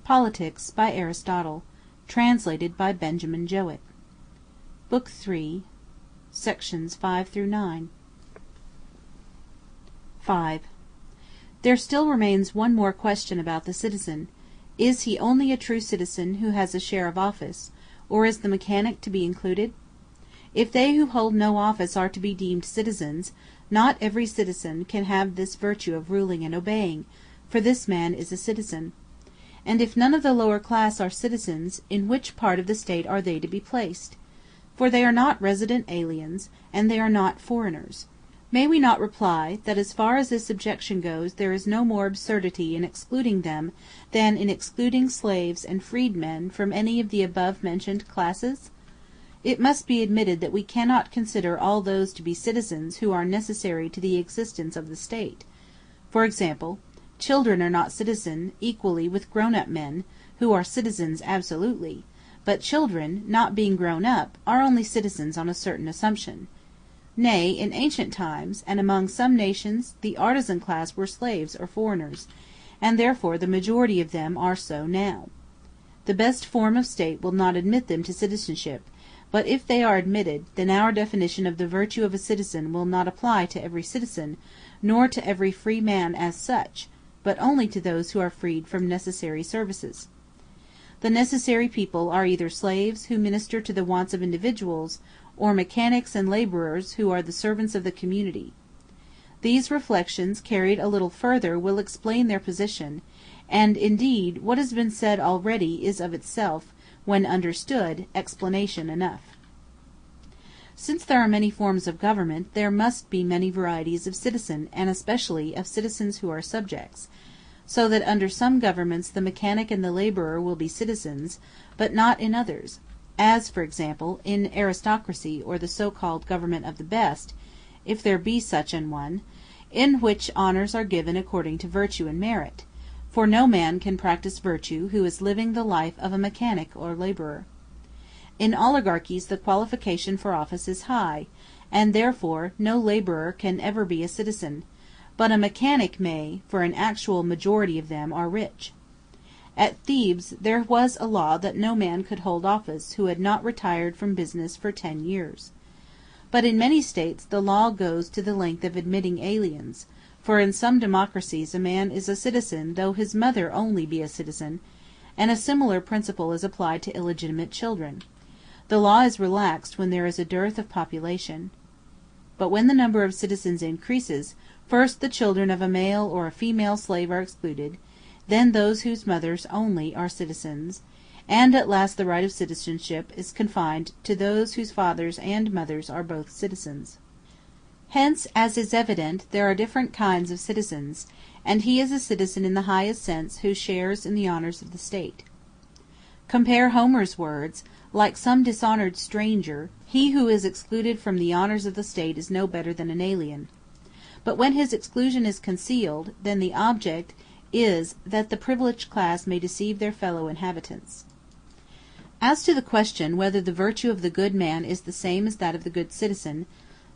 Politics, by Aristotle. Translated by Benjamin Jowett. Book 3, Sections 5 through 9. 5. There still remains one more question about the citizen. Is he only a true citizen who has a share of office, or is the mechanic to be included? If they who hold no office are to be deemed citizens, not every citizen can have this virtue of ruling and obeying, for this man is a citizen. And if none of the lower class are citizens, in which part of the state are they to be placed? For they are not resident aliens, and they are not foreigners. May we not reply, that as far as this objection goes, there is no more absurdity in excluding them than in excluding slaves and freedmen from any of the above-mentioned classes? It must be admitted that we cannot consider all those to be citizens who are necessary to the existence of the state. For example, children are not citizens equally with grown-up men, who are citizens absolutely, but children, not being grown up, are only citizens on a certain assumption. Nay, in ancient times, and among some nations, the artisan class were slaves or foreigners, and therefore the majority of them are so now. The best form of state will not admit them to citizenship, but if they are admitted, then our definition of the virtue of a citizen will not apply to every citizen, nor to every free man as such, but only to those who are freed from necessary services. The necessary people are either slaves who minister to the wants of individuals, or mechanics and laborers who are the servants of the community. These reflections carried a little further will explain their position, and indeed what has been said already is of itself, when understood, explanation enough. Since there are many forms of government, there must be many varieties of citizen, and especially of citizens who are subjects, so that under some governments the mechanic and the laborer will be citizens, but not in others, as, for example, in aristocracy or the so-called government of the best, if there be such an one, in which honors are given according to virtue and merit, for no man can practice virtue who is living the life of a mechanic or laborer. In oligarchies the qualification for office is high, and therefore no laborer can ever be a citizen, but a mechanic may, for an actual majority of them are rich. At Thebes there was a law that no man could hold office who had not retired from business for 10 years. But in many states the law goes to the length of admitting aliens, for in some democracies a man is a citizen though his mother only be a citizen, and a similar principle is applied to illegitimate children. The law is relaxed when there is a dearth of population. But when the number of citizens increases, first the children of a male or a female slave are excluded, then those whose mothers only are citizens, and at last the right of citizenship is confined to those whose fathers and mothers are both citizens. Hence, as is evident, there are different kinds of citizens, and he is a citizen in the highest sense who shares in the honors of the state. Compare Homer's words, like some dishonored stranger, he who is excluded from the honors of the state is no better than an alien. But when his exclusion is concealed, then the object is that the privileged class may deceive their fellow inhabitants. As to the question whether the virtue of the good man is the same as that of the good citizen,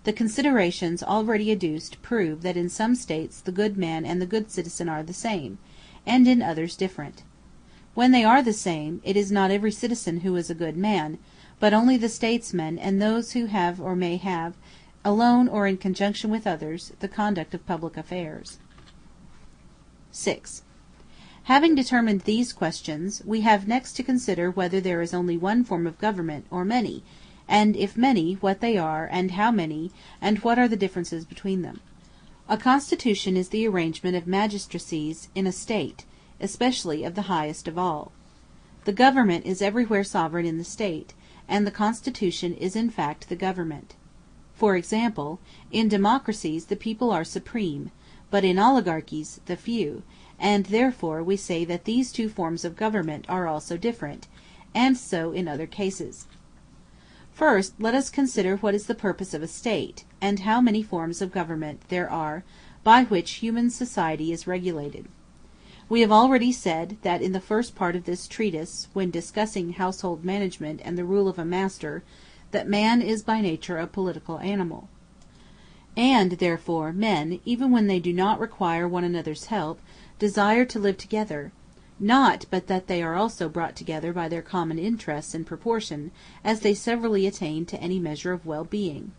the considerations already adduced prove that in some states the good man and the good citizen are the same, and in others different. When they are the same, it is not every citizen who is a good man, but only the statesman and those who have or may have, alone or in conjunction with others, the conduct of public affairs. 6. Having determined these questions, we have next to consider whether there is only one form of government, or many, and if many, what they are, and how many, and what are the differences between them. A constitution is the arrangement of magistracies in a state, especially of the highest of all. The government is everywhere sovereign in the state, and the constitution is in fact the government. For example, in democracies the people are supreme, but in oligarchies the few, and therefore we say that these two forms of government are also different, and so in other cases. First, let us consider what is the purpose of a state, and how many forms of government there are by which human society is regulated. We have already said that in the first part of this treatise, when discussing household management and the rule of a master, that man is by nature a political animal. And, therefore, men, even when they do not require one another's help, desire to live together, not but that they are also brought together by their common interests in proportion as they severally attain to any measure of well-being.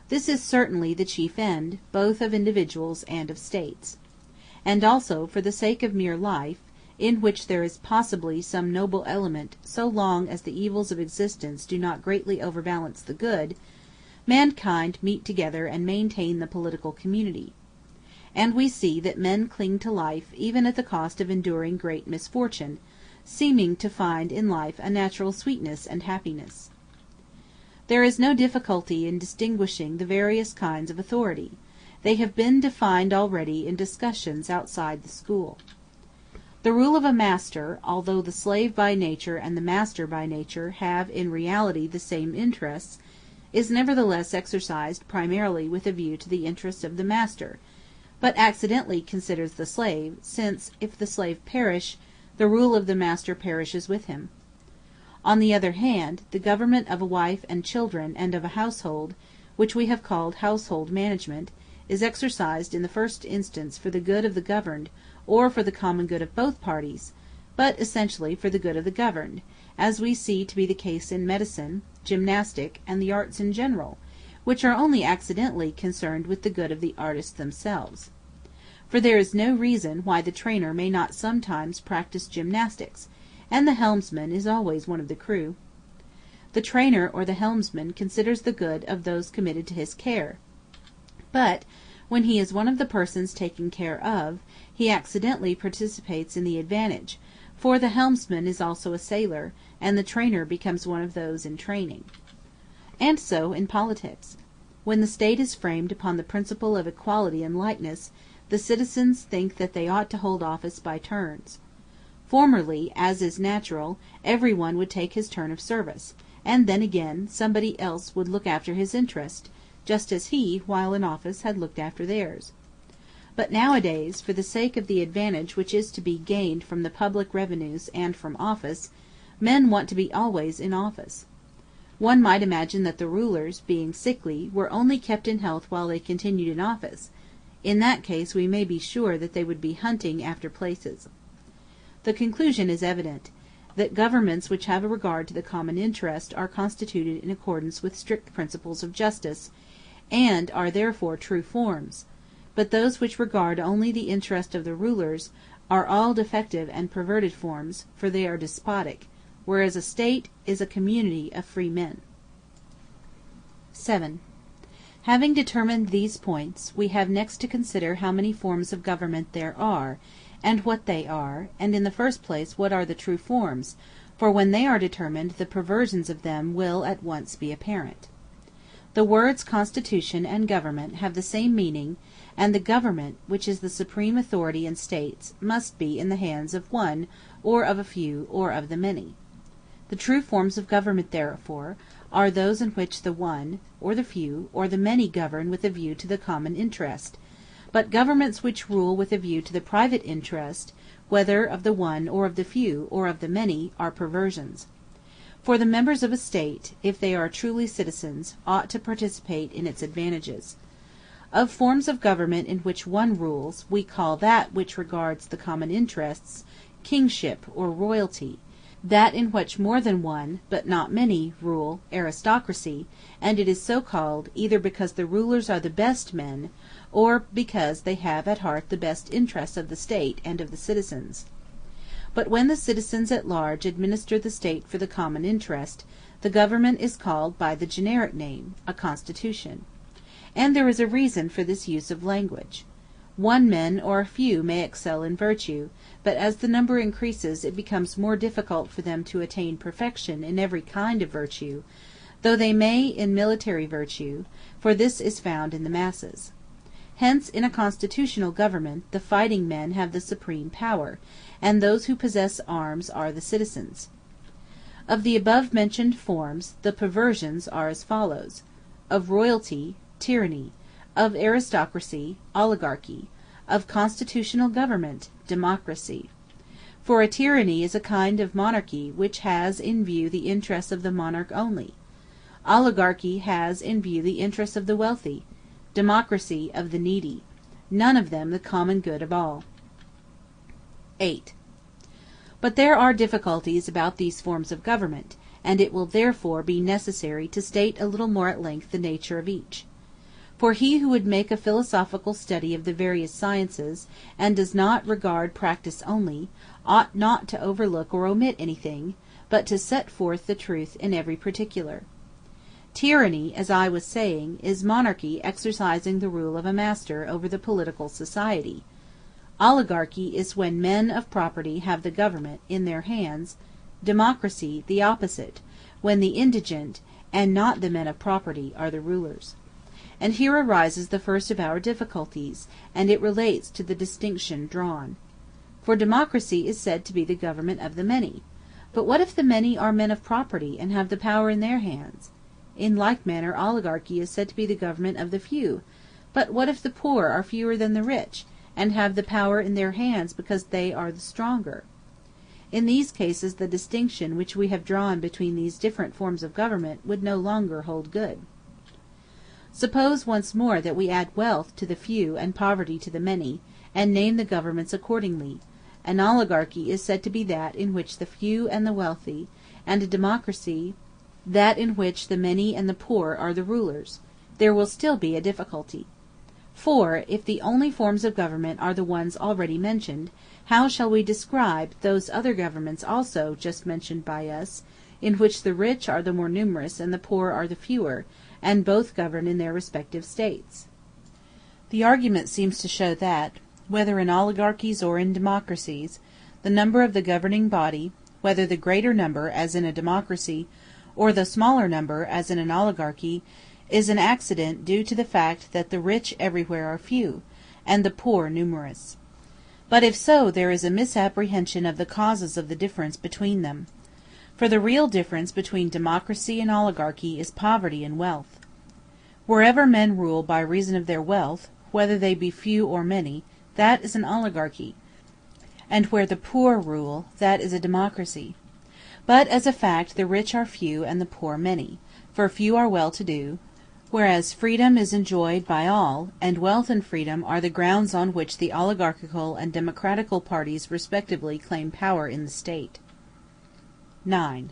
This is certainly the chief end, both of individuals and of states. And also, for the sake of mere life, in which there is possibly some noble element so long as the evils of existence do not greatly overbalance the good, mankind meet together and maintain the political community. And we see that men cling to life even at the cost of enduring great misfortune, seeming to find in life a natural sweetness and happiness. There is no difficulty in distinguishing the various kinds of authority. They have been defined already in discussions outside the school. The rule of a master, although the slave by nature and the master by nature have in reality the same interests, is nevertheless exercised primarily with a view to the interests of the master, but accidentally considers the slave, since, if the slave perish, the rule of the master perishes with him. On the other hand, the government of a wife and children and of a household, which we have called household management, is exercised in the first instance for the good of the governed, or for the common good of both parties, but essentially for the good of the governed, as we see to be the case in medicine, gymnastic, and the arts in general, which are only accidentally concerned with the good of the artists themselves. For there is no reason why the trainer may not sometimes practice gymnastics, and the helmsman is always one of the crew. The trainer or the helmsman considers the good of those committed to his care, but when he is one of the persons taken care of, he accidentally participates in the advantage, for the helmsman is also a sailor, and the trainer becomes one of those in training. And so in politics. When the state is framed upon the principle of equality and likeness, the citizens think that they ought to hold office by turns. Formerly, as is natural, every one would take his turn of service, and then again somebody else would look after his interest, just as he, while in office, had looked after theirs. But nowadays, for the sake of the advantage which is to be gained from the public revenues and from office, men want to be always in office. One might imagine that the rulers, being sickly, were only kept in health while they continued in office. In that case we may be sure that they would be hunting after places. The conclusion is evident, that governments which have a regard to the common interest are constituted in accordance with strict principles of justice, and are therefore true forms, but those which regard only the interest of the rulers are all defective and perverted forms, for they are despotic, whereas a state is a community of free men. 7. Having determined these points, we have next to consider how many forms of government there are, and what they are, and in the first place what are the true forms, for when they are determined the perversions of them will at once be apparent. The words constitution and government have the same meaning, and the government, which is the supreme authority in states, must be in the hands of one, or of a few, or of the many. The true forms of government, therefore, are those in which the one, or the few, or the many govern with a view to the common interest, but governments which rule with a view to the private interest, whether of the one or of the few or of the many, are perversions. For the members of a state, if they are truly citizens, ought to participate in its advantages. Of forms of government in which one rules, we call that which regards the common interests, kingship or royalty; that in which more than one, but not many, rule, aristocracy, and it is so called, either because the rulers are the best men, or because they have at heart the best interests of the state and of the citizens. But when the citizens at large administer the state for the common interest, the government is called by the generic name, a constitution. And there is a reason for this use of language. One man or a few may excel in virtue, but as the number increases it becomes more difficult for them to attain perfection in every kind of virtue, though they may in military virtue, for this is found in the masses. Hence in a constitutional government the fighting men have the supreme power, and those who possess arms are the citizens. Of the above-mentioned forms, the perversions are as follows: of royalty, tyranny; of aristocracy, oligarchy; of constitutional government, democracy. For a tyranny is a kind of monarchy which has in view the interests of the monarch only. Oligarchy has in view the interests of the wealthy; democracy of the needy; none of them the common good of all. 8. But there are difficulties about these forms of government, and it will therefore be necessary to state a little more at length the nature of each. For he who would make a philosophical study of the various sciences, and does not regard practice only, ought not to overlook or omit anything, but to set forth the truth in every particular. Tyranny, as I was saying, is monarchy exercising the rule of a master over the political society. Oligarchy is when men of property have the government in their hands; democracy the opposite, when the indigent, and not the men of property, are the rulers. And here arises the first of our difficulties, and it relates to the distinction drawn. For democracy is said to be the government of the many. But what if the many are men of property, and have the power in their hands? In like manner oligarchy is said to be the government of the few. But what if the poor are fewer than the rich, and have the power in their hands because they are the stronger? In these cases the distinction which we have drawn between these different forms of government would no longer hold good. Suppose once more that we add wealth to the few and poverty to the many, and name the governments accordingly. An oligarchy is said to be that in which the few and the wealthy, and a democracy that in which the many and the poor are the rulers. There will still be a difficulty. For, if the only forms of government are the ones already mentioned, how shall we describe those other governments also just mentioned by us, in which the rich are the more numerous and the poor are the fewer, and both govern in their respective states? The argument seems to show that, whether in oligarchies or in democracies, the number of the governing body, whether the greater number, as in a democracy, or the smaller number, as in an oligarchy, is an accident due to the fact that the rich everywhere are few, and the poor numerous. But if so, there is a misapprehension of the causes of the difference between them. For the real difference between democracy and oligarchy is poverty and wealth. Wherever men rule by reason of their wealth, whether they be few or many, that is an oligarchy; and where the poor rule, that is a democracy. But as a fact the rich are few and the poor many, for few are well-to-do, whereas freedom is enjoyed by all, and wealth and freedom are the grounds on which the oligarchical and democratical parties respectively claim power in the state. 9.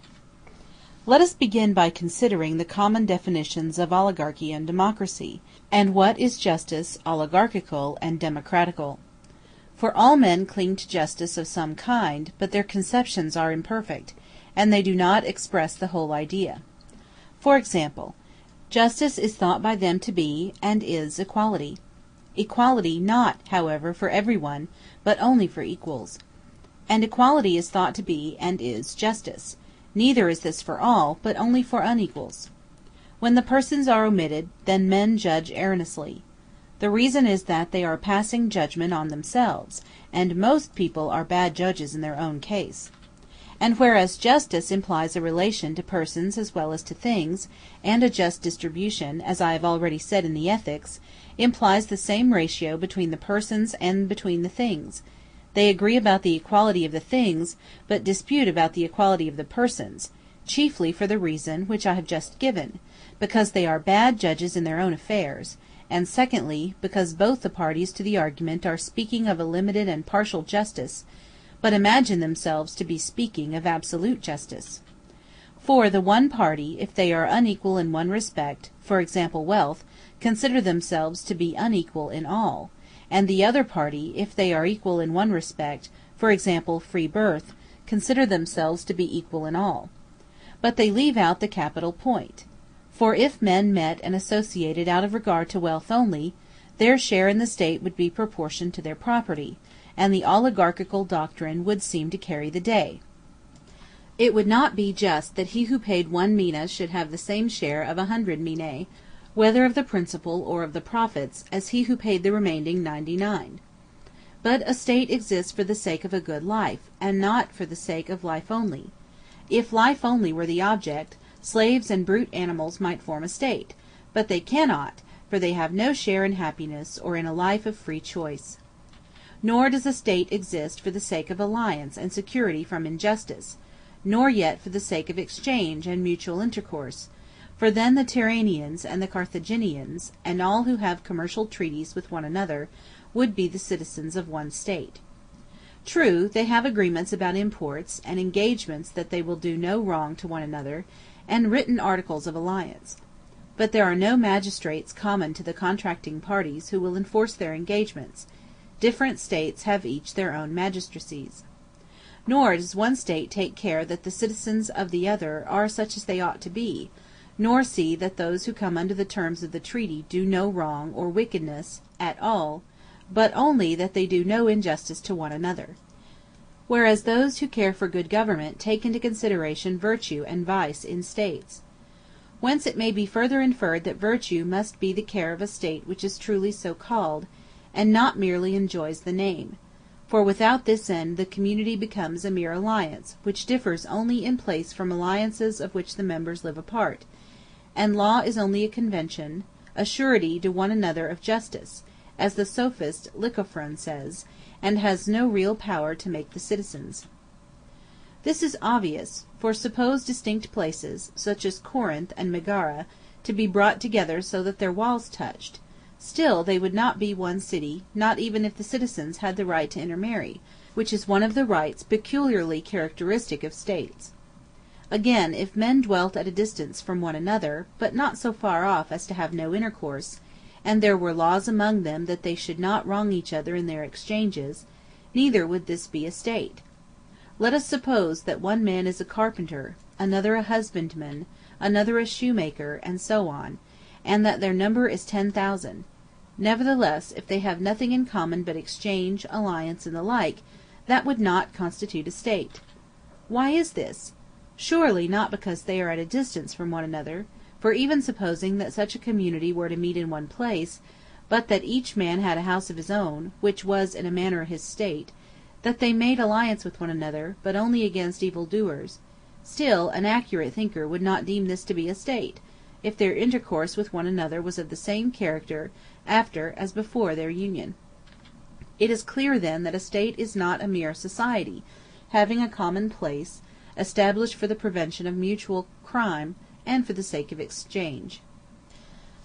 Let us begin by considering the common definitions of oligarchy and democracy, and what is justice oligarchical and democratical. For all men cling to justice of some kind, but their conceptions are imperfect, and they do not express the whole idea. For example, justice is thought by them to be, and is, equality. Equality not, however, for everyone, but only for equals. And equality is thought to be, and is, justice. Neither is this for all, but only for unequals. When the persons are omitted, then men judge erroneously. The reason is that they are passing judgment on themselves, and most people are bad judges in their own case. And whereas justice implies a relation to persons as well as to things, and a just distribution, as I have already said in the Ethics, implies the same ratio between the persons and between the things, they agree about the equality of the things, but dispute about the equality of the persons, chiefly for the reason which I have just given, because they are bad judges in their own affairs, and secondly, because both the parties to the argument are speaking of a limited and partial justice, but imagine themselves to be speaking of absolute justice. For the one party, if they are unequal in one respect, for example wealth, consider themselves to be unequal in all; and the other party, if they are equal in one respect, for example free birth, consider themselves to be equal in all. But they leave out the capital point. For if men met and associated out of regard to wealth only, their share in the state would be proportioned to their property, and the oligarchical doctrine would seem to carry the day. It would not be just that he who paid 1 mina should have the same share of 100 minae, whether of the principal or of the profits, as he who paid the remaining 99. But a state exists for the sake of a good life, and not for the sake of life only. If life only were the object, slaves and brute animals might form a state, but they cannot, for they have no share in happiness or in a life of free choice. Nor does a state exist for the sake of alliance and security from injustice, nor yet for the sake of exchange and mutual intercourse, for then the Tyrrhenians and the Carthaginians, and all who have commercial treaties with one another, would be the citizens of one state. True, they have agreements about imports, and engagements that they will do no wrong to one another, and written articles of alliance. But there are no magistrates common to the contracting parties who will enforce their engagements. Different states have each their own magistracies. Nor does one state take care that the citizens of the other are such as they ought to be, nor see that those who come under the terms of the treaty do no wrong or wickedness at all, but only that they do no injustice to one another. Whereas those who care for good government take into consideration virtue and vice in states. Whence it may be further inferred that virtue must be the care of a state which is truly so called, and not merely enjoys the name. For without this end the community becomes a mere alliance, which differs only in place from alliances of which the members live apart, and law is only a convention, a surety to one another of justice, as the sophist Lycophron says, and has no real power to make the citizens. This is obvious, for suppose distinct places, such as Corinth and Megara, to be brought together so that their walls touched, still they would not be one city, not even if the citizens had the right to intermarry, which is one of the rights peculiarly characteristic of states. Again, if men dwelt at a distance from one another, but not so far off as to have no intercourse, and there were laws among them that they should not wrong each other in their exchanges, neither would this be a state. Let us suppose that one man is a carpenter, another a husbandman, another a shoemaker, and so on, and that their number is 10,000. Nevertheless, if they have nothing in common but exchange, alliance, and the like, that would not constitute a state. Why is this? Surely not because they are at a distance from one another, for even supposing that such a community were to meet in one place, but that each man had a house of his own, which was in a manner his state, that they made alliance with one another, but only against evil doers, still an accurate thinker would not deem this to be a state, if their intercourse with one another was of the same character after as before their union. It is clear then that a state is not a mere society, having a common place, established for the prevention of mutual crime and for the sake of exchange.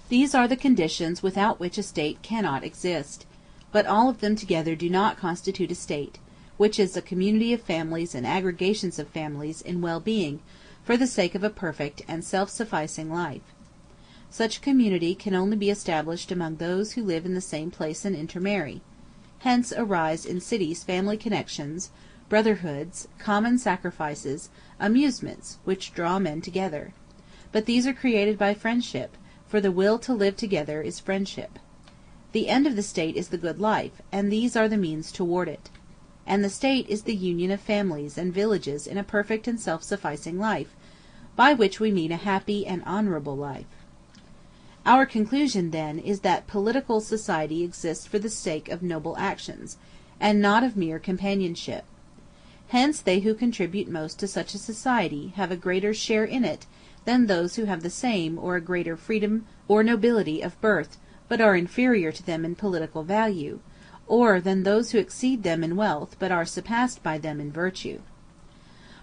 These are the conditions without which a state cannot exist, but all of them together do not constitute a state, which is a community of families and aggregations of families in well-being, for the sake of a perfect and self-sufficing life. Such a community can only be established among those who live in the same place and intermarry. Hence arise in cities family connections, brotherhoods, common sacrifices, amusements, which draw men together. But these are created by friendship, for the will to live together is friendship. The end of the state is the good life, and these are the means toward it. And the state is the union of families and villages in a perfect and self-sufficing life, by which we mean a happy and honorable life. Our conclusion, then, is that political society exists for the sake of noble actions, and not of mere companionship. Hence they who contribute most to such a society have a greater share in it than those who have the same or a greater freedom or nobility of birth, but are inferior to them in political value, or than those who exceed them in wealth, but are surpassed by them in virtue.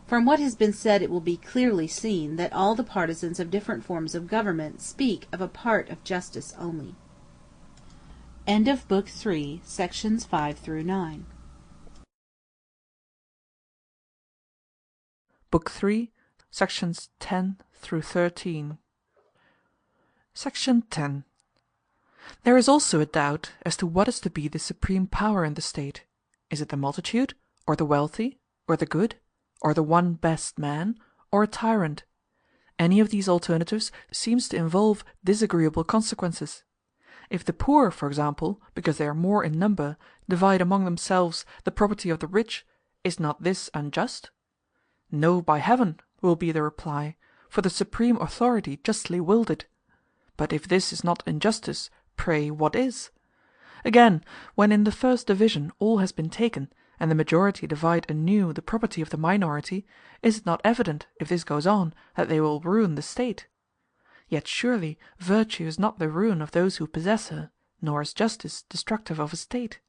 From what has been said it will be clearly seen that all the partisans of different forms of government speak of a part of justice only. End of Book 3, Sections 5 through 9. Book 3, Sections 10 through 13. Section 10. There is also a doubt as to what is to be the supreme power in the state. Is it the multitude, or the wealthy, or the good, or the one best man, or a tyrant? Any of these alternatives seems to involve disagreeable consequences. If the poor, for example, because they are more in number, divide among themselves the property of the rich, is not this unjust? No, by heaven, will be the reply, for the supreme authority justly willed it. But if this is not injustice, pray what is? Again, when in the first division all has been taken, and the majority divide anew the property of the minority, is it not evident, if this goes on, that they will ruin the state? Yet surely virtue is not the ruin of those who possess her, nor is justice destructive of a state.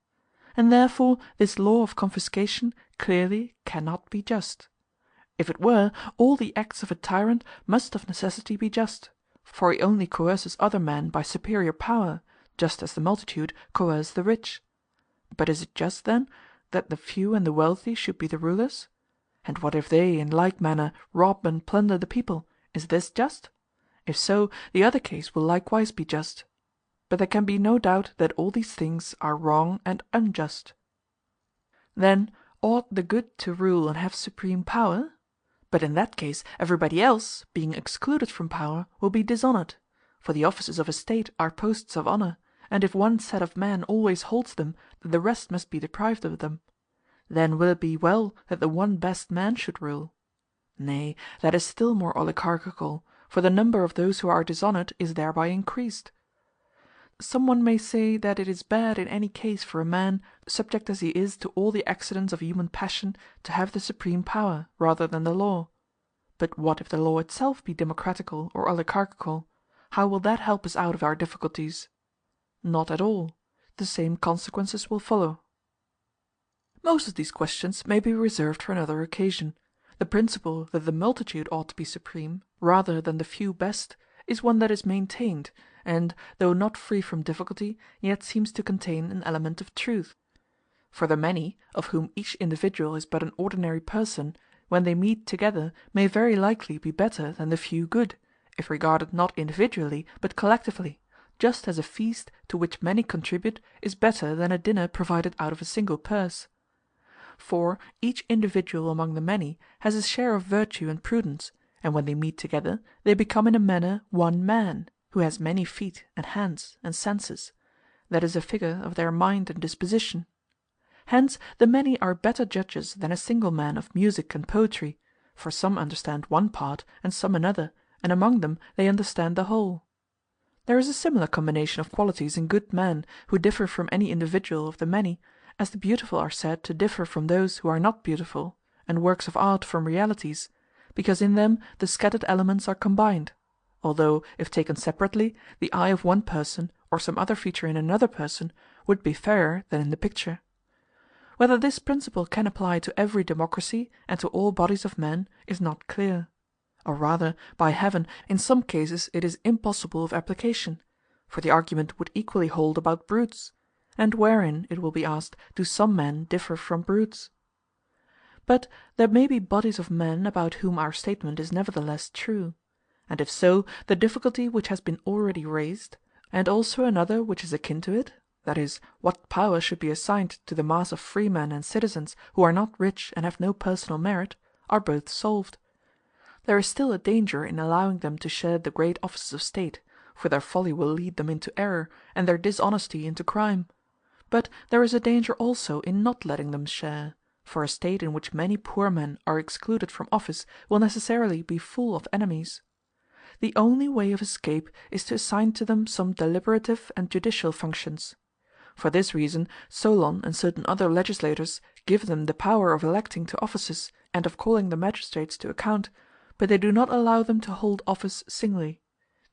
And therefore this law of confiscation clearly cannot be just. If it were, all the acts of a tyrant must of necessity be just, for he only coerces other men by superior power, just as the multitude coerce the rich. But is it just, then, that the few and the wealthy should be the rulers? And what if they, in like manner, rob and plunder the people? Is this just? If so, the other case will likewise be just. But there can be no doubt that all these things are wrong and unjust. Then ought the good to rule and have supreme power? But in that case everybody else, being excluded from power, will be dishonored. For the offices of a state are posts of honor, and if one set of men always holds them, then the rest must be deprived of them. Then will it be well that the one best man should rule? Nay, that is still more oligarchical, for the number of those who are dishonored is thereby increased. Some one may say that it is bad in any case for a man, subject as he is to all the accidents of human passion, to have the supreme power, rather than the law. But what if the law itself be democratical or oligarchical? How will that help us out of our difficulties? Not at all. The same consequences will follow. Most of these questions may be reserved for another occasion. The principle that the multitude ought to be supreme, rather than the few best, is one that is maintained, and, though not free from difficulty, yet seems to contain an element of truth. For the many, of whom each individual is but an ordinary person, when they meet together may very likely be better than the few good, if regarded not individually but collectively, just as a feast to which many contribute is better than a dinner provided out of a single purse. For each individual among the many has his share of virtue and prudence, and when they meet together they become in a manner one man, who has many feet and hands and senses, that is a figure of their mind and disposition. Hence the many are better judges than a single man of music and poetry, for some understand one part and some another, and among them they understand the whole. There is a similar combination of qualities in good men who differ from any individual of the many, as the beautiful are said to differ from those who are not beautiful, and works of art from realities, because in them the scattered elements are combined, although, if taken separately, the eye of one person, or some other feature in another person, would be fairer than in the picture. Whether this principle can apply to every democracy and to all bodies of men is not clear. Or rather, by heaven, in some cases it is impossible of application; for the argument would equally hold about brutes. And wherein, it will be asked, do some men differ from brutes? But there may be bodies of men about whom our statement is nevertheless true; and if so, the difficulty which has been already raised, and also another which is akin to it, viz., what power should be assigned to the mass of freemen and citizens who are not rich and have no personal merit, are both solved. There is still a danger in allowing them to share the great offices of state, for their folly will lead them into error, and their dishonesty into crime. But there is a danger also in not letting them share, for a state in which many poor men are excluded from office will necessarily be full of enemies. The only way of escape is to assign to them some deliberative and judicial functions. For this reason Solon and certain other legislators give them the power of electing to offices and of calling the magistrates to account, but they do not allow them to hold office singly.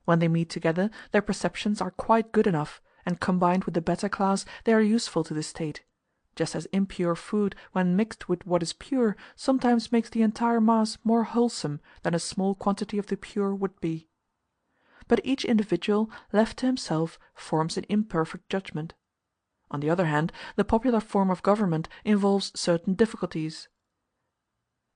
When they meet together their perceptions are quite good enough, and combined with the better class they are useful to the state; just as impure food when mixed with what is pure sometimes makes the entire mass more wholesome than a small quantity of the pure would be. But each individual, left to himself, forms an imperfect judgment. On the other hand, the popular form of government involves certain difficulties.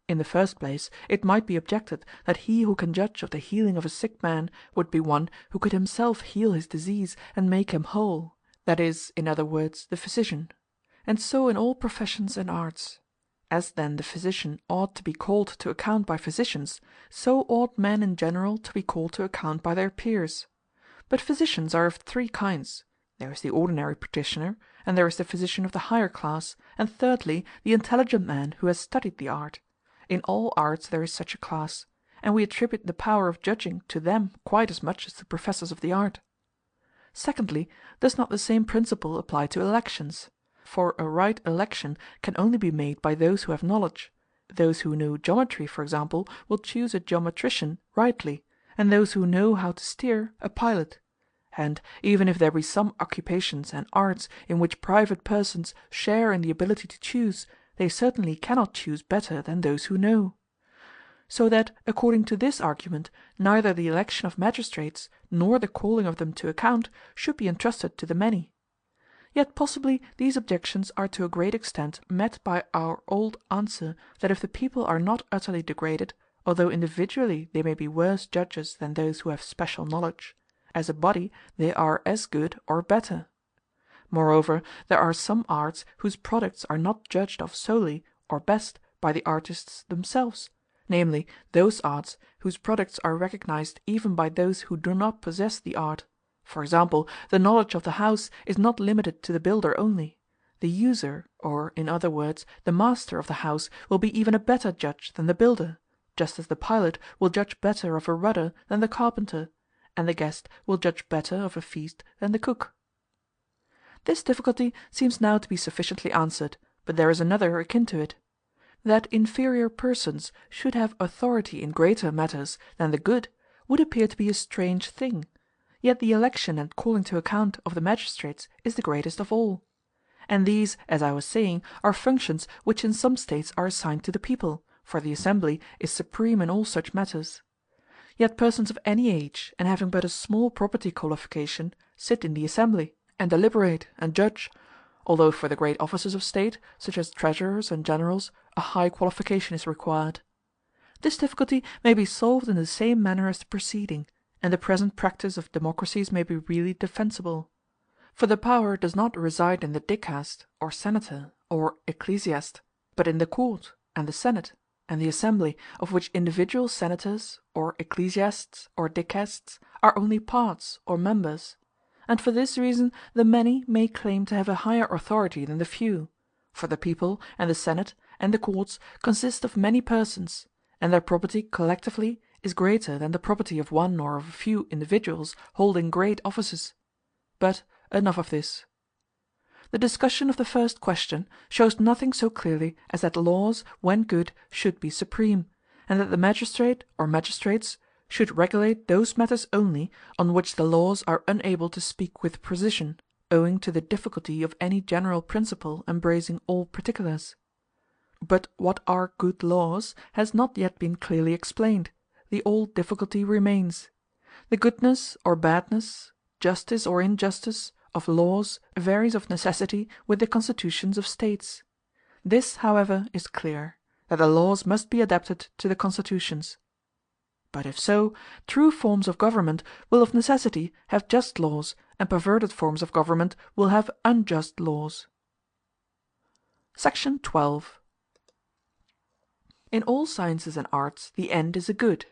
In the first place, it might be objected that he who can judge of the healing of a sick man would be one who could himself heal his disease and make him whole, that is, in other words, the physician. And so in all professions and arts. As then the physician ought to be called to account by physicians, so ought men in general to be called to account by their peers. But physicians are of three kinds. There is the ordinary practitioner, and there is the physician of the higher class, and thirdly, the intelligent man who has studied the art. In all arts there is such a class, and we attribute the power of judging to them quite as much as to professors of the art. Secondly, does not the same principle apply to elections? For a right election can only be made by those who have knowledge. Those who know geometry, for example, will choose a geometrician rightly, and those who know how to steer, a pilot. And even if there be some occupations and arts in which private persons share in the ability to choose, they certainly cannot choose better than those who know. So that, according to this argument, neither the election of magistrates nor the calling of them to account should be entrusted to the many. Yet possibly these objections are to a great extent met by our old answer that if the people are not utterly degraded, although individually they may be worse judges than those who have special knowledge, as a body they are as good or better. Moreover, there are some arts whose products are not judged of solely, or best, by the artists themselves, namely, those arts whose products are recognized even by those who do not possess the art. For example, the knowledge of the house is not limited to the builder only. The user, or, in other words, the master of the house, will be even a better judge than the builder, just as the pilot will judge better of a rudder than the carpenter, and the guest will judge better of a feast than the cook. This difficulty seems now to be sufficiently answered, but there is another akin to it. That inferior persons should have authority in greater matters than the good would appear to be a strange thing, yet the election and calling to account of the magistrates is the greatest of all. And these, as I was saying, are functions which in some states are assigned to the people, for the assembly is supreme in all such matters. Yet persons of any age, and having but a small property qualification, sit in the assembly, and deliberate and judge, although for the great offices of state, such as treasurers and generals, a high qualification is required. This difficulty may be solved in the same manner as the preceding, and the present practice of democracies may be really defensible. For the power does not reside in the dicast, or senator, or ecclesiast, but in the court, and the senate, and the assembly, of which individual senators, or ecclesiasts, or dicasts, are only parts, or members. And for this reason the many may claim to have a higher authority than the few; for the people, and the senate, and the courts consist of many persons, and their property collectively is greater than the property of one or of a few individuals holding great offices. But enough of this. The discussion of the first question shows nothing so clearly as that laws, when good, should be supreme, and that the magistrate or magistrates should regulate those matters only on which the laws are unable to speak with precision, owing to the difficulty of any general principle embracing all particulars. But what are good laws has not yet been clearly explained. The old difficulty remains. The goodness or badness, justice or injustice, of laws varies of necessity with the constitutions of states. This, however, is clear, that the laws must be adapted to the constitutions. But if so, true forms of government will of necessity have just laws, and perverted forms of government will have unjust laws. Section 12. In all sciences and arts the end is a good,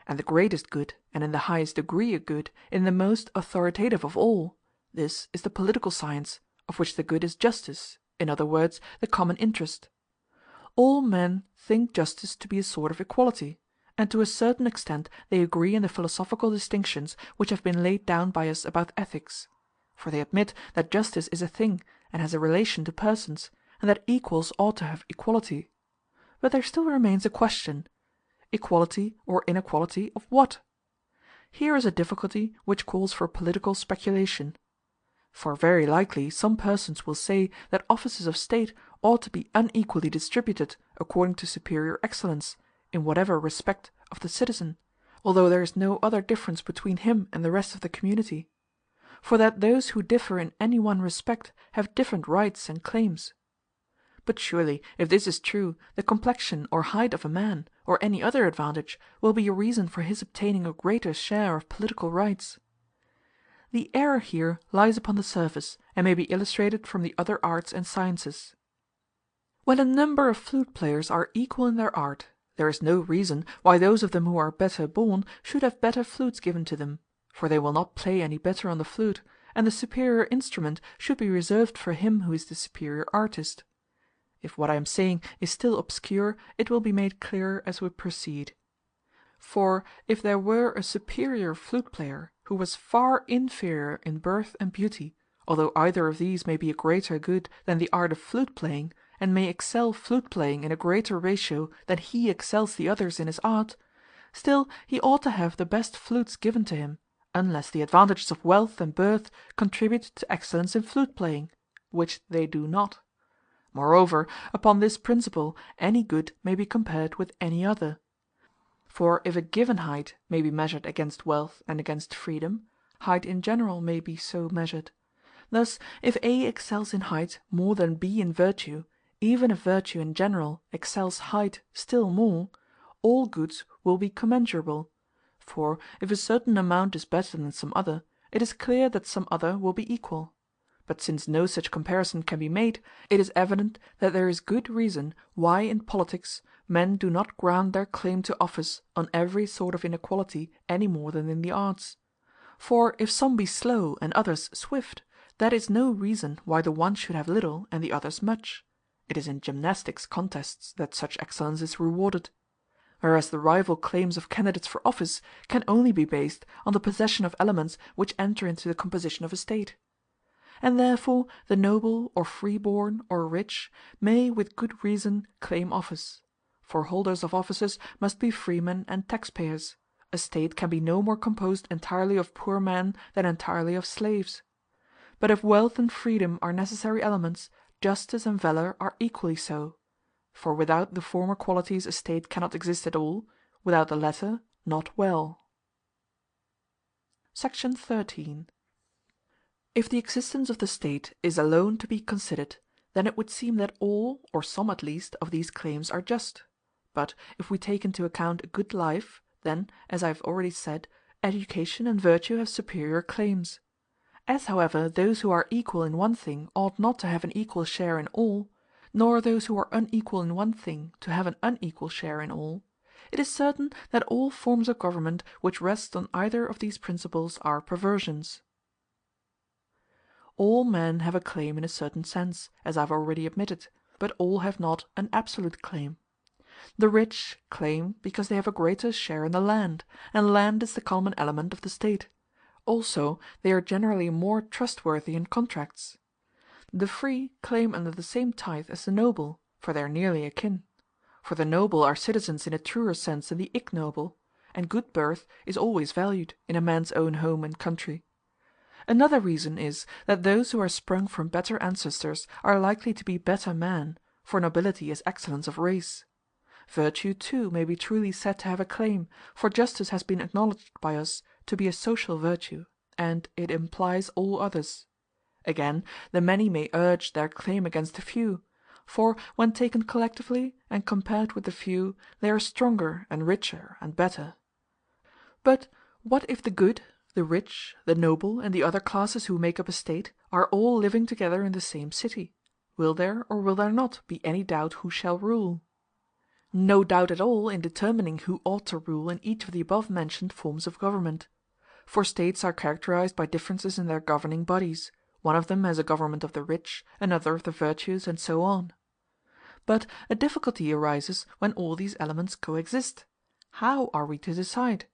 and the greatest good, and in the highest degree a good, in the most authoritative of all. This is the political science, of which the good is justice, in other words, the common interest. All men think justice to be a sort of equality, and to a certain extent they agree in the philosophical distinctions which have been laid down by us about ethics; for they admit that justice is a thing, and has a relation to persons, and that equals ought to have equality. But there still remains a question: equality or inequality of what? Here is a difficulty which calls for political speculation. For very likely some persons will say that offices of state ought to be unequally distributed according to superior excellence, in whatever respect, of the citizen, although there is no other difference between him and the rest of the community; for that those who differ in any one respect have different rights and claims. But surely, if this is true, the complexion or height of a man, or any other advantage, will be a reason for his obtaining a greater share of political rights. The error here lies upon the surface, and may be illustrated from the other arts and sciences. When a number of flute players are equal in their art, there is no reason why those of them who are better born should have better flutes given to them, for they will not play any better on the flute, and the superior instrument should be reserved for him who is the superior artist. If what I am saying is still obscure, it will be made clearer as we proceed. For if there were a superior flute player who was far inferior in birth and beauty, although either of these may be a greater good than the art of flute playing, and may excel flute playing in a greater ratio than he excels the others in his art, still he ought to have the best flutes given to him, unless the advantages of wealth and birth contribute to excellence in flute playing, which they do not. Moreover, upon this principle any good may be compared with any other. For if a given height may be measured against wealth and against freedom, height in general may be so measured. Thus, if A excels in height more than B in virtue, even if virtue in general excels height still more, all goods will be commensurable; for if a certain amount is better than some other, it is clear that some other will be equal. But since no such comparison can be made, it is evident that there is good reason why in politics men do not ground their claim to office on every sort of inequality any more than in the arts. For if some be slow and others swift, that is no reason why the one should have little and the others much. It is in gymnastics contests that such excellence is rewarded. Whereas the rival claims of candidates for office can only be based on the possession of elements which enter into the composition of a state. And therefore the noble or freeborn or rich may with good reason claim office; for holders of offices must be freemen and taxpayers. A state can be no more composed entirely of poor men than entirely of slaves. But if wealth and freedom are necessary elements, justice and valor are equally so; for without the former qualities a state cannot exist at all, without the latter not well. Section 13. If the existence of the State is alone to be considered, then it would seem that all, or some at least, of these claims are just. But if we take into account a good life, then, as I have already said, education and virtue have superior claims. As, however, those who are equal in one thing ought not to have an equal share in all, nor those who are unequal in one thing to have an unequal share in all, it is certain that all forms of government which rest on either of these principles are perversions. All men have a claim in a certain sense, as I have already admitted, but all have not an absolute claim. The rich claim because they have a greater share in the land, and land is the common element of the state; also they are generally more trustworthy in contracts. The free claim under the same tithe as the noble, for they are nearly akin; for the noble are citizens in a truer sense than the ignoble, and good birth is always valued in a man's own home and country. Another reason is that those who are sprung from better ancestors are likely to be better men, for nobility is excellence of race. Virtue too may be truly said to have a claim, for justice has been acknowledged by us to be a social virtue, and it implies all others. Again, the many may urge their claim against the few; for when taken collectively and compared with the few, they are stronger and richer and better. But what if the good, the rich, the noble, and the other classes who make up a state are all living together in the same city? Will there, or will there not, be any doubt who shall rule? No doubt at all in determining who ought to rule in each of the above mentioned forms of government. For states are characterized by differences in their governing bodies; one of them has a government of the rich, another of the virtuous, and so on. But a difficulty arises when all these elements coexist. How are we to decide?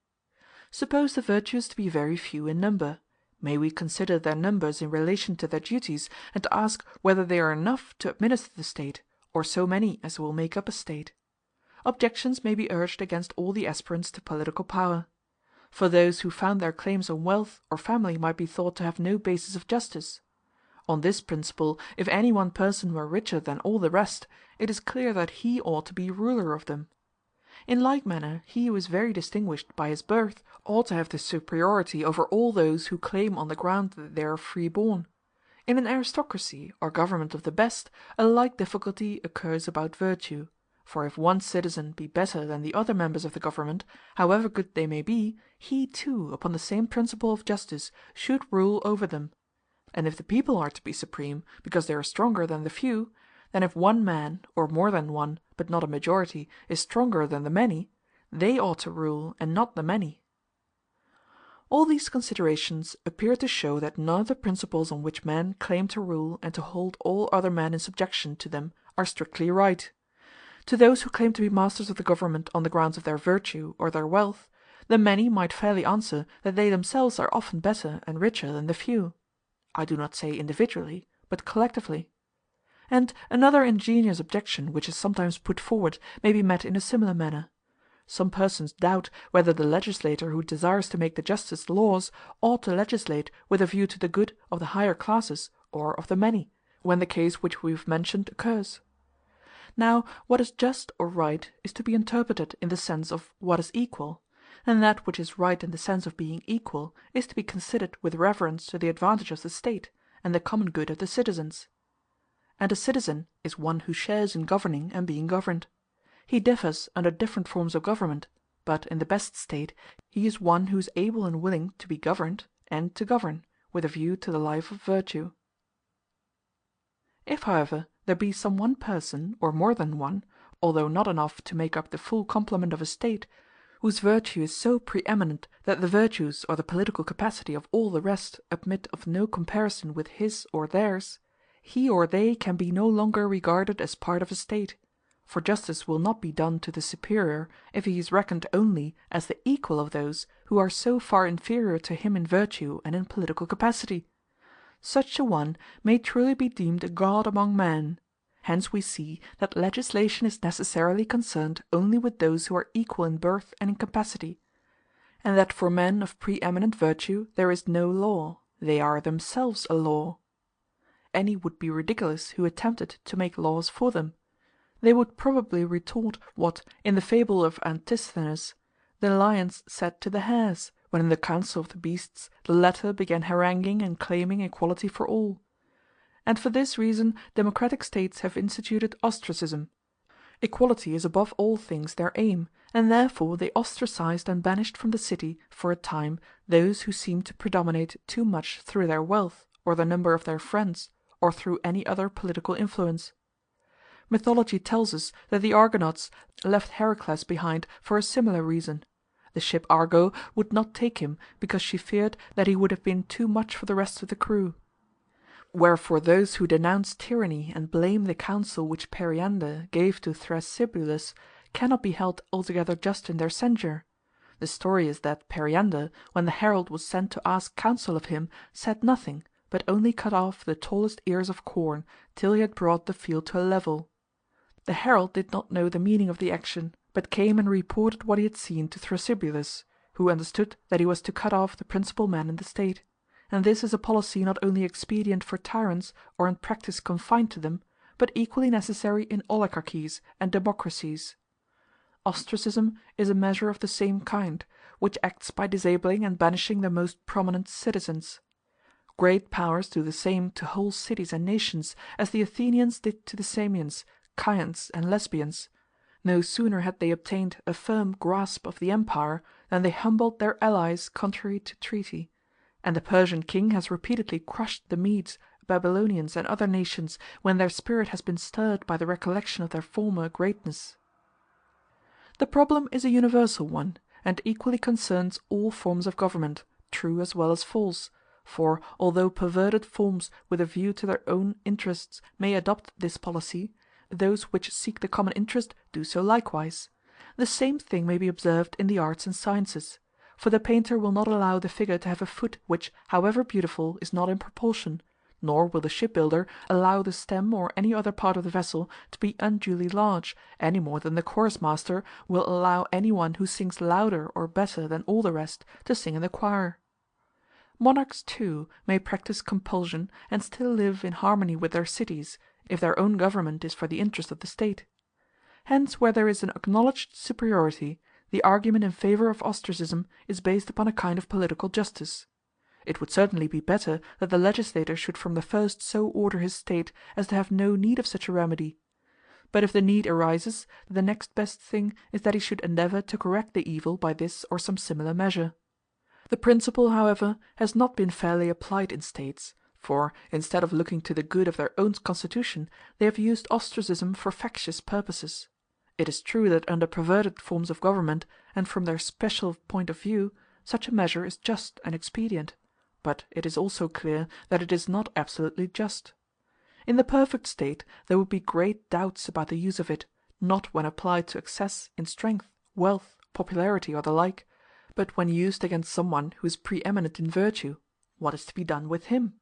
Suppose the virtuous to be very few in number: may we consider their numbers in relation to their duties, and ask whether they are enough to administer the state, or so many as will make up a state? Objections may be urged against all the aspirants to political power. For those who found their claims on wealth or family might be thought to have no basis of justice. On this principle, if any one person were richer than all the rest, it is clear that he ought to be ruler of them. In like manner, he who is very distinguished by his birth ought to have the superiority over all those who claim on the ground that they are free-born. In an aristocracy, or government of the best, a like difficulty occurs about virtue; for if one citizen be better than the other members of the government, however good they may be, he too, upon the same principle of justice, should rule over them. And if the people are to be supreme, because they are stronger than the few, then if one man, or more than one, but not a majority, is stronger than the many, they ought to rule and not the many. All these considerations appear to show that none of the principles on which men claim to rule and to hold all other men in subjection to them are strictly right. To those who claim to be masters of the government on the grounds of their virtue or their wealth, the many might fairly answer that they themselves are often better and richer than the few. I do not say individually, but collectively. And another ingenious objection which is sometimes put forward may be met in a similar manner. Some persons doubt whether the legislator who desires to make the justest laws ought to legislate with a view to the good of the higher classes or of the many, when the case which we have mentioned occurs. Now what is just or right is to be interpreted in the sense of what is equal, and that which is right in the sense of being equal is to be considered with reference to the advantage of the state, and the common good of the citizens. And a citizen is one who shares in governing and being governed. He differs under different forms of government, but in the best state he is one who is able and willing to be governed and to govern, with a view to the life of virtue. If, however, there be some one person, or more than one, although not enough to make up the full complement of a state, whose virtue is so preeminent that the virtues or the political capacity of all the rest admit of no comparison with his or theirs, he or they can be no longer regarded as part of a state, for justice will not be done to the superior if he is reckoned only as the equal of those who are so far inferior to him in virtue and in political capacity. Such a one may truly be deemed a god among men. Hence we see that legislation is necessarily concerned only with those who are equal in birth and in capacity, and that for men of preeminent virtue there is no law, they are themselves a law. Any would be ridiculous who attempted to make laws for them. They would probably retort what, in the fable of Antisthenes, the lions said to the hares, when in the council of the beasts the latter began haranguing and claiming equality for all. And for this reason democratic states have instituted ostracism. Equality is above all things their aim, and therefore they ostracized and banished from the city for a time those who seemed to predominate too much through their wealth, or the number of their friends, or through any other political influence. Mythology tells us that the Argonauts left Heracles behind for a similar reason. The ship Argo would not take him because she feared that he would have been too much for the rest of the crew. Wherefore those who denounce tyranny and blame the counsel which Periander gave to Thrasybulus cannot be held altogether just in their censure. The story is that Periander, when the herald was sent to ask counsel of him, said nothing, but only cut off the tallest ears of corn till he had brought the field to a level. The herald did not know the meaning of the action, but came and reported what he had seen to Thrasybulus, who understood that he was to cut off the principal men in the state. And this is a policy not only expedient for tyrants, or in practice confined to them, but equally necessary in oligarchies and democracies. Ostracism is a measure of the same kind, which acts by disabling and banishing the most prominent citizens. Great powers do the same to whole cities and nations, as the Athenians did to the Samians, Chians, and Lesbians. No sooner had they obtained a firm grasp of the empire than they humbled their allies contrary to treaty. And the Persian king has repeatedly crushed the Medes, Babylonians, and other nations when their spirit has been stirred by the recollection of their former greatness. The problem is a universal one, and equally concerns all forms of government, true as well as false, for although perverted forms with a view to their own interests may adopt this policy, those which seek the common interest do so likewise. The same thing may be observed in the arts and sciences. For the painter will not allow the figure to have a foot which, however beautiful, is not in proportion, nor will the shipbuilder allow the stem or any other part of the vessel to be unduly large, any more than the chorus master will allow any one who sings louder or better than all the rest to sing in the choir. Monarchs, too, may practice compulsion and still live in harmony with their cities, if their own government is for the interest of the state. Hence where there is an acknowledged superiority, the argument in favor of ostracism is based upon a kind of political justice. It would certainly be better that the legislator should from the first so order his state as to have no need of such a remedy. But if the need arises, the next best thing is that he should endeavor to correct the evil by this or some similar measure. The principle, however, has not been fairly applied in states, for, instead of looking to the good of their own constitution, they have used ostracism for factious purposes. It is true that under perverted forms of government, and from their special point of view, such a measure is just and expedient, but it is also clear that it is not absolutely just. In the perfect state there would be great doubts about the use of it, not when applied to excess in strength, wealth, popularity, or the like, but when used against someone who is preeminent in virtue. What is to be done with him?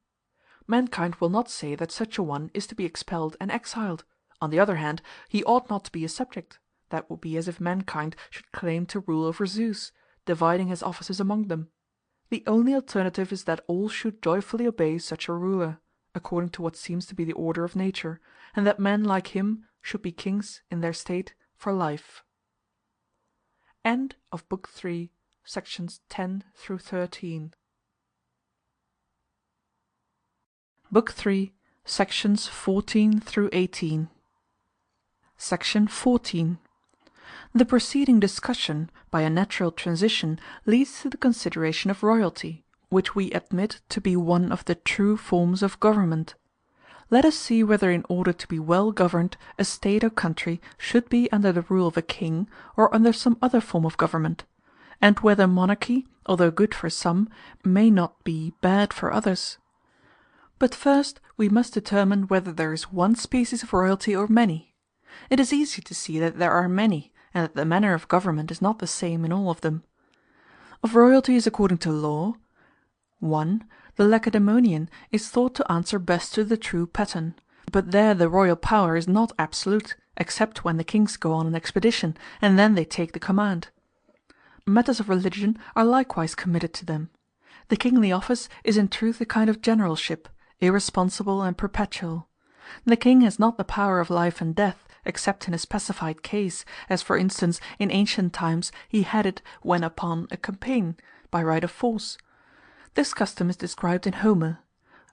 Mankind will not say that such a one is to be expelled and exiled. On the other hand, he ought not to be a subject. That would be as if mankind should claim to rule over Zeus, dividing his offices among them. The only alternative is that all should joyfully obey such a ruler, according to what seems to be the order of nature, and that men like him should be kings in their state for life. End of Book 3, sections 10 through 13. Book 3, sections 14 through 18. Section 14. The preceding discussion, by a natural transition, leads to the consideration of royalty, which we admit to be one of the true forms of government. Let us see whether in order to be well governed, a state or country should be under the rule of a king, or under some other form of government; and whether monarchy, although good for some, may not be bad for others. But first we must determine whether there is one species of royalty or many. It is easy to see that there are many, and that the manner of government is not the same in all of them. Of royalties according to law: 1. The Lacedaemonian is thought to answer best to the true pattern; but there the royal power is not absolute, except when the kings go on an expedition, and then they take the command. Matters of religion are likewise committed to them. The kingly office is in truth a kind of generalship, irresponsible and perpetual. The king has not the power of life and death, except in a specified case, as for instance in ancient times he had it when upon a campaign, by right of force. This custom is described in Homer.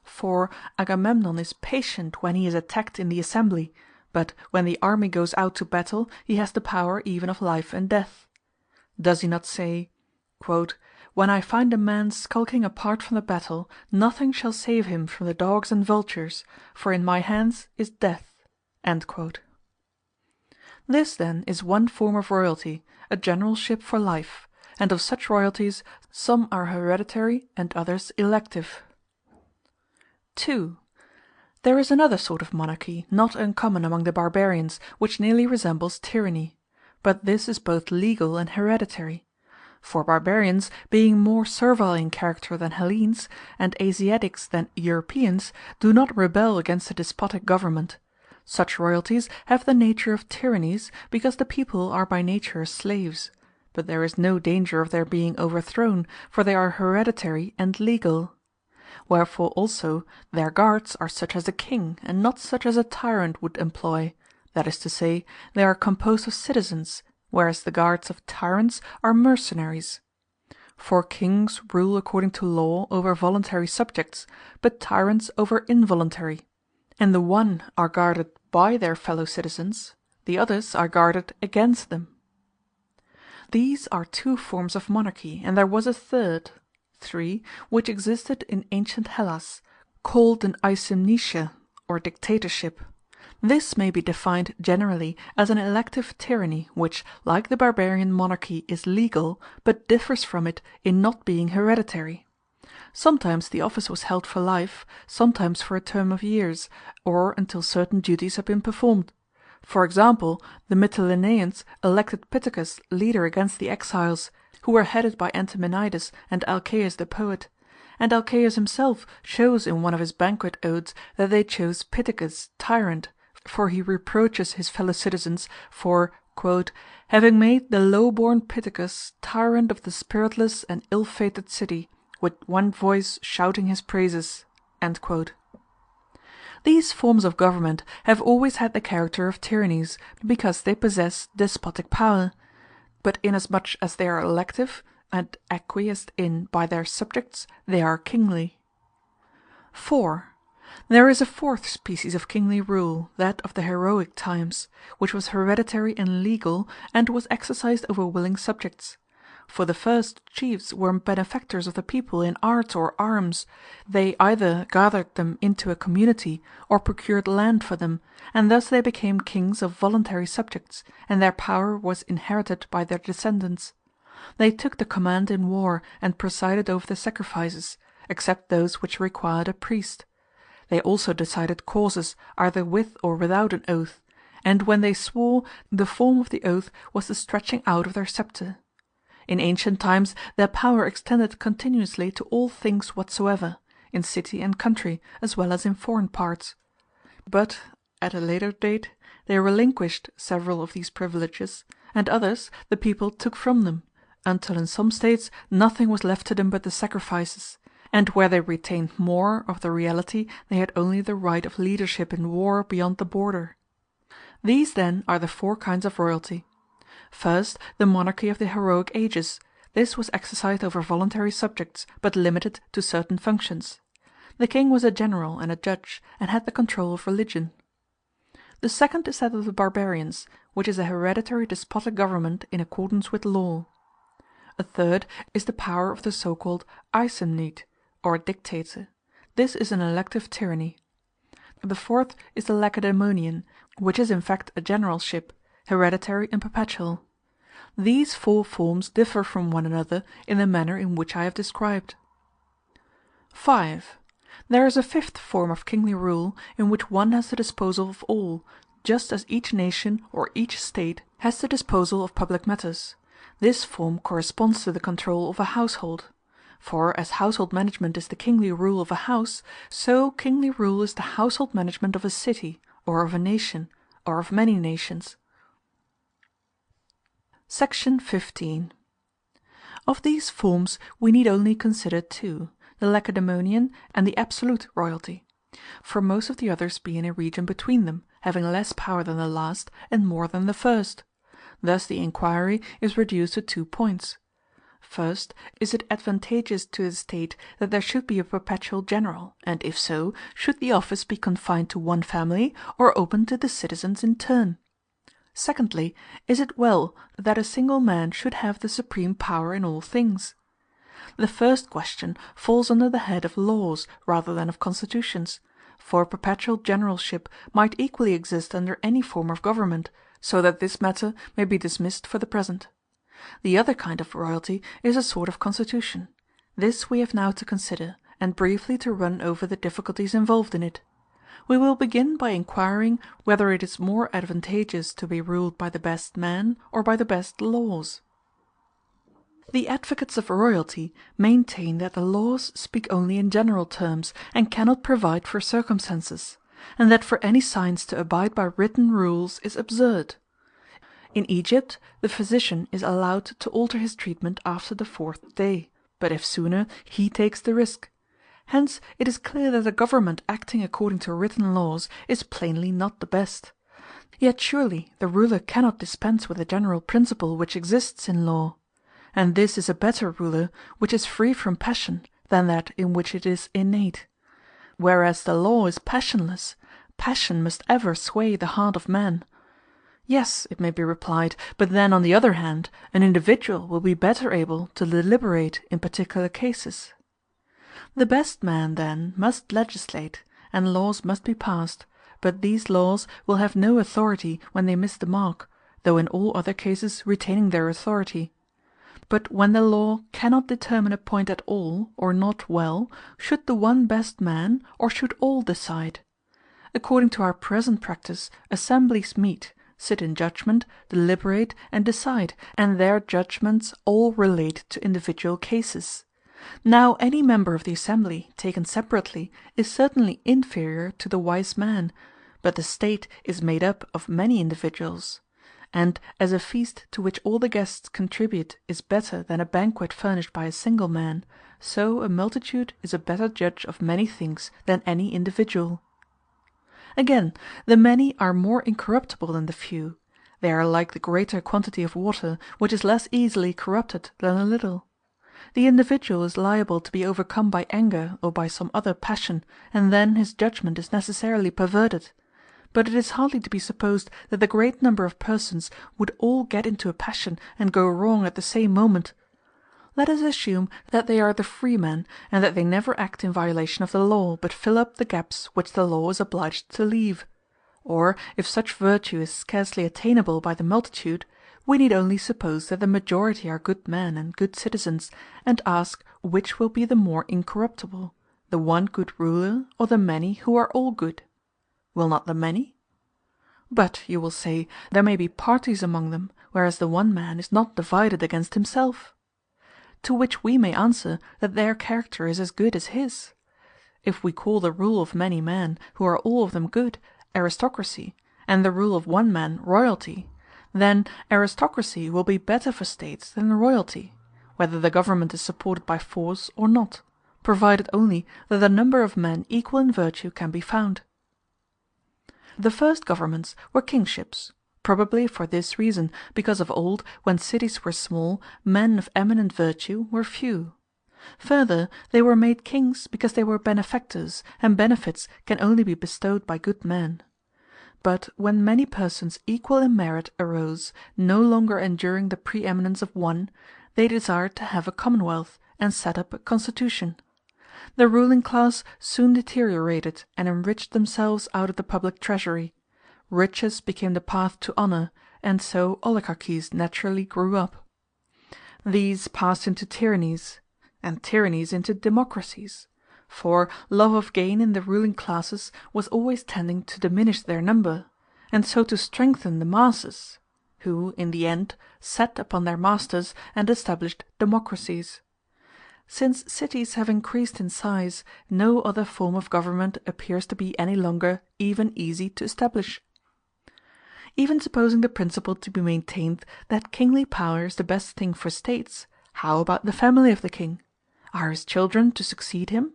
For Agamemnon is patient when he is attacked in the assembly, but when the army goes out to battle he has the power even of life and death. Does he not say, "When I find a man skulking apart from the battle, nothing shall save him from the dogs and vultures, for in my hands is death"? This, then, is one form of royalty, a generalship for life, and of such royalties some are hereditary and others elective. 2. There is another sort of monarchy, not uncommon among the barbarians, which nearly resembles tyranny; but this is both legal and hereditary. For barbarians, being more servile in character than Hellenes, and Asiatics than Europeans, do not rebel against a despotic government. Such royalties have the nature of tyrannies, because the people are by nature slaves; but there is no danger of their being overthrown, for they are hereditary and legal. Wherefore also their guards are such as a king, and not such as a tyrant would employ; that is to say, they are composed of citizens, whereas the guards of tyrants are mercenaries. For kings rule according to law over voluntary subjects, but tyrants over involuntary; and the one are guarded by their fellow citizens, the others are guarded against them. These are two forms of monarchy, and there was a third, 3, which existed in ancient Hellas, called an aesymnesia, or dictatorship. This may be defined generally as an elective tyranny which, like the barbarian monarchy, is legal, but differs from it in not being hereditary. Sometimes the office was held for life, sometimes for a term of years, or until certain duties had been performed. For example, the Mytileneans elected Pittacus leader against the exiles, who were headed by Antimenides and Alcaeus the poet; and Alcaeus himself shows in one of his banquet odes that they chose Pittacus tyrant, for he reproaches his fellow citizens for "having made the low-born Pittacus tyrant of the spiritless and ill-fated city, with one voice shouting his praises." These forms of government have always had the character of tyrannies, because they possess despotic power; but inasmuch as they are elective, and acquiesced in by their subjects, they are kingly. 4. There is a fourth species of kingly rule, that of the heroic times, which was hereditary and legal, and was exercised over willing subjects. For the first chiefs were benefactors of the people in arts or arms; they either gathered them into a community, or procured land for them, and thus they became kings of voluntary subjects, and their power was inherited by their descendants. They took the command in war, and presided over the sacrifices, except those which required a priest. They also decided causes, either with or without an oath; and when they swore, the form of the oath was the stretching out of their sceptre. In ancient times their power extended continuously to all things whatsoever, in city and country, as well as in foreign parts. But at a later date they relinquished several of these privileges, and others the people took from them, until in some states nothing was left to them but the sacrifices, and where they retained more of the reality they had only the right of leadership in war beyond the border. These then are the four kinds of royalty. First, the monarchy of the heroic ages. This was exercised over voluntary subjects, but limited to certain functions. The king was a general and a judge, and had the control of religion. The second is that of the barbarians, which is a hereditary despotic government in accordance with law. A third is the power of the so-called Aeschylemnicht, or dictator. This is an elective tyranny. The fourth is the Lacedaemonian, which is in fact a generalship, hereditary and perpetual. These four forms differ from one another in the manner in which I have described. 5. There is a fifth form of kingly rule in which one has the disposal of all, just as each nation or each state has the disposal of public matters. This form corresponds to the control of a household. For as household management is the kingly rule of a house, so kingly rule is the household management of a city, or of a nation, or of many nations. Section 15. Of these forms we need only consider two, the Lacedaemonian and the absolute royalty. For most of the others be in a region between them, having less power than the last and more than the first. Thus the inquiry is reduced to 2 points. First, is it advantageous to the state that there should be a perpetual general, and if so, should the office be confined to one family, or open to the citizens in turn? Secondly, is it well that a single man should have the supreme power in all things? The first question falls under the head of laws rather than of constitutions, for perpetual generalship might equally exist under any form of government, so that this matter may be dismissed for the present. The other kind of royalty is a sort of constitution. This we have now to consider, and briefly to run over the difficulties involved in it. We will begin by inquiring whether it is more advantageous to be ruled by the best man or by the best laws. The advocates of royalty maintain that the laws speak only in general terms, and cannot provide for circumstances, and that for any science to abide by written rules is absurd. In Egypt the physician is allowed to alter his treatment after the 4th day, but if sooner, he takes the risk. Hence it is clear that a government acting according to written laws is plainly not the best. Yet surely the ruler cannot dispense with the general principle which exists in law. And this is a better ruler which is free from passion than that in which it is innate. Whereas the law is passionless, passion must ever sway the heart of man. Yes, it may be replied, but then on the other hand, an individual will be better able to deliberate in particular cases. The best man, then, must legislate, and laws must be passed, but these laws will have no authority when they miss the mark, though in all other cases retaining their authority. But when the law cannot determine a point at all, or not well, should the one best man, or should all decide? According to our present practice, assemblies meet, sit in judgment, deliberate, and decide, and their judgments all relate to individual cases. Now any member of the assembly, taken separately, is certainly inferior to the wise man, but the state is made up of many individuals. And as a feast to which all the guests contribute is better than a banquet furnished by a single man, so a multitude is a better judge of many things than any individual. Again, the many are more incorruptible than the few. They are like the greater quantity of water, which is less easily corrupted than a little. The individual is liable to be overcome by anger or by some other passion, and then his judgment is necessarily perverted. But it is hardly to be supposed that the great number of persons would all get into a passion and go wrong at the same moment. Let us assume that they are the free men, and that they never act in violation of the law, but fill up the gaps which the law is obliged to leave. Or, if such virtue is scarcely attainable by the multitude, we need only suppose that the majority are good men and good citizens, and ask which will be the more incorruptible, the one good ruler, or the many who are all good? Will not the many? But, you will say, there may be parties among them, whereas the one man is not divided against himself. To which we may answer that their character is as good as his. If we call the rule of many men, who are all of them good, aristocracy, and the rule of one man royalty, then aristocracy will be better for states than royalty, whether the government is supported by force or not, provided only that a number of men equal in virtue can be found. The first governments were kingships, probably for this reason, because of old, when cities were small, men of eminent virtue were few. Further, they were made kings because they were benefactors, and benefits can only be bestowed by good men. But when many persons equal in merit arose, no longer enduring the preeminence of one, they desired to have a commonwealth, and set up a constitution. The ruling class soon deteriorated and enriched themselves out of the public treasury. Riches became the path to honor, and so oligarchies naturally grew up. These passed into tyrannies, and tyrannies into democracies, for love of gain in the ruling classes was always tending to diminish their number, and so to strengthen the masses, who, in the end, set upon their masters and established democracies. Since cities have increased in size, no other form of government appears to be any longer even easy to establish. Even supposing the principle to be maintained that kingly power is the best thing for states, how about the family of the king? Are his children to succeed him?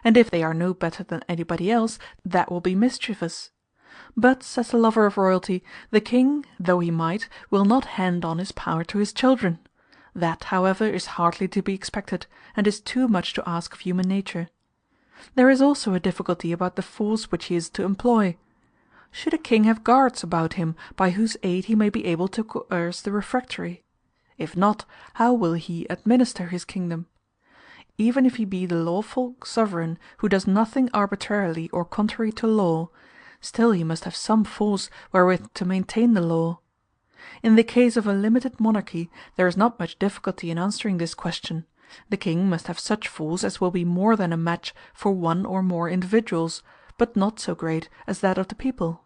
And if they are no better than anybody else, that will be mischievous. But, says the lover of royalty, the king, though he might, will not hand on his power to his children. That, however, is hardly to be expected, and is too much to ask of human nature. There is also a difficulty about the force which he is to employ. Should a king have guards about him by whose aid he may be able to coerce the refractory? If not, how will he administer his kingdom? Even if he be the lawful sovereign who does nothing arbitrarily or contrary to law, still he must have some force wherewith to maintain the law. In the case of a limited monarchy there is not much difficulty in answering this question. The king must have such force as will be more than a match for one or more individuals, but not so great as that of the people.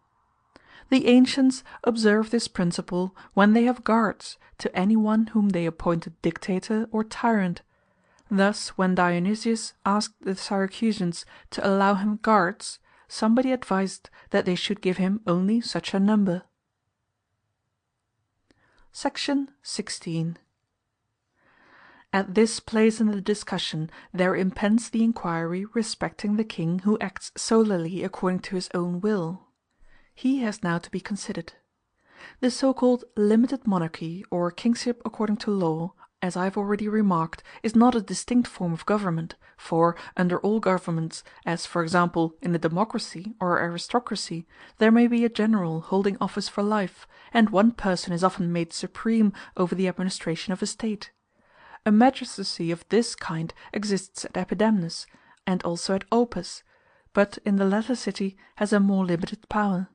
The ancients observe this principle when they have guards to any one whom they appointed dictator or tyrant. Thus when Dionysius asked the Syracusans to allow him guards, somebody advised that they should give him only such a number. Section 16. At this place in the discussion there impends the inquiry respecting the king who acts solely according to his own will. He has now to be considered. The so-called limited monarchy, or kingship according to law, as I have already remarked, is not a distinct form of government, for under all governments, as for example in a democracy or aristocracy, there may be a general holding office for life, and one person is often made supreme over the administration of a state. A magistracy of this kind exists at Epidamnus, and also at Opus, but in the latter city has a more limited power.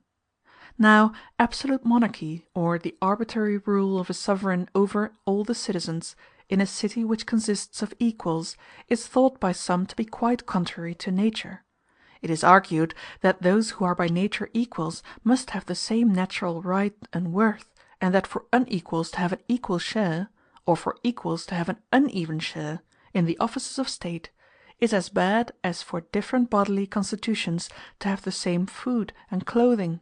Now, absolute monarchy, or the arbitrary rule of a sovereign over all the citizens, in a city which consists of equals, is thought by some to be quite contrary to nature. It is argued that those who are by nature equals must have the same natural right and worth, and that for unequals to have an equal share, or for equals to have an uneven share, in the offices of state, is as bad as for different bodily constitutions to have the same food and clothing.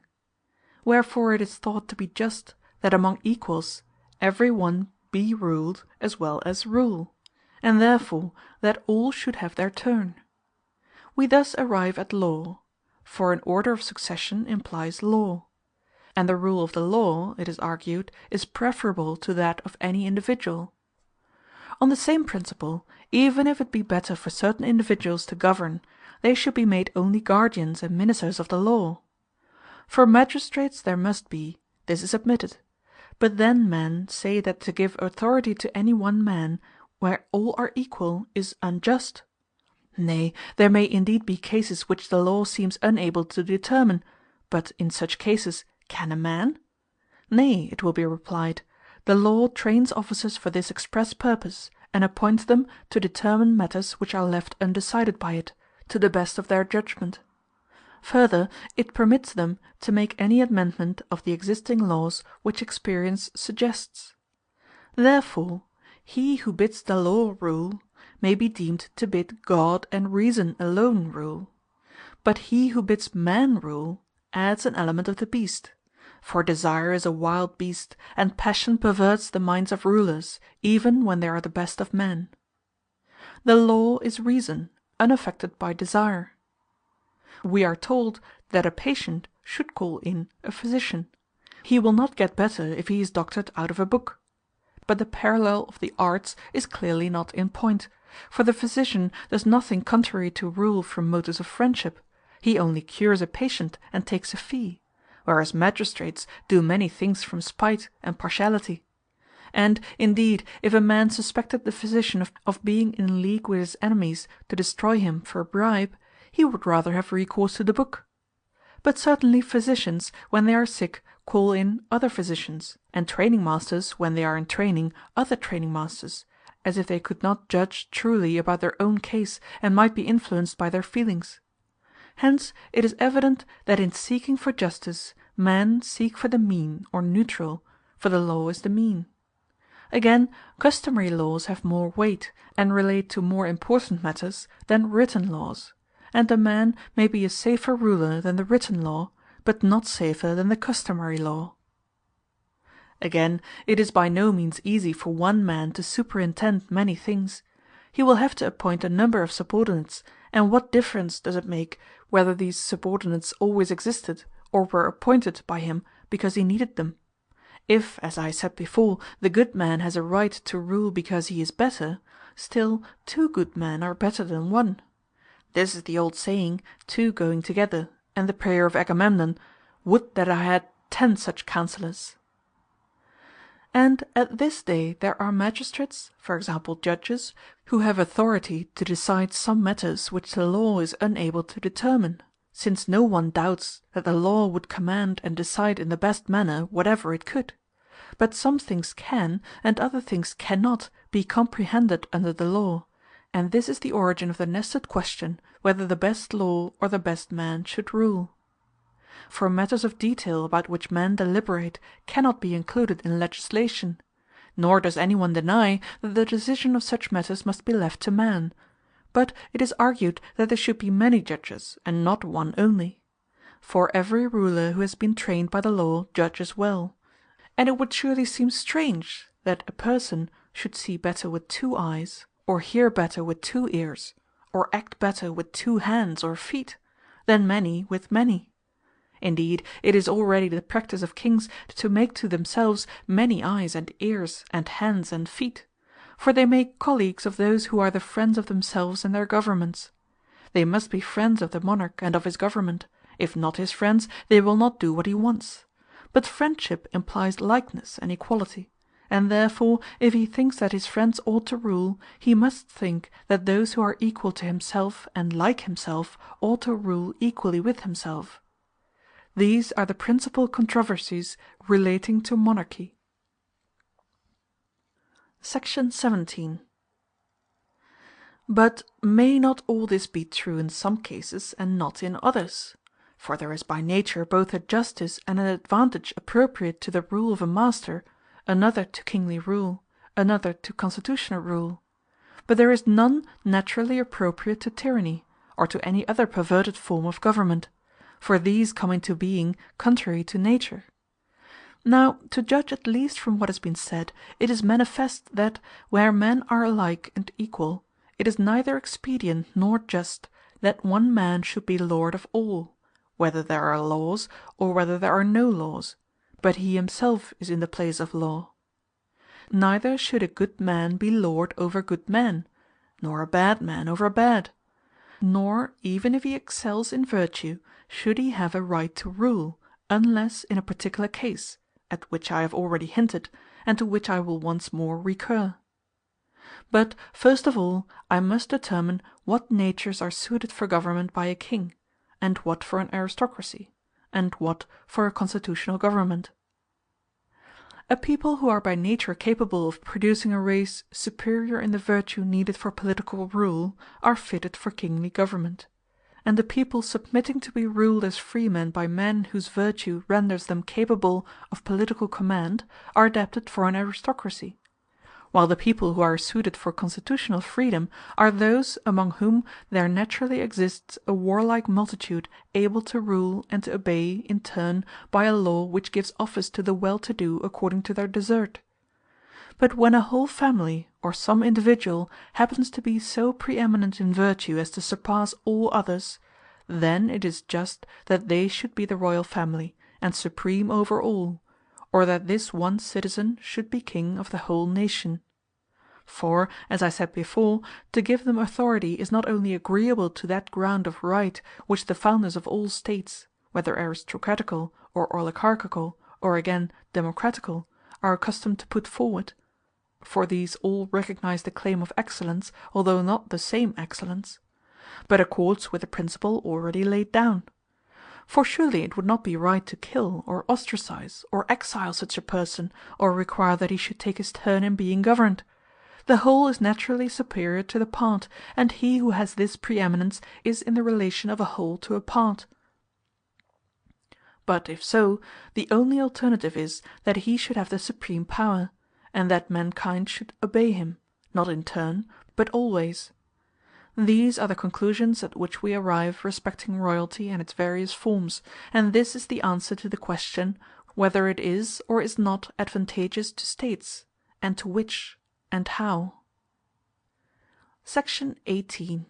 Wherefore it is thought to be just that among equals every one be ruled as well as rule, and therefore that all should have their turn. We thus arrive at law, for an order of succession implies law, and the rule of the law, it is argued, is preferable to that of any individual. On the same principle, even if it be better for certain individuals to govern, they should be made only guardians and ministers of the law. For magistrates there must be, this is admitted. But then men say that to give authority to any one man, where all are equal, is unjust. Nay, there may indeed be cases which the law seems unable to determine, but in such cases can a man? Nay, it will be replied, the law trains officers for this express purpose, and appoints them to determine matters which are left undecided by it, to the best of their judgment. Further, it permits them to make any amendment of the existing laws which experience suggests. Therefore, he who bids the law rule may be deemed to bid God and reason alone rule. But he who bids man rule adds an element of the beast. For desire is a wild beast, and passion perverts the minds of rulers, even when they are the best of men. The law is reason, unaffected by desire. We are told that a patient should call in a physician. He will not get better if he is doctored out of a book. But the parallel of the arts is clearly not in point, For the physician does nothing contrary to rule from motives of friendship; he only cures a patient and takes a fee, whereas magistrates do many things from spite and partiality. And, indeed, if a man suspected the physician of being in league with his enemies to destroy him for a bribe, he would rather have recourse to the book. But certainly physicians, when they are sick, call in other physicians, and training masters, when they are in training, other training masters, as if they could not judge truly about their own case, and might be influenced by their feelings. Hence it is evident that in seeking for justice, men seek for the mean or neutral, for the law is the mean. Again, customary laws have more weight, and relate to more important matters, than written laws; and a man may be a safer ruler than the written law, but not safer than the customary law. Again, it is by no means easy for one man to superintend many things. He will have to appoint a number of subordinates, and what difference does it make whether these subordinates always existed, or were appointed by him because he needed them? If, as I said before, the good man has a right to rule because he is better, still two good men are better than one. This is the old saying, two going together, and the prayer of Agamemnon, "Would that I had 10 such counsellors." And at this day there are magistrates, for example judges, who have authority to decide some matters which the law is unable to determine, since no one doubts that the law would command and decide in the best manner whatever it could; but some things can, and other things cannot, be comprehended under the law, and this is the origin of the nested question whether the best law or the best man should rule. For matters of detail about which men deliberate cannot be included in legislation; nor does anyone deny that the decision of such matters must be left to man; but it is argued that there should be many judges, and not one only. For every ruler who has been trained by the law judges well; and it would surely seem strange that a person should see better with 2 eyes, or hear better with 2 ears, or act better with 2 hands or feet, than many with many. Indeed, it is already the practice of kings to make to themselves many eyes and ears and hands and feet; for they make colleagues of those who are the friends of themselves and their governments. They must be friends of the monarch and of his government; if not his friends, they will not do what he wants. But friendship implies likeness and equality; and therefore, if he thinks that his friends ought to rule, he must think that those who are equal to himself and like himself ought to rule equally with himself. These are the principal controversies relating to monarchy. Section 17. But may not all this be true in some cases and not in others? For there is by nature both a justice and an advantage appropriate to the rule of a master, another to kingly rule, another to constitutional rule; but there is none naturally appropriate to tyranny, or to any other perverted form of government, for these come into being contrary to nature. Now, to judge at least from what has been said, it is manifest that, where men are alike and equal, it is neither expedient nor just that one man should be lord of all, whether there are laws or whether there are no laws, but he himself is in the place of law. Neither should a good man be lord over good men, nor a bad man over bad; nor, even if he excels in virtue, should he have a right to rule, unless in a particular case, at which I have already hinted, and to which I will once more recur. But, first of all, I must determine what natures are suited for government by a king, and what for an aristocracy, and what for a constitutional government. A people who are by nature capable of producing a race superior in the virtue needed for political rule are fitted for kingly government; and a people submitting to be ruled as freemen by men whose virtue renders them capable of political command are adapted for an aristocracy; while the people who are suited for constitutional freedom are those among whom there naturally exists a warlike multitude able to rule and to obey in turn by a law which gives office to the well-to-do according to their desert. But when a whole family or some individual happens to be so preeminent in virtue as to surpass all others, then it is just that they should be the royal family, and supreme over all, or that this one citizen should be king of the whole nation. For, as I said before, to give them authority is not only agreeable to that ground of right which the founders of all States, whether aristocratical or oligarchical, or again democratical, are accustomed to put forward, for these all recognize the claim of excellence, although not the same excellence, but accords with the principle already laid down. For surely it would not be right to kill, or ostracize, or exile such a person, or require that he should take his turn in being governed. The whole is naturally superior to the part, and he who has this preeminence is in the relation of a whole to a part. But if so, the only alternative is that he should have the supreme power, and that mankind should obey him, not in turn, but always. These are the conclusions at which we arrive respecting royalty and its various forms, and this is the answer to the question, whether it is or is not advantageous to States, and to which, and how. Section 18.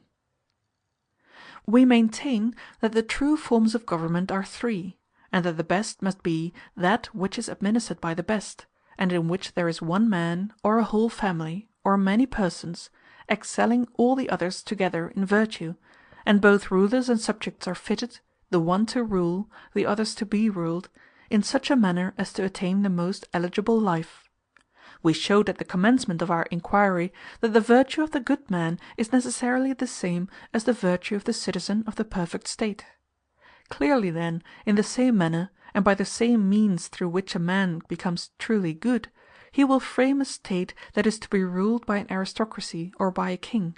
We maintain that the true forms of government are three, and that the best must be that which is administered by the best, and in which there is one man, or a whole family, or many persons, excelling all the others together in virtue, and both rulers and subjects are fitted, the one to rule, the others to be ruled, in such a manner as to attain the most eligible life. We showed at the commencement of our inquiry that the virtue of the good man is necessarily the same as the virtue of the citizen of the perfect State. Clearly, then, in the same manner, and by the same means through which a man becomes truly good, he will frame a State that is to be ruled by an aristocracy or by a king,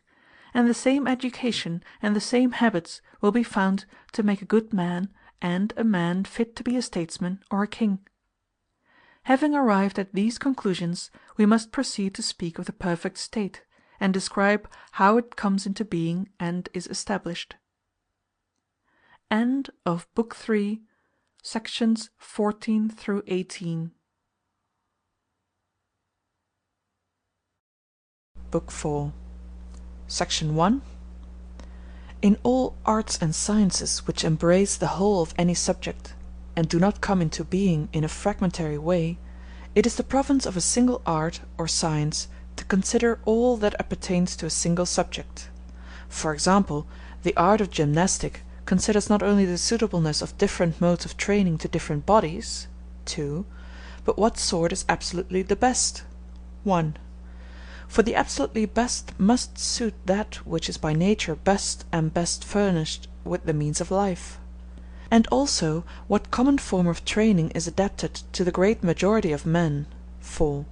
and the same education and the same habits will be found to make a good man and a man fit to be a statesman or a king. Having arrived at these conclusions, we must proceed to speak of the perfect State, and describe how it comes into being and is established. End of Book 3, sections 14 through 18. Book 4, Section 1. In all arts and sciences which embrace the whole of any subject, and do not come into being in a fragmentary way, it is the province of a single art or science to consider all that appertains to a single subject. For example, the art of gymnastic considers not only the suitableness of different modes of training to different bodies, 2, but what sort is absolutely the best, 1. For the absolutely best must suit that which is by nature best and best furnished with the means of life. And also what common form of training is adapted to the great majority of men, 4.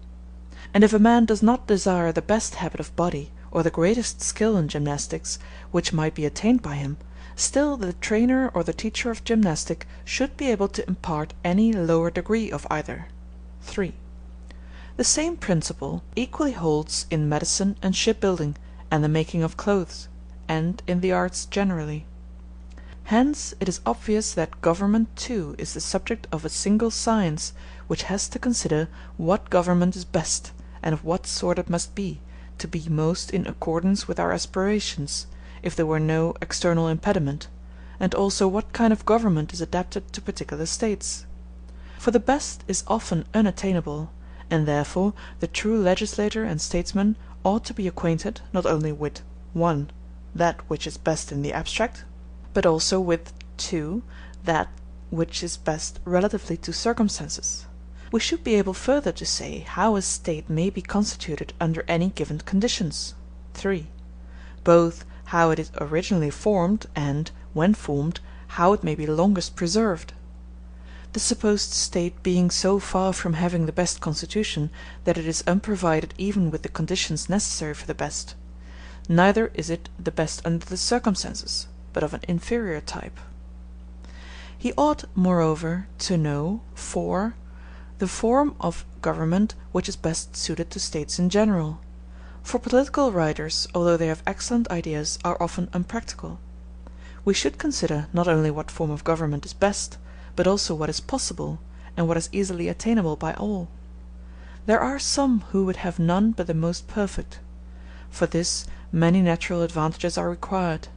And if a man does not desire the best habit of body, or the greatest skill in gymnastics, which might be attained by him, still the trainer or the teacher of gymnastic should be able to impart any lower degree of either, 3. The same principle equally holds in medicine and shipbuilding, and the making of clothes, and in the arts generally. Hence it is obvious that government too is the subject of a single science, which has to consider what government is best, and of what sort it must be, to be most in accordance with our aspirations, if there were no external impediment, and also what kind of government is adapted to particular States. For the best is often unattainable, and therefore the true legislator and statesman ought to be acquainted not only with 1. That which is best in the abstract, but also with 2. That which is best relatively to circumstances. We should be able further to say how a State may be constituted under any given conditions, 3. Both how it is originally formed, and, when formed, how it may be longest preserved. The supposed State being so far from having the best constitution that it is unprovided even with the conditions necessary for the best, neither is it the best under the circumstances, but of an inferior type. He ought, moreover, to know, 4. The form of government which is best suited to States in general. For political writers, although they have excellent ideas, are often unpractical. We should consider not only what form of government is best, but also what is possible, and what is easily attainable by all. There are some who would have none but the most perfect. For this many natural advantages are required.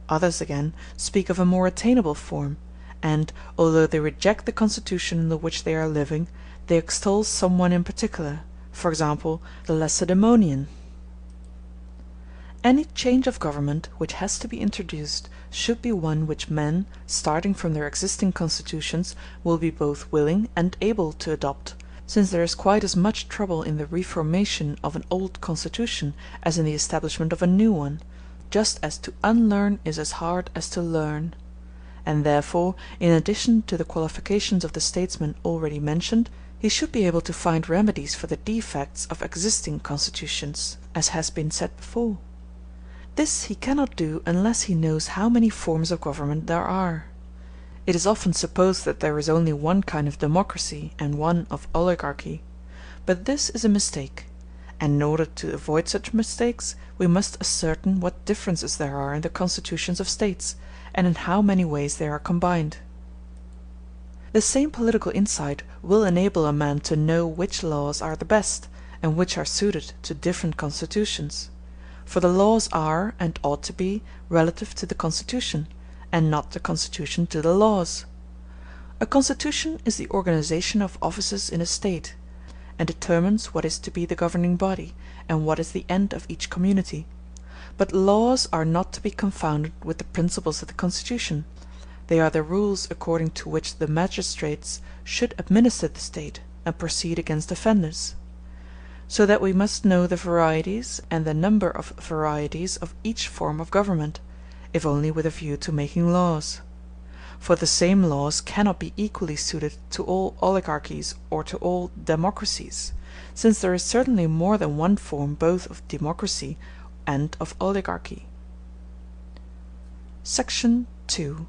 Others again speak of a more attainable form, and, although they reject the constitution under which they are living, they extol some one in particular, for example, the Lacedaemonian. Any change of government which has to be introduced should be one which men, starting from their existing constitutions, will be both willing and able to adopt, since there is quite as much trouble in the reformation of an old constitution as in the establishment of a new one, just as to unlearn is as hard as to learn. And therefore, in addition to the qualifications of the statesman already mentioned, he should be able to find remedies for the defects of existing constitutions, as has been said before. This he cannot do unless he knows how many forms of government there are. It is often supposed that there is only one kind of democracy and one of oligarchy. But this is a mistake, and in order to avoid such mistakes we must ascertain what differences there are in the constitutions of states, and in how many ways they are combined. The same political insight will enable a man to know which laws are the best, and which are suited to different constitutions. For the laws are, and ought to be, relative to the constitution, and not the constitution to the laws. A constitution is the organization of offices in a state, and determines what is to be the governing body, and what is the end of each community. But laws are not to be confounded with the principles of the constitution. They are the rules according to which the magistrates should administer the state, and proceed against offenders. So that we must know the varieties and the number of varieties of each form of government, if only with a view to making laws. For the same laws cannot be equally suited to all oligarchies or to all democracies, since there is certainly more than one form both of democracy and of oligarchy. Section 2.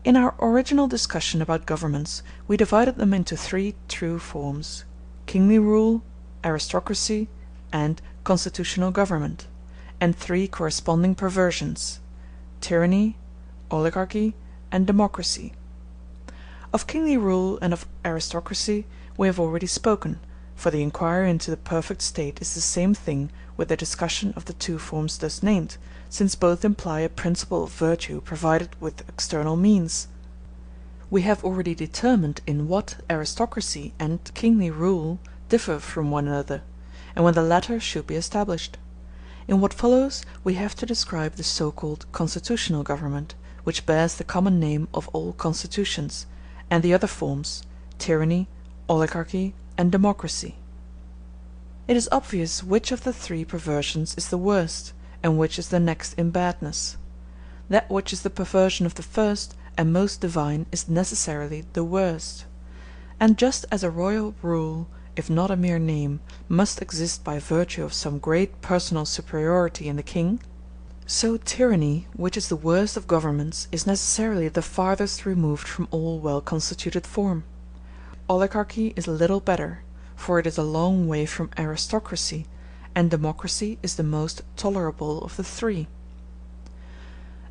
In our original discussion about governments, we divided them into three true forms: kingly rule, aristocracy, and constitutional government, and three corresponding perversions: tyranny, oligarchy, and democracy. Of kingly rule and of aristocracy we have already spoken, for the inquiry into the perfect state is the same thing with the discussion of the two forms thus named, since both imply a principle of virtue provided with external means. We have already determined in what aristocracy and kingly rule differ from one another, and when the latter should be established. In what follows we have to describe the so-called constitutional government, which bears the common name of all constitutions, and the other forms, tyranny, oligarchy, and democracy. It is obvious which of the three perversions is the worst, and which is the next in badness. That which is the perversion of the first and most divine is necessarily the worst. And just as a royal rule, if not a mere name, must exist by virtue of some great personal superiority in the king, so tyranny, which is the worst of governments, is necessarily the farthest removed from all well-constituted form. Oligarchy is little better, for it is a long way from aristocracy, and democracy is the most tolerable of the three.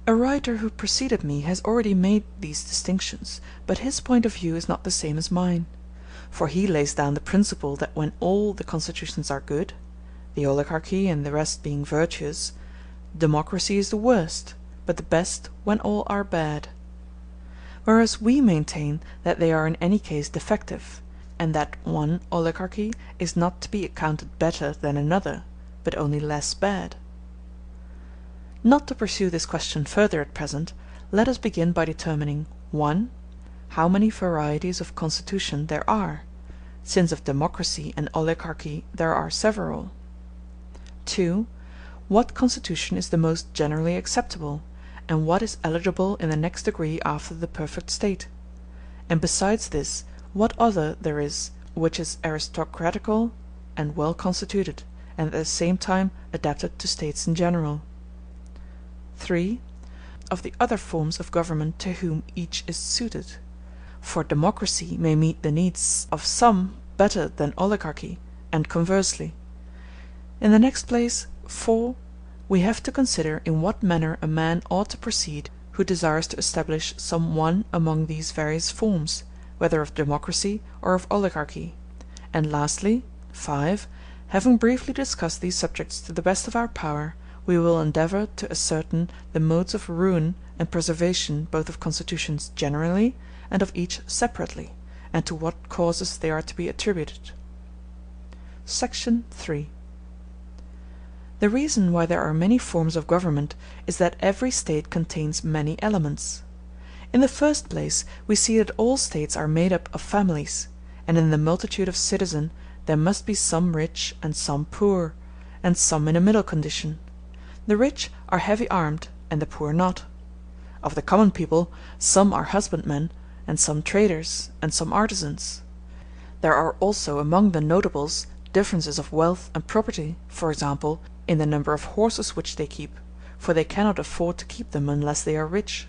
A writer who preceded me has already made these distinctions, but his point of view is not the same as mine. For he lays down the principle that when all the constitutions are good, the oligarchy and the rest being virtuous, democracy is the worst, but the best when all are bad. Whereas we maintain that they are in any case defective, and that one oligarchy is not to be accounted better than another, but only less bad. Not to pursue this question further at present, let us begin by determining 1. How many varieties of constitution there are, since of democracy and oligarchy there are several. 2. What constitution is the most generally acceptable, and what is eligible in the next degree after the perfect state? And besides this, what other there is which is aristocratical and well constituted, and at the same time adapted to states in general. 3. Of the other forms of government to whom each is suited. For democracy may meet the needs of some better than oligarchy, and conversely. In the next place, 4. We have to consider in what manner a man ought to proceed who desires to establish some one among these various forms, whether of democracy or of oligarchy. And lastly, 5. Having briefly discussed these subjects to the best of our power, we will endeavour to ascertain the modes of ruin and preservation both of constitutions generally and of each separately, and to what causes they are to be attributed. Section 3. The reason why there are many forms of government is that every State contains many elements. In the first place, we see that all States are made up of families, and in the multitude of citizens there must be some rich and some poor, and some in a middle condition. The rich are heavy armed, and the poor not. Of the common people, some are husbandmen, and some traders, and some artisans. There are also among the notables differences of wealth and property, for example, in the number of horses which they keep, for they cannot afford to keep them unless they are rich.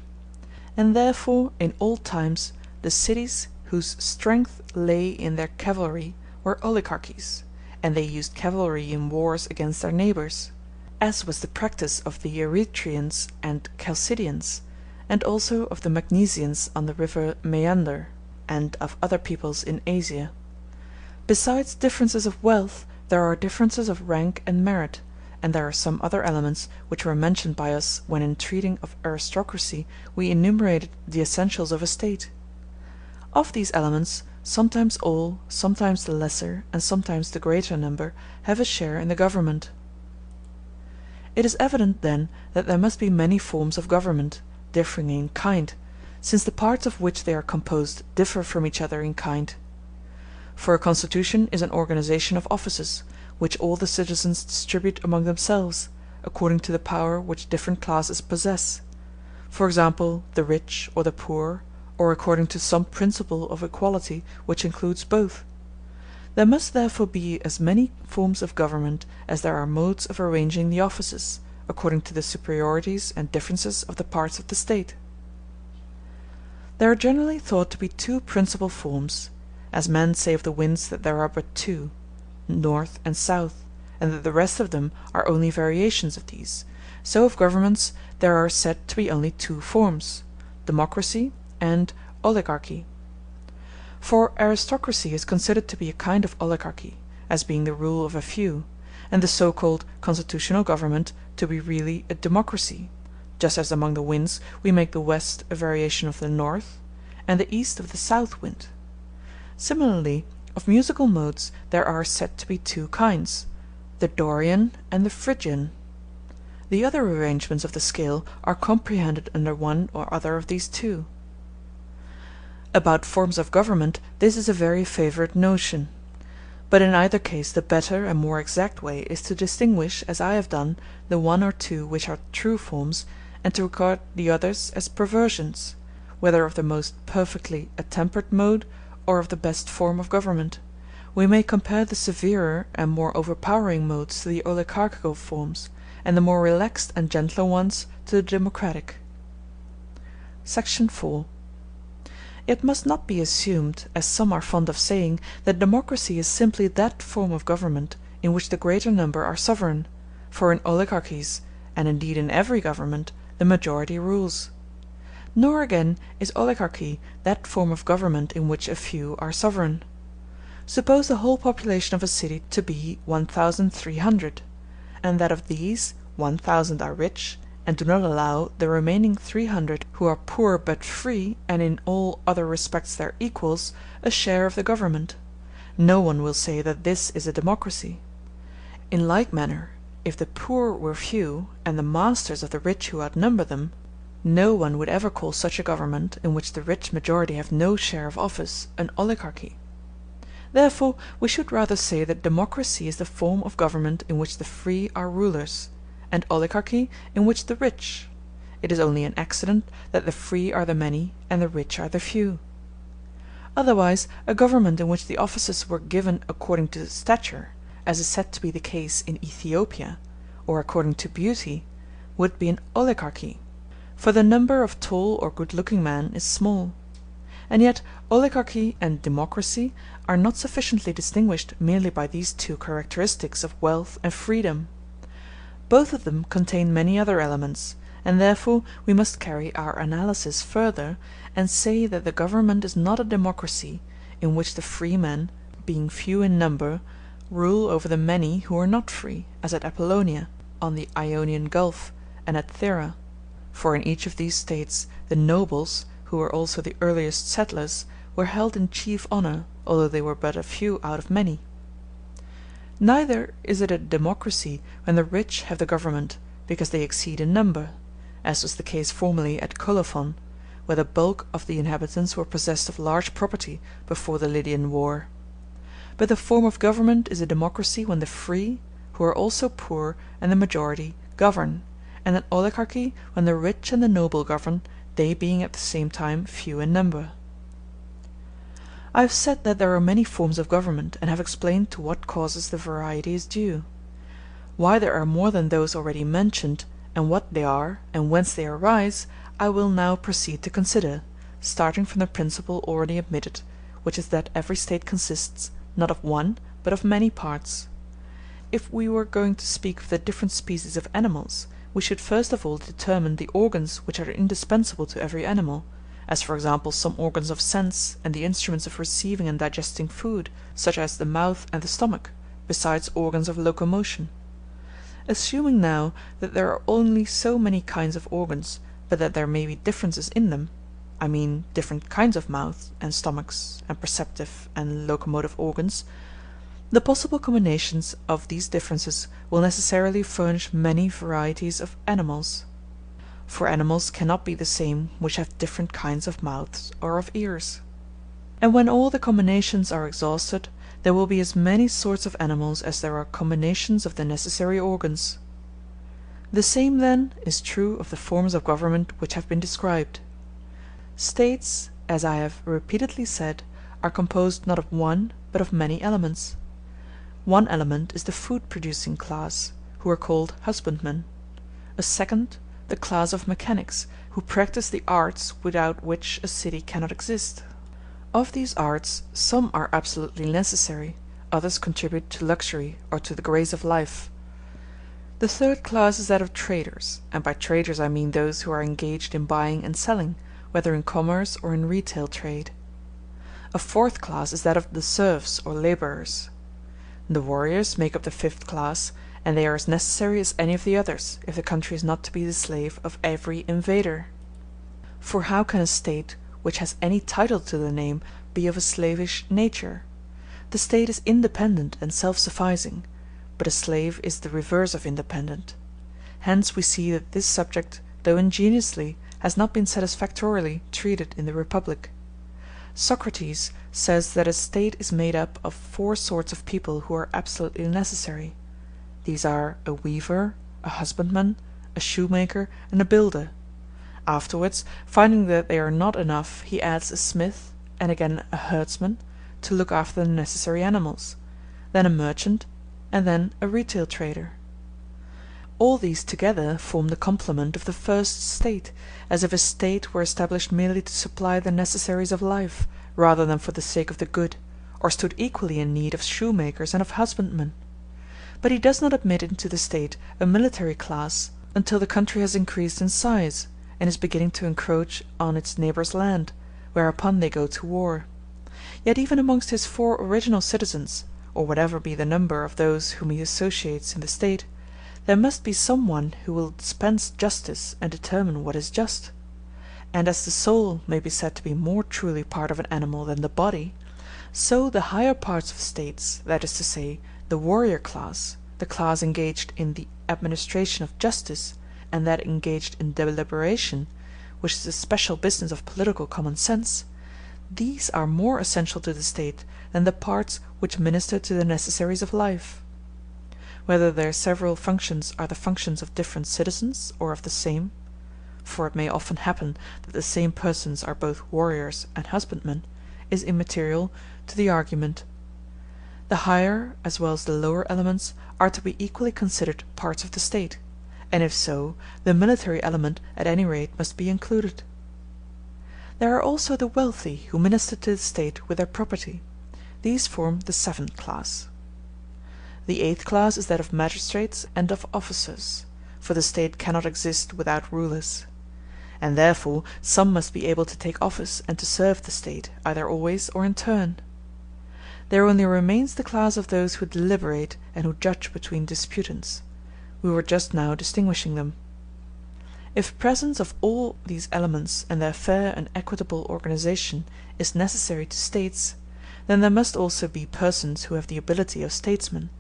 And therefore in old times the cities whose strength lay in their cavalry were oligarchies, and they used cavalry in wars against their neighbours, as was the practice of the Eretrians and Chalcidians, and also of the Magnesians on the river Meander, and of other peoples in Asia. Besides differences of wealth, there are differences of rank and merit, and there are some other elements which were mentioned by us when in treating of aristocracy we enumerated the essentials of a state. Of these elements, sometimes all, sometimes the lesser, and sometimes the greater number have a share in the government. It is evident, then, that there must be many forms of government, differing in kind, since the parts of which they are composed differ from each other in kind. For a constitution is an organization of offices, which all the citizens distribute among themselves, according to the power which different classes possess; for example, the rich or the poor, or according to some principle of equality which includes both. There must therefore be as many forms of government as there are modes of arranging the offices, according to the superiorities and differences of the parts of the State. There are generally thought to be two principal forms, as men say of the winds that there are but two, north and south, and that the rest of them are only variations of these, so of governments there are said to be only two forms, democracy and oligarchy. For aristocracy is considered to be a kind of oligarchy, as being the rule of a few, and the so-called constitutional government to be really a democracy, just as among the winds we make the west a variation of the north, and the east of the south wind. Similarly, of musical modes there are said to be two kinds, the Dorian and the Phrygian. The other arrangements of the scale are comprehended under one or other of these two. About forms of government this is a very favourite notion. But in either case the better and more exact way is to distinguish, as I have done, the one or two which are true forms, and to regard the others as perversions, whether of the most perfectly attempered mode, or of the best form of government. We may compare the severer and more overpowering modes to the oligarchical forms, and the more relaxed and gentler ones to the democratic. Section 4. It must not be assumed, as some are fond of saying, that democracy is simply that form of government in which the greater number are sovereign, for in oligarchies, and indeed in every government, the majority rules. Nor again is oligarchy that form of government in which a few are sovereign. Suppose the whole population of a city to be 1,300, and that of these 1,000 are rich, and do not allow the remaining 300 who are poor but free, and in all other respects their equals, a share of the government. No one will say that this is a democracy. In like manner, if the poor were few, and the masters of the rich who outnumber them, no one would ever call such a government, in which the rich majority have no share of office, an oligarchy. Therefore we should rather say that democracy is the form of government in which the free are rulers, and oligarchy in which the rich. It is only an accident that the free are the many and the rich are the few. Otherwise a government in which the offices were given according to stature, as is said to be the case in Ethiopia, or according to beauty, would be an oligarchy, for the number of tall or good-looking men is small. And yet oligarchy and democracy are not sufficiently distinguished merely by these two characteristics of wealth and freedom. Both of them contain many other elements, and therefore we must carry our analysis further, and say that the government is not a democracy in which the free men, being few in number, rule over the many who are not free, as at Apollonia, on the Ionian Gulf, and at Thera; for in each of these states the nobles, who were also the earliest settlers, were held in chief honour, although they were but a few out of many. Neither is it a democracy when the rich have the government, because they exceed in number, as was the case formerly at Colophon, where the bulk of the inhabitants were possessed of large property before the Lydian war. But the form of government is a democracy when the free, who are also poor, and the majority, govern, and an oligarchy when the rich and the noble govern, they being at the same time few in number. I have said that there are many forms of government, and have explained to what causes the variety is due. Why there are more than those already mentioned, and what they are, and whence they arise, I will now proceed to consider, starting from the principle already admitted, which is that every State consists, not of one, but of many parts. If we were going to speak of the different species of animals, we should first of all determine the organs which are indispensable to every animal, as for example some organs of sense and the instruments of receiving and digesting food, such as the mouth and the stomach, besides organs of locomotion. Assuming now that there are only so many kinds of organs, but that there may be differences in them, I mean different kinds of mouths and stomachs and perceptive and locomotive organs, the possible combinations of these differences will necessarily furnish many varieties of animals. For animals cannot be the same which have different kinds of mouths or of ears. And when all the combinations are exhausted, there will be as many sorts of animals as there are combinations of the necessary organs. The same, then, is true of the forms of government which have been described. States, as I have repeatedly said, are composed not of one, but of many elements. One element is the food-producing class, who are called husbandmen; a second, the class of mechanics, who practice the arts without which a city cannot exist. Of these arts some are absolutely necessary, others contribute to luxury or to the grace of life. The third class is that of traders, and by traders I mean those who are engaged in buying and selling, whether in commerce or in retail trade. A fourth class is that of the serfs or labourers. The warriors make up the fifth class, and they are as necessary as any of the others, if the country is not to be the slave of every invader. For how can a State which has any title to the name be of a slavish nature? The State is independent and self-sufficing, but a slave is the reverse of independent. Hence we see that this subject, though ingeniously, has not been satisfactorily treated in the Republic. Socrates says that a State is made up of 4 sorts of people who are absolutely necessary. These are a weaver, a husbandman, a shoemaker, and a builder. Afterwards, finding that they are not enough, he adds a smith, and again a herdsman, to look after the necessary animals, then a merchant, and then a retail trader. All these together form the complement of the first State, as if a State were established merely to supply the necessaries of life, rather than for the sake of the good, or stood equally in need of shoemakers and of husbandmen. But he does not admit into the State a military class until the country has increased in size, and is beginning to encroach on its neighbours' land, whereupon they go to war. Yet even amongst his 4 original citizens, or whatever be the number of those whom he associates in the State, there must be some one who will dispense justice and determine what is just. And as the soul may be said to be more truly part of an animal than the body, so the higher parts of States, that is to say, the warrior class, the class engaged in the administration of justice, and that engaged in deliberation, which is the special business of political common sense, these are more essential to the State than the parts which minister to the necessaries of life. Whether their several functions are the functions of different citizens, or of the same, for it may often happen that the same persons are both warriors and husbandmen, is immaterial to the argument. The higher as well as the lower elements are to be equally considered parts of the State, and if so, the military element at any rate must be included. There are also the wealthy who minister to the State with their property. These form the 7th class. The 8th class is that of magistrates and of officers, for the State cannot exist without rulers. And therefore some must be able to take office and to serve the State, either always or in turn. There only remains the class of those who deliberate and who judge between disputants. We were just now distinguishing them. If presence of all these elements and their fair and equitable organization is necessary to States, then there must also be persons who have the ability of statesmen.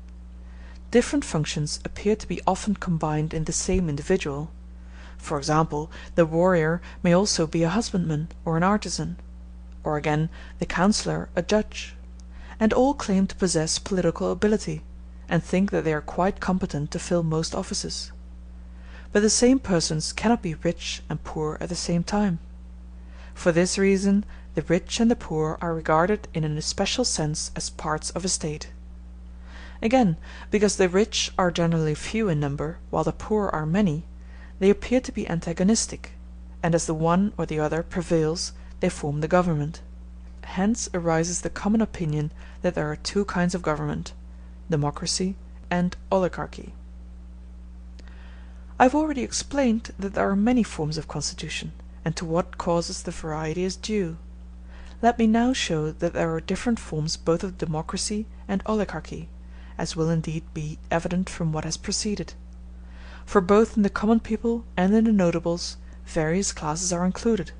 different functions appear to be often combined in the same individual. For example, the warrior may also be a husbandman or an artisan, or again the councillor a judge, and all claim to possess political ability, and think that they are quite competent to fill most offices. But the same persons cannot be rich and poor at the same time. For this reason the rich and the poor are regarded in an especial sense as parts of a state. Again, because the rich are generally few in number, while the poor are many, they appear to be antagonistic, and as the one or the other prevails, they form the government. Hence arises the common opinion that there are two kinds of government, democracy and oligarchy. I have already explained that there are many forms of constitution, and to what causes the variety is due. Let me now show that there are different forms both of democracy and oligarchy, as will indeed be evident from what has preceded. For both in the common people and in the notables various classes are included.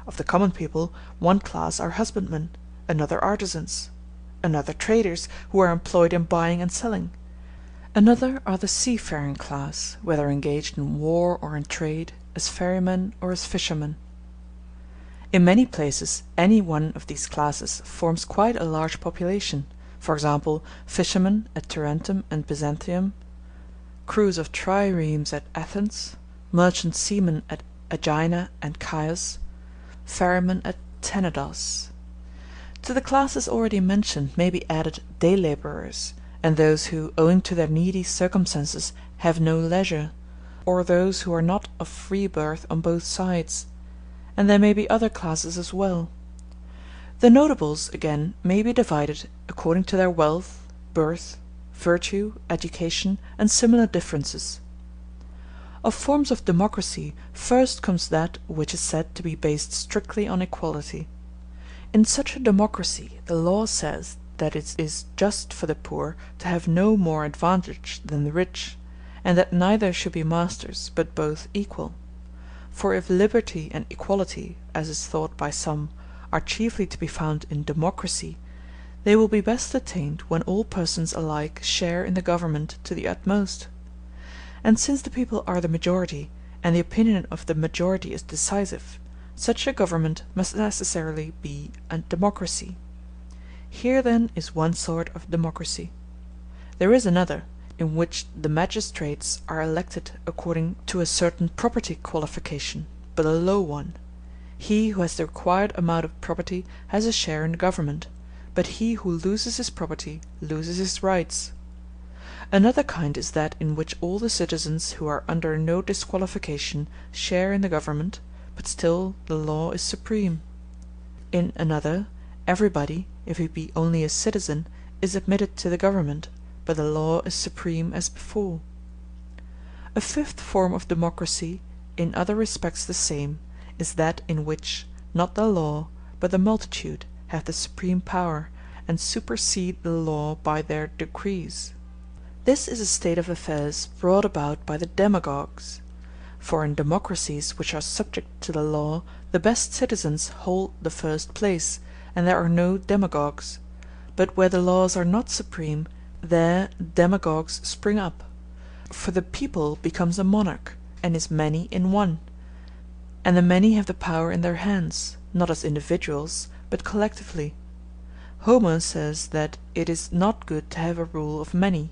Of the common people, one class are husbandmen, another artisans, another traders, who are employed in buying and selling, another are the seafaring class, whether engaged in war or in trade, as ferrymen or as fishermen. In many places any one of these classes forms quite a large population, for example, fishermen at Tarentum and Byzantium, crews of triremes at Athens, merchant seamen at Aegina and Chios, ferrymen at Tenedos. To the classes already mentioned may be added day labourers, and those who, owing to their needy circumstances, have no leisure, or those who are not of free birth on both sides, and there may be other classes as well. The notables, again, may be divided according to their wealth, birth, virtue, education, and similar differences. Of forms of democracy first comes that which is said to be based strictly on equality. In such a democracy the law says that it is just for the poor to have no more advantage than the rich, and that neither should be masters, but both equal. For if liberty and equality, as is thought by some, are chiefly to be found in democracy, they will be best attained when all persons alike share in the government to the utmost. And since the people are the majority, and the opinion of the majority is decisive, such a government must necessarily be a democracy. Here then is one sort of democracy. There is another, in which the magistrates are elected according to a certain property qualification, but a low one. He who has the required amount of property has a share in the government, but he who loses his property loses his rights. Another kind is that in which all the citizens who are under no disqualification share in the government, but still the law is supreme. In another, everybody, if he be only a citizen, is admitted to the government, but the law is supreme as before. A fifth form of democracy, in other respects the same, is that in which, not the law, but the multitude, have the supreme power, and supersede the law by their decrees. This is a state of affairs brought about by the demagogues. For in democracies which are subject to the law, the best citizens hold the first place, and there are no demagogues; but where the laws are not supreme, there demagogues spring up. For the people becomes a monarch, and is many in one, and the many have the power in their hands, not as individuals, but collectively. Homer says that it is not good to have a rule of many;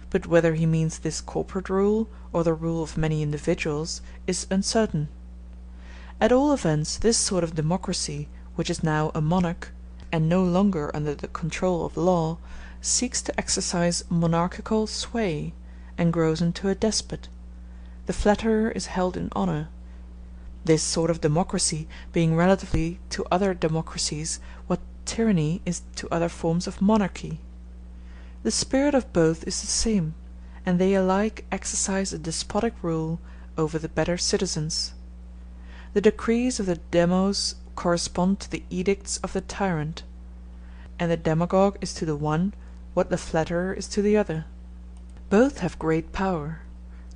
but whether he means this corporate rule, or the rule of many individuals, is uncertain. At all events this sort of democracy, which is now a monarch, and no longer under the control of law, seeks to exercise monarchical sway, and grows into a despot. The flatterer is held in honor. This sort of democracy being relatively to other democracies what tyranny is to other forms of monarchy. The spirit of both is the same, and they alike exercise a despotic rule over the better citizens. The decrees of the demos correspond to the edicts of the tyrant, and the demagogue is to the one what the flatterer is to the other. Both have great power,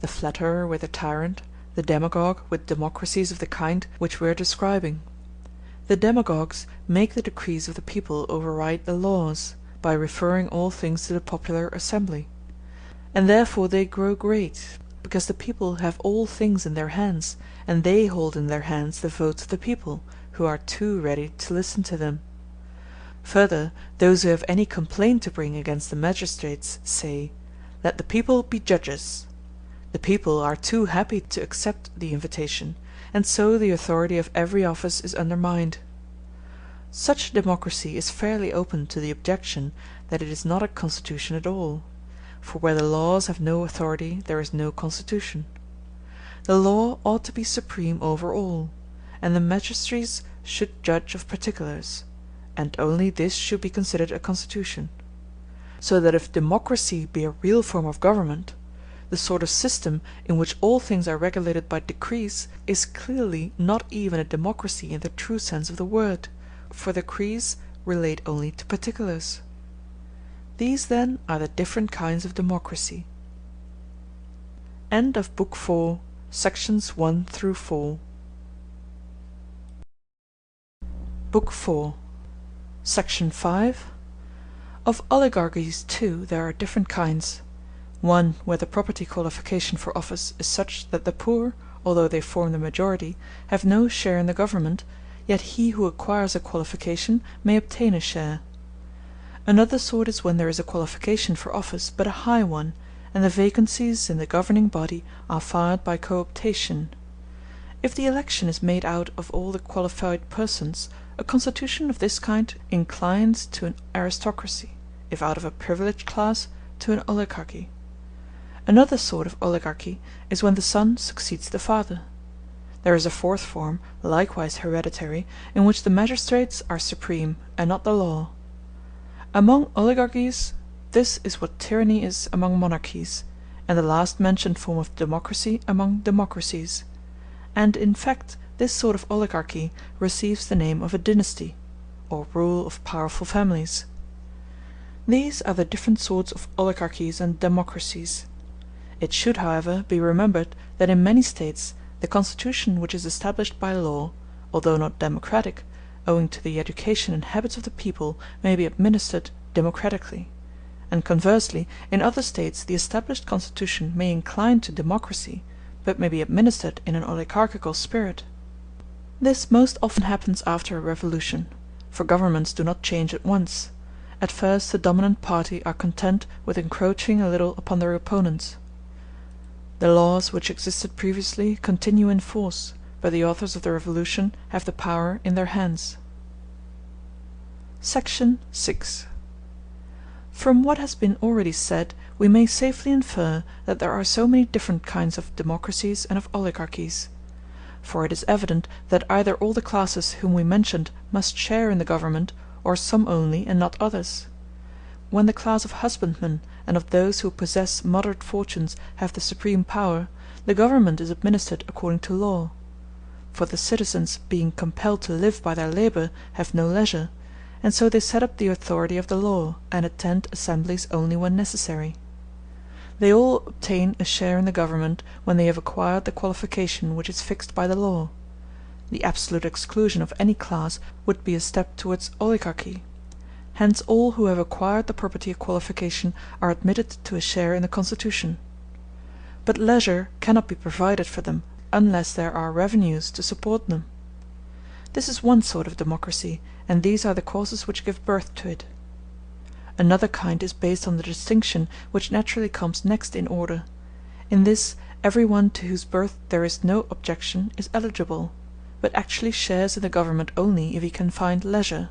the flatterer with the tyrant, the demagogue with democracies of the kind which we are describing. The demagogues make the decrees of the people override the laws, by referring all things to the popular assembly; And therefore they grow great, because the people have all things in their hands, and they hold in their hands the votes of the people, who are too ready to listen to them. Further, those who have any complaint to bring against the magistrates say, "Let the people be judges." The people are too happy to accept the invitation, and so the authority of every office is undermined. Such a democracy is fairly open to the objection that it is not a constitution at all. For where the laws have no authority there is no constitution. The law ought to be supreme over all, and the magistrates should judge of particulars, and only this should be considered a constitution. So that if democracy be a real form of government, the sort of system in which all things are regulated by decrees is clearly not even a democracy in the true sense of the word, for decrees relate only to particulars. These, then, are the different kinds of democracy. End of Book 4, Sections 1 through 4. Book 4, Section 5. Of oligarchies, too, there are different kinds. One where the property qualification for office is such that the poor, although they form the majority, have no share in the government, yet he who acquires a qualification may obtain a share. Another sort is when there is a qualification for office, but a high one, and the vacancies in the governing body are fired by cooptation. If the election is made out of all the qualified persons, a constitution of this kind inclines to an aristocracy, if out of a privileged class, to an oligarchy. Another sort of oligarchy is when the son succeeds the father. There is a fourth form, likewise hereditary, in which the magistrates are supreme, and not the law. Among oligarchies, this is what tyranny is among monarchies, and the last mentioned form of democracy among democracies; and in fact this sort of oligarchy receives the name of a dynasty, or rule of powerful families. These are the different sorts of oligarchies and democracies. It should, however, be remembered that in many states the constitution which is established by law, although not democratic, owing to the education and habits of the people, may be administered democratically; and conversely, in other states the established constitution may incline to democracy, but may be administered in an oligarchical spirit. This most often happens after a revolution, for governments do not change at once. At first the dominant party are content with encroaching a little upon their opponents. The laws which existed previously continue in force, but the authors of the revolution have the power in their hands. Section 6. From what has been already said, we may safely infer that there are so many different kinds of democracies and of oligarchies. For it is evident that either all the classes whom we mentioned must share in the government, or some only and not others. When the class of husbandmen and of those who possess moderate fortunes have the supreme power, the government is administered according to law. For the citizens, being compelled to live by their labor, have no leisure, and so they set up the authority of the law, and attend assemblies only when necessary. They all obtain a share in the government when they have acquired the qualification which is fixed by the law. The absolute exclusion of any class would be a step towards oligarchy. Hence all who have acquired the property qualification are admitted to a share in the constitution. But leisure cannot be provided for them unless there are revenues to support them. This is one sort of democracy, and these are the causes which give birth to it. Another kind is based on the distinction which naturally comes next in order. In this, every one to whose birth there is no objection is eligible, but actually shares in the government only if he can find leisure.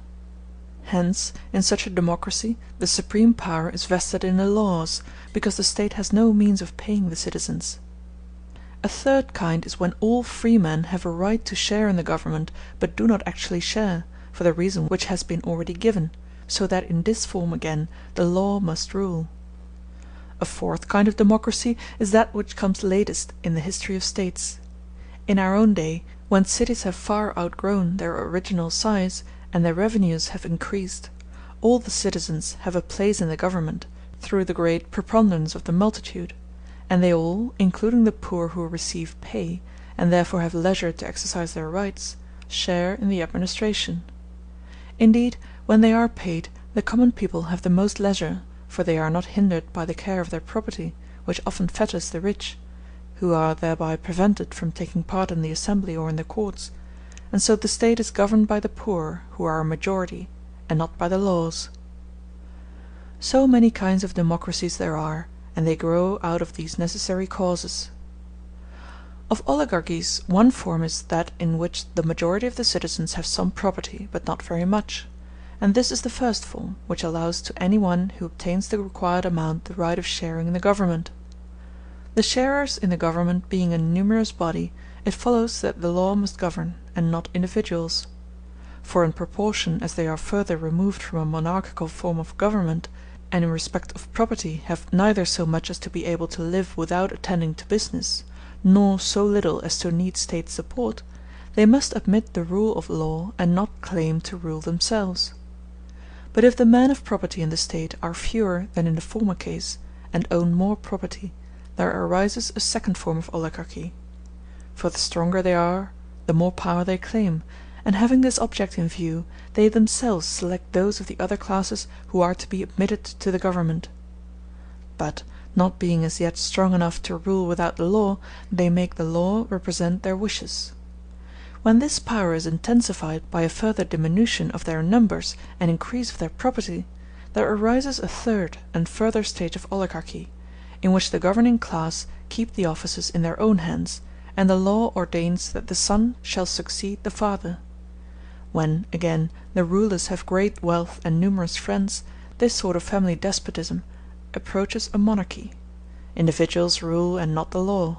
Hence, in such a democracy, the supreme power is vested in the laws, because the state has no means of paying the citizens. A third kind is when all free men have a right to share in the government, but do not actually share, for the reason which has been already given, so that in this form again the law must rule. A fourth kind of democracy is that which comes latest in the history of states. In our own day, when cities have far outgrown their original size, and their revenues have increased, all the citizens have a place in the government, through the great preponderance of the multitude, and they all, including the poor who receive pay, and therefore have leisure to exercise their rights, share in the administration. Indeed, when they are paid, the common people have the most leisure, for they are not hindered by the care of their property, which often fetters the rich, who are thereby prevented from taking part in the assembly or in the courts, and so the state is governed by the poor, who are a majority, and not by the laws. So many kinds of democracies there are, and they grow out of these necessary causes. Of oligarchies, one form is that in which the majority of the citizens have some property, but not very much; and this is the first form, which allows to any one who obtains the required amount the right of sharing in the government. The sharers in the government being a numerous body, it follows that the law must govern, and not individuals. For in proportion as they are further removed from a monarchical form of government, and in respect of property have neither so much as to be able to live without attending to business, nor so little as to need state support, they must admit the rule of law and not claim to rule themselves. But if the men of property in the state are fewer than in the former case, and own more property, there arises a second form of oligarchy. For the stronger they are, the more power they claim, and having this object in view, they themselves select those of the other classes who are to be admitted to the government. But, not being as yet strong enough to rule without the law, they make the law represent their wishes. When this power is intensified by a further diminution of their numbers and increase of their property, there arises a third and further stage of oligarchy, in which the governing class keep the offices in their own hands, and the law ordains that the son shall succeed the father. When, again, the rulers have great wealth and numerous friends, this sort of family despotism approaches a monarchy. Individuals rule and not the law.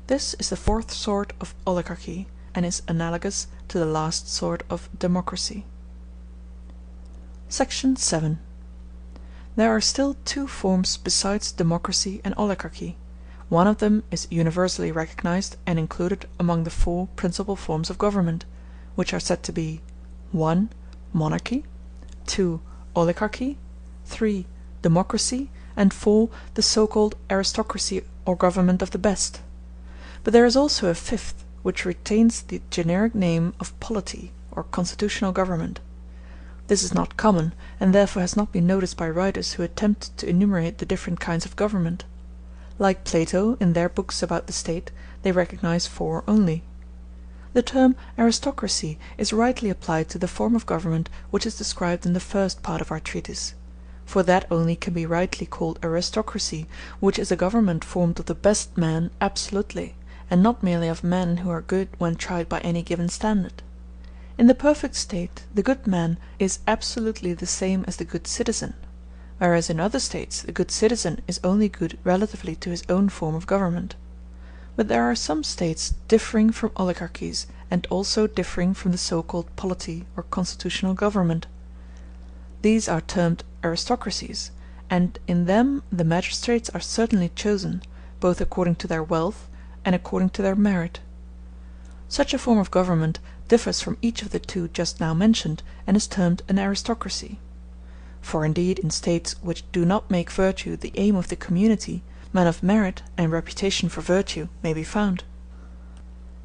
This is the fourth sort of oligarchy, and is analogous to the last sort of democracy. Section 7. There are still two forms besides democracy and oligarchy. One of them is universally recognized and included among the four principal forms of government, which are said to be 1. Monarchy, 2. Oligarchy, 3. Democracy, and 4. The so-called aristocracy or government of the best. But there is also a fifth, which retains the generic name of polity or constitutional government. This is not common, and therefore has not been noticed by writers who attempt to enumerate the different kinds of government. Like Plato, in their books about the state, they recognize 4 only. The term aristocracy is rightly applied to the form of government which is described in the first part of our treatise; for that only can be rightly called aristocracy which is a government formed of the best men absolutely, and not merely of men who are good when tried by any given standard. In the perfect state the good man is absolutely the same as the good citizen, whereas in other states the good citizen is only good relatively to his own form of government. But there are some states differing from oligarchies, and also differing from the so-called polity or constitutional government. These are termed aristocracies, and in them the magistrates are certainly chosen, both according to their wealth and according to their merit. Such a form of government differs from each of the two just now mentioned, and is termed an aristocracy. For indeed in states which do not make virtue the aim of the community, men of merit and reputation for virtue may be found.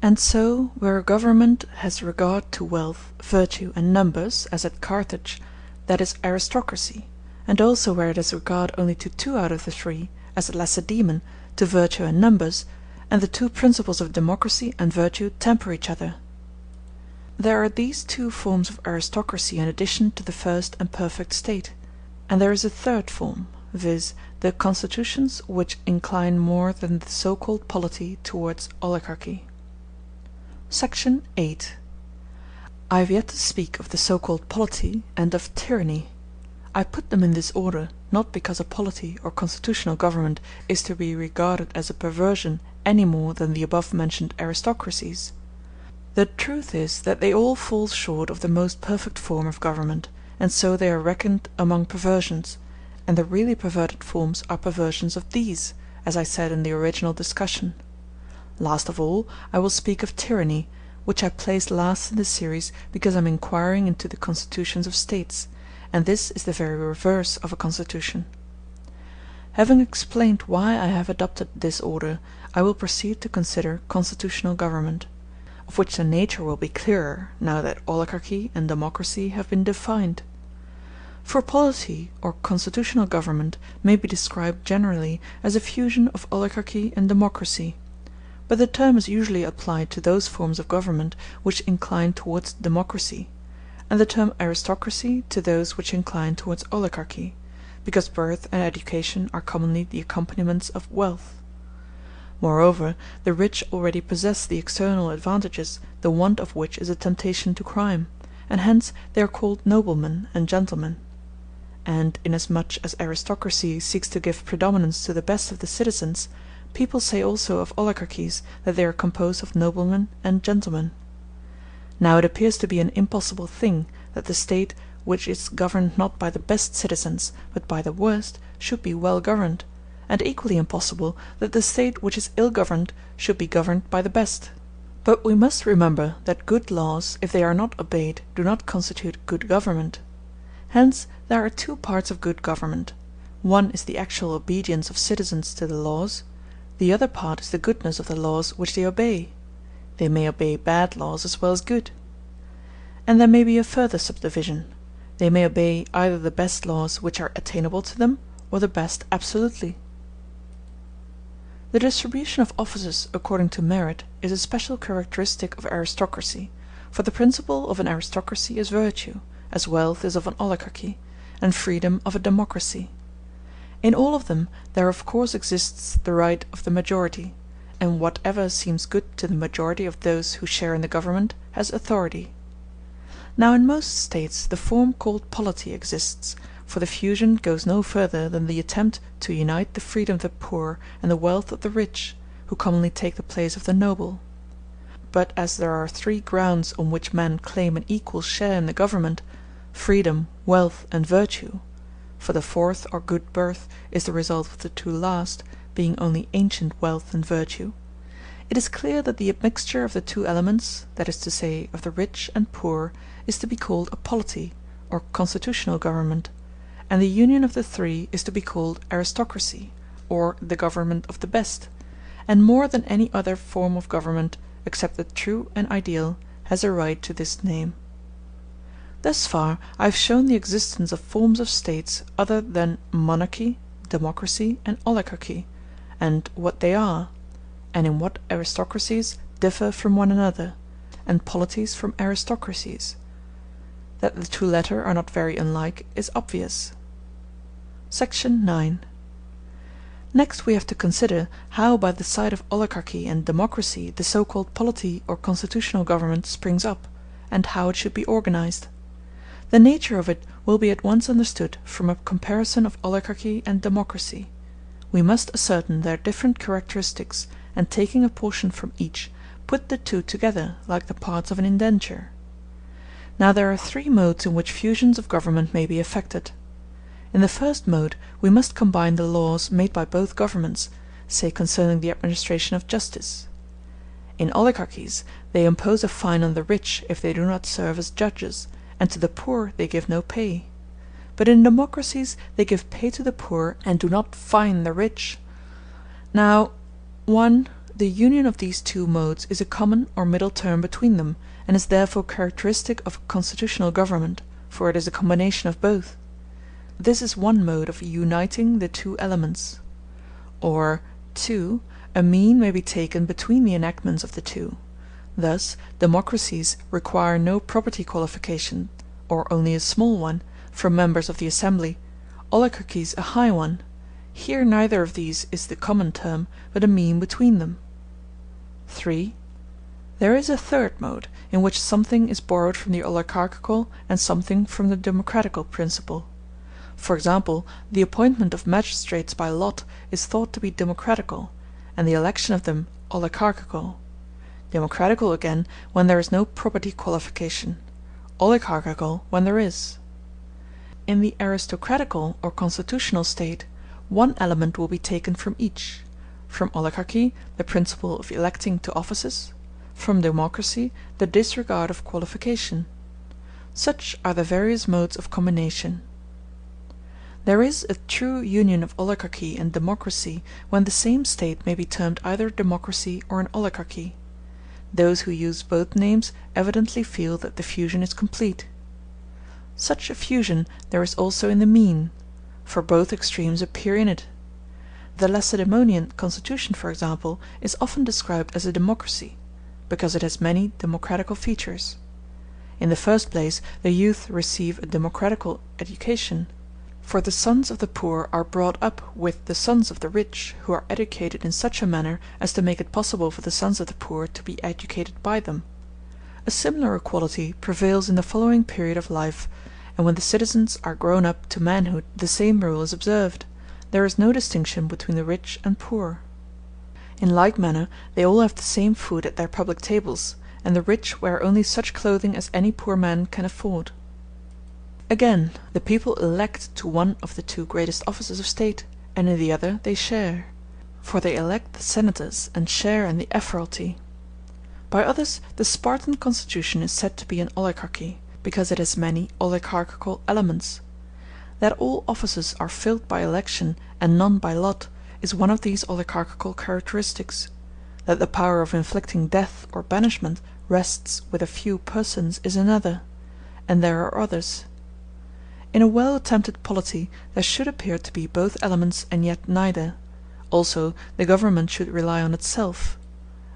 And so, where a government has regard to wealth, virtue, and numbers, as at Carthage, that is aristocracy, and also where it has regard only to 2 out of the 3, as at Lacedaemon, to virtue and numbers, and the two principles of democracy and virtue temper each other. There are these 2 forms of aristocracy in addition to the first and perfect state, and there is a third form, viz., the constitutions which incline more than the so-called polity towards oligarchy. Section 8. I have yet to speak of the so-called polity and of tyranny. I put them in this order, not because a polity or constitutional government is to be regarded as a perversion any more than the above-mentioned aristocracies. The truth is that they all fall short of the most perfect form of government, and so they are reckoned among perversions, and the really perverted forms are perversions of these, as I said in the original discussion. Last of all, I will speak of tyranny, which I place last in the series because I am inquiring into the constitutions of states, and this is the very reverse of a constitution. Having explained why I have adopted this order, I will proceed to consider constitutional government, of which the nature will be clearer now that oligarchy and democracy have been defined. For polity or constitutional government may be described generally as a fusion of oligarchy and democracy, but the term is usually applied to those forms of government which incline towards democracy, and the term aristocracy to those which incline towards oligarchy, because birth and education are commonly the accompaniments of wealth. Moreover, the rich already possess the external advantages, the want of which is a temptation to crime, and hence they are called noblemen and gentlemen. And inasmuch as aristocracy seeks to give predominance to the best of the citizens, people say also of oligarchies that they are composed of noblemen and gentlemen. Now it appears to be an impossible thing that the State which is governed not by the best citizens but by the worst should be well governed, and equally impossible that the State which is ill governed should be governed by the best. But we must remember that good laws, if they are not obeyed, do not constitute good government. Hence there are two parts of good government: one is the actual obedience of citizens to the laws, the other part is the goodness of the laws which they obey. They may obey bad laws as well as good. And there may be a further subdivision: they may obey either the best laws which are attainable to them, or the best absolutely. The distribution of offices according to merit is a special characteristic of aristocracy, for the principle of an aristocracy is virtue, as wealth is of an oligarchy, and freedom of a democracy. In all of them there of course exists the right of the majority, and whatever seems good to the majority of those who share in the government has authority. Now in most States the form called polity exists, for the fusion goes no further than the attempt to unite the freedom of the poor and the wealth of the rich, who commonly take the place of the noble. But as there are three grounds on which men claim an equal share in the government, freedom, wealth, and virtue, for the fourth or good birth is the result of the two last, being only ancient wealth and virtue, it is clear that the admixture of the two elements, that is to say, of the rich and poor, is to be called a polity, or constitutional government, and the union of the three is to be called aristocracy, or the government of the best, and more than any other form of government, except the true and ideal, has a right to this name. Thus far I have shown the existence of forms of States other than monarchy, democracy, and oligarchy, and what they are, and in what aristocracies differ from one another, and polities from aristocracies. That the two latter are not very unlike is obvious. Section 9. Next we have to consider how by the side of oligarchy and democracy the so-called polity or constitutional government springs up, and how it should be organized. The nature of it will be at once understood from a comparison of oligarchy and democracy. We must ascertain their different characteristics, and taking a portion from each, put the two together like the parts of an indenture. Now there are three modes in which fusions of government may be effected. In the first mode we must combine the laws made by both governments, say concerning the administration of justice. In oligarchies they impose a fine on the rich if they do not serve as judges, and to the poor they give no pay. But in democracies they give pay to the poor and do not fine the rich. Now, 1. The union of these two modes is a common or middle term between them, and is therefore characteristic of a constitutional government, for it is a combination of both. This is one mode of uniting the two elements. Or 2. A mean may be taken between the enactments of the two. Thus democracies require no property qualification, or only a small one, from members of the assembly, oligarchies a high one. Here neither of these is the common term, but a mean between them. 3. There is a third mode, in which something is borrowed from the oligarchical and something from the democratical principle. For example, the appointment of magistrates by lot is thought to be democratical, and the election of them oligarchical. Democratical again when there is no property qualification, oligarchical when there is. In the aristocratical or constitutional state, one element will be taken from each: from oligarchy, the principle of electing to offices; from democracy, the disregard of qualification. Such are the various modes of combination. There is a true union of oligarchy and democracy when the same state may be termed either a democracy or an oligarchy. Those who use both names evidently feel that the fusion is complete. Such a fusion there is also in the mean, for both extremes appear in it. The Lacedaemonian constitution, for example, is often described as a democracy, because it has many democratical features. In the first place, the youth receive a democratical education, for the sons of the poor are brought up with the sons of the rich, who are educated in such a manner as to make it possible for the sons of the poor to be educated by them. A similar equality prevails in the following period of life, and when the citizens are grown up to manhood the same rule is observed: there is no distinction between the rich and poor. In like manner they all have the same food at their public tables, and the rich wear only such clothing as any poor man can afford. Again, the people elect to one of the two greatest offices of state, and in the other they share, for they elect the senators and share in the ephoralty. By others the Spartan constitution is said to be an oligarchy, because it has many oligarchical elements. That all offices are filled by election and none by lot is one of these oligarchical characteristics. That the power of inflicting death or banishment rests with a few persons is another, and there are others. In a well-attempted polity there should appear to be both elements and yet neither. Also the government should rely on itself,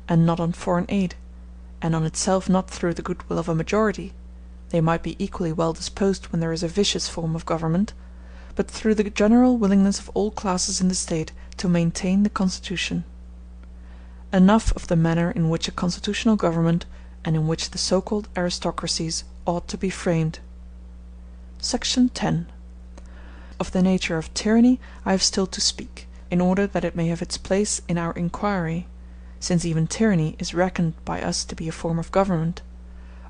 and not on foreign aid, and on itself not through the goodwill of a majority (they might be equally well disposed when there is a vicious form of government), but through the general willingness of all classes in the State to maintain the constitution. Enough of the manner in which a constitutional government, and in which the so-called aristocracies, ought to be framed. Section 10. Of the nature of tyranny I have still to speak, in order that it may have its place in our inquiry, since even tyranny is reckoned by us to be a form of government,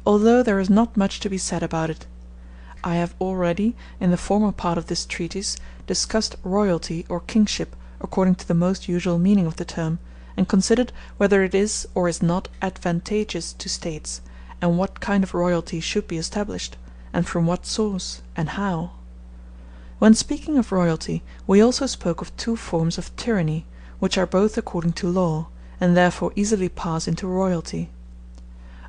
although there is not much to be said about it. I have already, in the former part of this treatise, discussed royalty or kingship according to the most usual meaning of the term, and considered whether it is or is not advantageous to states, and what kind of royalty should be established, and from what source, and how. When speaking of royalty, we also spoke of two forms of tyranny, which are both according to law, and therefore easily pass into royalty.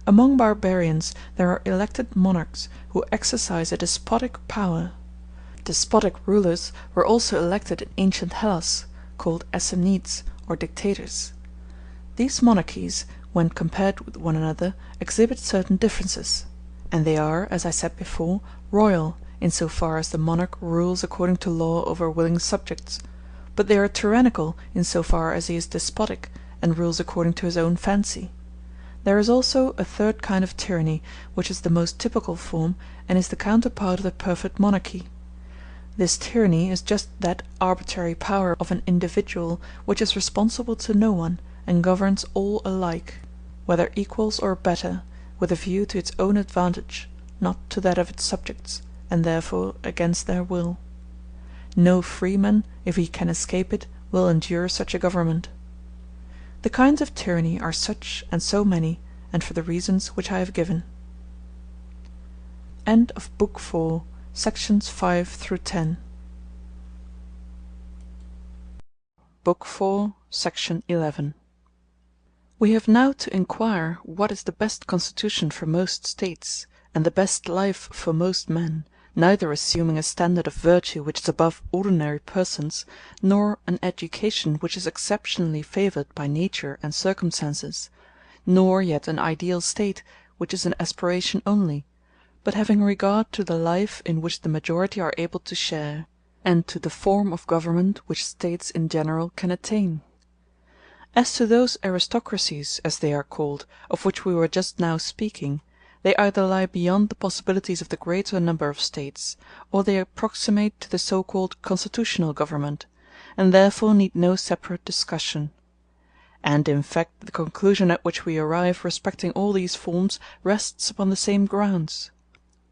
Among barbarians there are elected monarchs who exercise a despotic power. Despotic rulers were also elected in ancient Hellas, called Asamnids or dictators. These monarchies, when compared with one another, exhibit certain differences, and they are, as I said before, royal, in so far as the monarch rules according to law over willing subjects, but they are tyrannical in so far as he is despotic, and rules according to his own fancy. There is also a third kind of tyranny, which is the most typical form, and is the counterpart of the perfect monarchy. This tyranny is just that arbitrary power of an individual which is responsible to no one, and governs all alike, whether equals or better, with a view to its own advantage, not to that of its subjects, and therefore against their will. No freeman, if he can escape it, will endure such a government. The kinds of tyranny are such and so many, and for the reasons which I have given. End of Book 4, Sections 5 through 10. Book 4, Section 11. We have now to inquire what is the best constitution for most states, and the best life for most men, neither assuming a standard of virtue which is above ordinary persons, nor an education which is exceptionally favored by nature and circumstances, nor yet an ideal state which is an aspiration only, but having regard to the life in which the majority are able to share, and to the form of government which states in general can attain. As to those aristocracies, as they are called, of which we were just now speaking, they either lie beyond the possibilities of the greater number of states, or they approximate to the so-called constitutional government, and therefore need no separate discussion. And in fact the conclusion at which we arrive respecting all these forms rests upon the same grounds.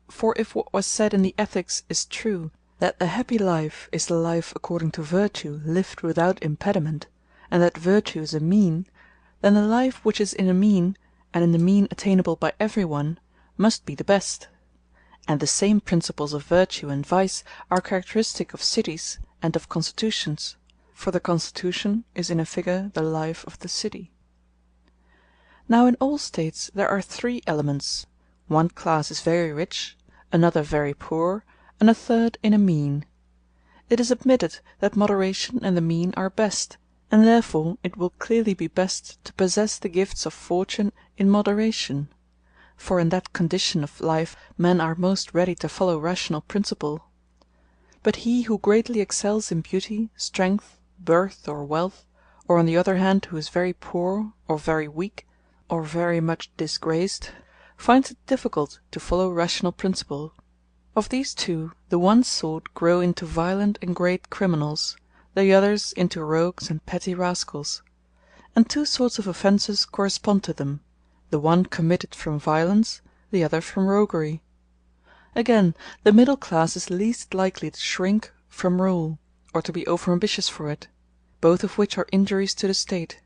For if what was said in the Ethics is true, that the happy life is the life according to virtue lived without impediment, and that virtue is a mean, then the life which is in a mean, and in the mean attainable by every one, must be the best. And the same principles of virtue and vice are characteristic of cities and of constitutions, for the constitution is in a figure the life of the city. Now in all states there are three elements: one class is very rich, another very poor, and a third in a mean. It is admitted that moderation and the mean are best, and therefore it will clearly be best to possess the gifts of fortune in moderation; for in that condition of life men are most ready to follow rational principle. But he who greatly excels in beauty, strength, birth, or wealth, or on the other hand who is very poor, or very weak, or very much disgraced, finds it difficult to follow rational principle. Of these two, the one sort grow into violent and great criminals, the others into rogues and petty rascals. And two sorts of offences correspond to them, the one committed from violence, the other from roguery. Again, the middle class is least likely to shrink from rule, or to be overambitious for it, both of which are injuries to the State.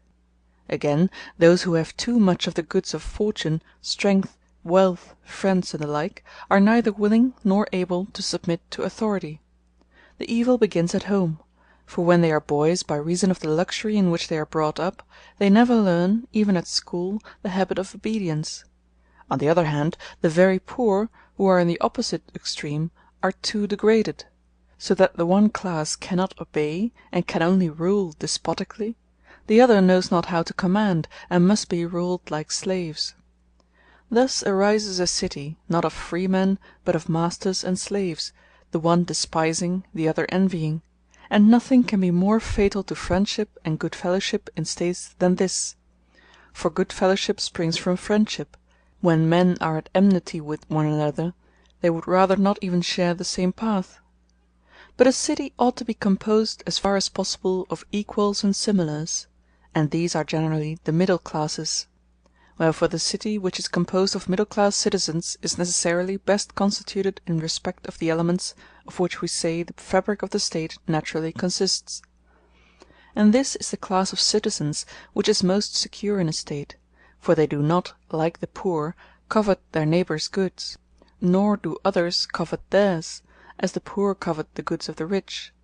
Again, those who have too much of the goods of fortune, strength, wealth, friends, and the like, are neither willing nor able to submit to authority. The evil begins at home; for when they are boys, by reason of the luxury in which they are brought up, they never learn, even at school, the habit of obedience. On the other hand, the very poor, who are in the opposite extreme, are too degraded; so that the one class cannot obey, and can only rule despotically; the other knows not how to command, and must be ruled like slaves. Thus arises a city, not of free men, but of masters and slaves, the one despising, the other envying; and nothing can be more fatal to friendship and good fellowship in states than this. For good fellowship springs from friendship; when men are at enmity with one another, they would rather not even share the same path. But a city ought to be composed as far as possible of equals and similars, and these are generally the middle classes. Wherefore the city which is composed of middle class citizens is necessarily best constituted in respect of the elements of which we say the fabric of the State naturally consists. And this is the class of citizens which is most secure in a State; for they do not, like the poor, covet their neighbours' goods, nor do others covet theirs, as the poor covet the goods of the rich;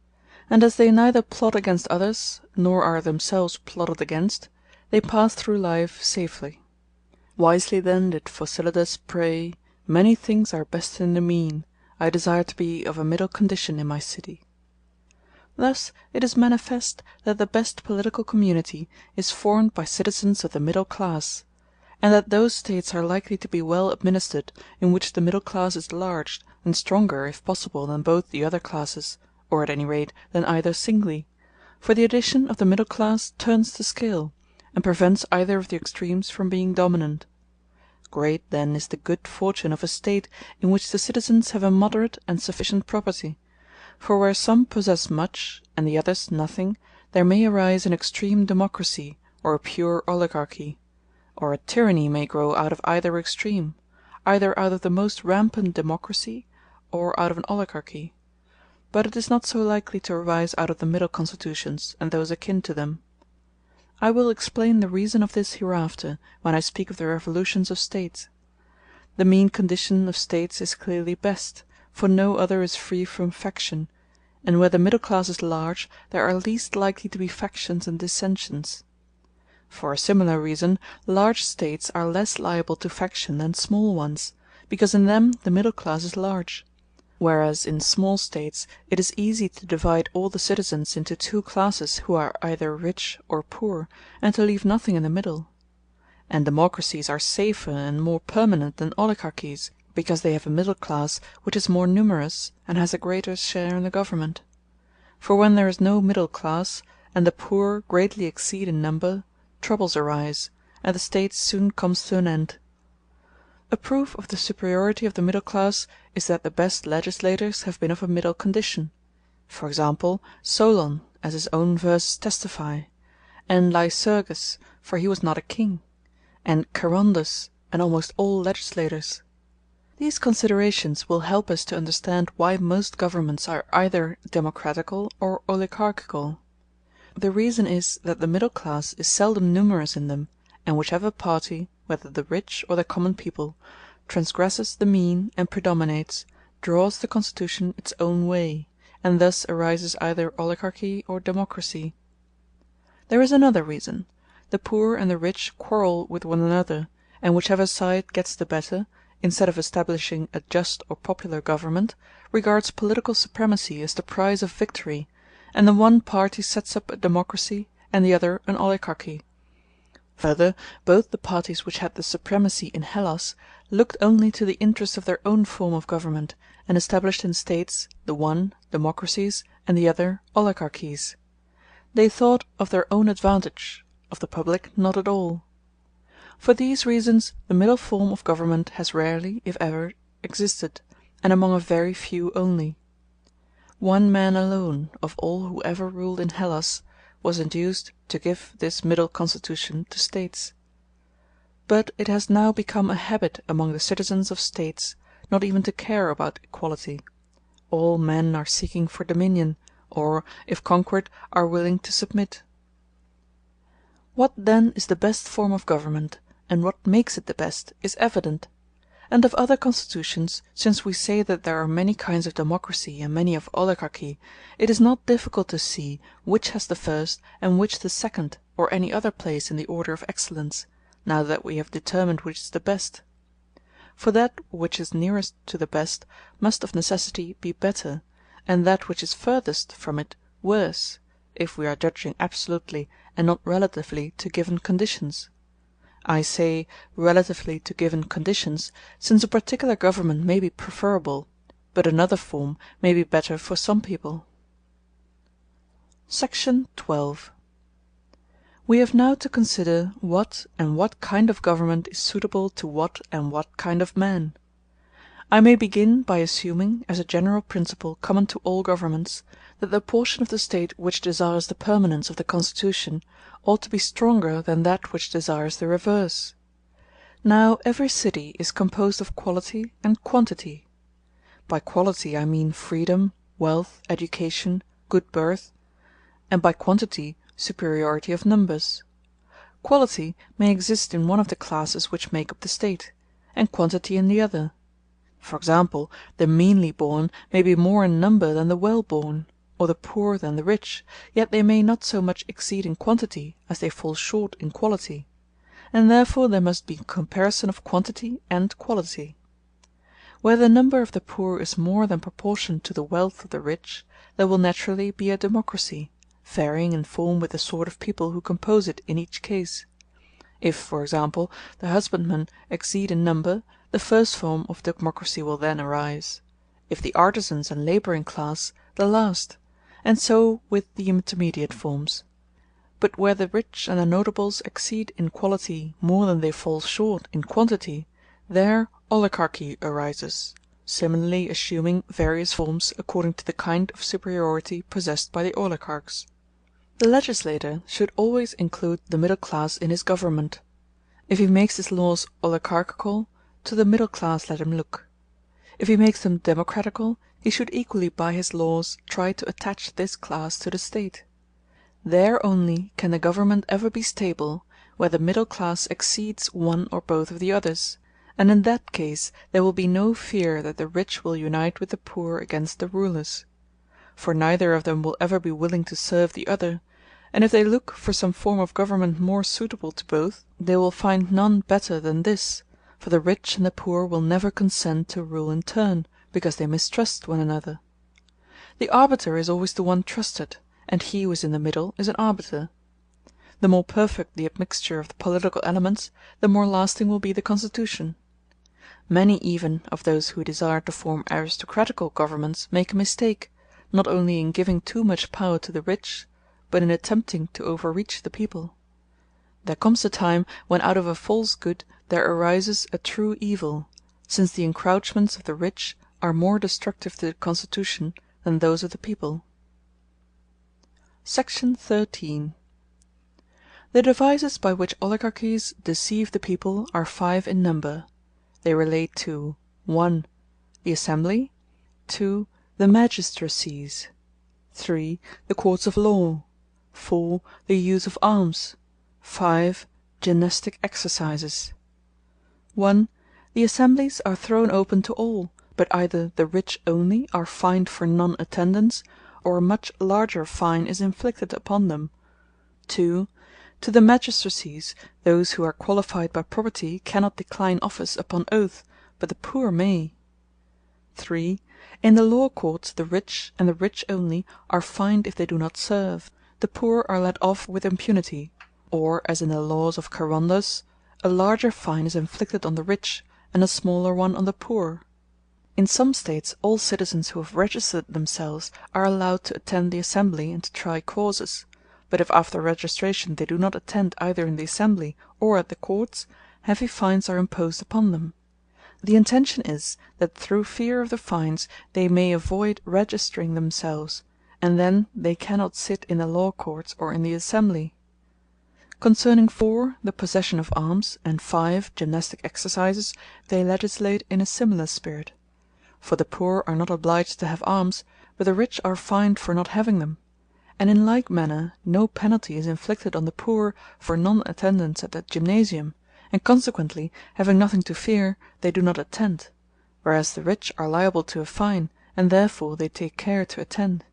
and as they neither plot against others, nor are themselves plotted against, they pass through life safely. Wisely then did Phocylides pray, "Many things are best in the mean; I desire to be of a middle condition in my city." Thus it is manifest that the best political community is formed by citizens of the middle class, and that those States are likely to be well administered in which the middle class is large, and stronger, if possible, than both the other classes, or at any rate than either singly; for the addition of the middle class turns the scale, and prevents either of the extremes from being dominant. Great then is the good fortune of a State in which the citizens have a moderate and sufficient property; for where some possess much, and the others nothing, there may arise an extreme democracy, or a pure oligarchy; or a tyranny may grow out of either extreme, either out of the most rampant democracy, or out of an oligarchy; but it is not so likely to arise out of the middle constitutions, and those akin to them. I will explain the reason of this hereafter, when I speak of the revolutions of States. The mean condition of States is clearly best, for no other is free from faction, and where the middle class is large, there are least likely to be factions and dissensions. For a similar reason, large States are less liable to faction than small ones, because in them the middle class is large; whereas in small States it is easy to divide all the citizens into two classes who are either rich or poor, and to leave nothing in the middle. And democracies are safer and more permanent than oligarchies, because they have a middle class which is more numerous and has a greater share in the government. For when there is no middle class, and the poor greatly exceed in number, troubles arise, and the State soon comes to an end. A proof of the superiority of the middle class is that the best legislators have been of a middle condition; for example, Solon, as his own verses testify, and Lycurgus, for he was not a king, and Charondas, and almost all legislators. These considerations will help us to understand why most governments are either democratical or oligarchical. The reason is that the middle class is seldom numerous in them, and whichever party, whether the rich or the common people, transgresses the mean and predominates, draws the constitution its own way, and thus arises either oligarchy or democracy. There is another reason: the poor and the rich quarrel with one another, and whichever side gets the better, instead of establishing a just or popular government, regards political supremacy as the prize of victory, and the one party sets up a democracy and the other an oligarchy. Further, both the parties which had the supremacy in Hellas looked only to the interest of their own form of government, and established in states, the one democracies and the other oligarchies. They thought of their own advantage, of the public not at all. For these reasons the middle form of government has rarely, if ever, existed, and among a very few only. One man alone, of all who ever ruled in Hellas, was induced to give this middle constitution to states. But it has now become a habit among the citizens of states not even to care about equality. All men are seeking for dominion, or, if conquered, are willing to submit. What then is the best form of government, and what makes it the best, is evident. And of other constitutions, since we say that there are many kinds of democracy and many of oligarchy, it is not difficult to see which has the first and which the second or any other place in the order of excellence, now that we have determined which is the best. For that which is nearest to the best must of necessity be better, and that which is furthest from it worse, if we are judging absolutely and not relatively to given conditions. I say relatively to given conditions, since a particular government may be preferable, but another form may be better for some people. Section 12. We have now to consider what and what kind of government is suitable to what and what kind of man. I may begin by assuming, as a general principle common to all governments, that the portion of the State which desires the permanence of the constitution ought to be stronger than that which desires the reverse. Now every city is composed of quality and quantity. By quality I mean freedom, wealth, education, good birth, and by quantity superiority of numbers. Quality may exist in one of the classes which make up the State, and quantity in the other. For example, the meanly born may be more in number than the well born, or the poor than the rich, yet they may not so much exceed in quantity as they fall short in quality, and therefore there must be comparison of quantity and quality. Where the number of the poor is more than proportioned to the wealth of the rich, there will naturally be a democracy, varying in form with the sort of people who compose it in each case. If, for example, the husbandmen exceed in number, the first form of democracy will then arise; if the artisans and labouring class, the last; and so with the intermediate forms. But where the rich and the notables exceed in quality more than they fall short in quantity, there oligarchy arises, similarly assuming various forms according to the kind of superiority possessed by the oligarchs. The legislator should always include the middle class in his government. If he makes his laws oligarchical, to the middle class let him look. If he makes them democratical, he should equally by his laws try to attach this class to the State. There only can the government ever be stable, where the middle class exceeds one or both of the others, and in that case there will be no fear that the rich will unite with the poor against the rulers. For neither of them will ever be willing to serve the other, and if they look for some form of government more suitable to both, they will find none better than this, for the rich and the poor will never consent to rule in turn, because they mistrust one another. The arbiter is always the one trusted, and he who is in the middle is an arbiter. The more perfect the admixture of the political elements, the more lasting will be the constitution. Many even of those who desire to form aristocratical governments make a mistake, not only in giving too much power to the rich, but in attempting to overreach the people. There comes a time when out of a false good there arises a true evil, since the encroachments of the rich are more destructive to the constitution than those of the people. Section 13. The devices by which oligarchies deceive the people are 5 in number. They relate to 1. The Assembly, 2. The magistracies, 3. The courts of law, 4. The use of arms, 5. Gymnastic exercises. 1. The assemblies are thrown open to all, but either the rich only are fined for non-attendance, or a much larger fine is inflicted upon them. 2. To the magistracies, those who are qualified by property cannot decline office upon oath, but the poor may. 3. In the law courts the rich, and the rich only, are fined if they do not serve; the poor are let off with impunity; or, as in the laws of Charondas, a larger fine is inflicted on the rich, and a smaller one on the poor. In some States all citizens who have registered themselves are allowed to attend the assembly and to try causes; but if after registration they do not attend either in the assembly or at the courts, heavy fines are imposed upon them. The intention is, that through fear of the fines they may avoid registering themselves, and then they cannot sit in the law courts or in the assembly. Concerning 4. The possession of arms, and 5. Gymnastic exercises, they legislate in a similar spirit. For the poor are not obliged to have arms, but the rich are fined for not having them; and in like manner no penalty is inflicted on the poor for non-attendance at the gymnasium, and consequently, having nothing to fear, they do not attend; whereas the rich are liable to a fine, and therefore they take care to attend.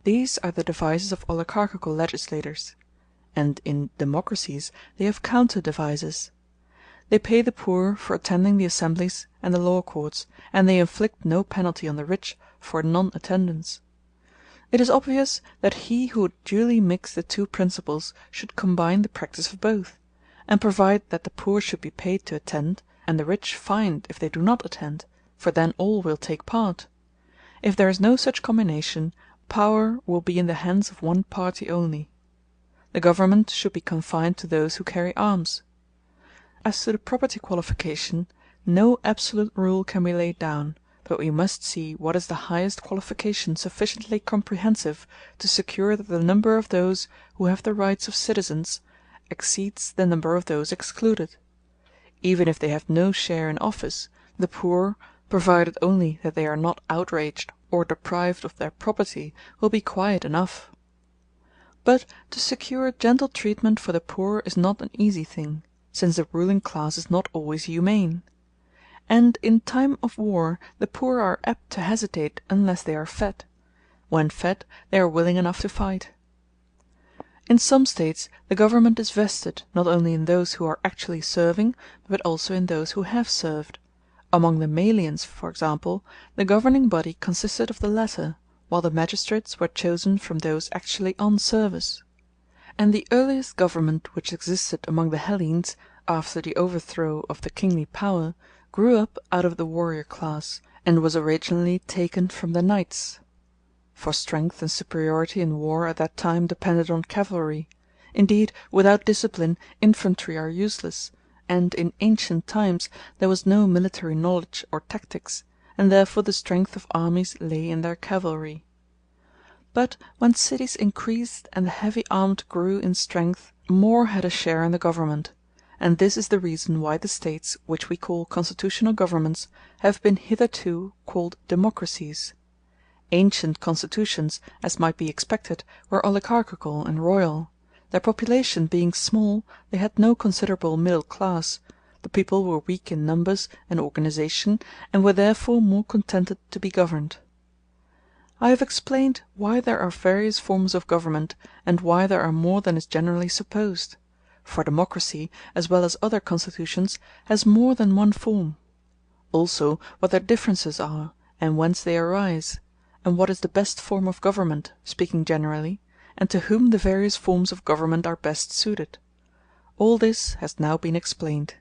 These are the devices of oligarchical legislators; and in democracies they have counter devices. They pay the poor for attending the assemblies and the law courts, and they inflict no penalty on the rich for non-attendance. It is obvious that he who would duly mix the two principles should combine the practice of both, and provide that the poor should be paid to attend, and the rich fined if they do not attend, for then all will take part. If there is no such combination, power will be in the hands of one party only. The government should be confined to those who carry arms. As to the property qualification, no absolute rule can be laid down, but we must see what is the highest qualification sufficiently comprehensive to secure that the number of those who have the rights of citizens exceeds the number of those excluded. Even if they have no share in office, the poor, provided only that they are not outraged or deprived of their property, will be quiet enough. But to secure gentle treatment for the poor is not an easy thing, since the ruling class is not always humane. And in time of war the poor are apt to hesitate unless they are fed; when fed, they are willing enough to fight. In some States the government is vested, not only in those who are actually serving, but also in those who have served. Among the Malians, for example, the governing body consisted of the latter, while the magistrates were chosen from those actually on service. And the earliest government which existed among the Hellenes, after the overthrow of the kingly power, grew up out of the warrior class, and was originally taken from the knights. For strength and superiority in war at that time depended on cavalry; indeed, without discipline infantry are useless, and in ancient times there was no military knowledge or tactics, and therefore the strength of armies lay in their cavalry. But when cities increased and the heavy armed grew in strength, more had a share in the government; and this is the reason why the States which we call constitutional governments have been hitherto called democracies. Ancient constitutions, as might be expected, were oligarchical and royal; their population being small, they had no considerable middle class; the people were weak in numbers and organization, and were therefore more contented to be governed. I have explained why there are various forms of government, and why there are more than is generally supposed; for democracy, as well as other constitutions, has more than one form; also what their differences are, and whence they arise, and what is the best form of government, speaking generally, and to whom the various forms of government are best suited. All this has now been explained.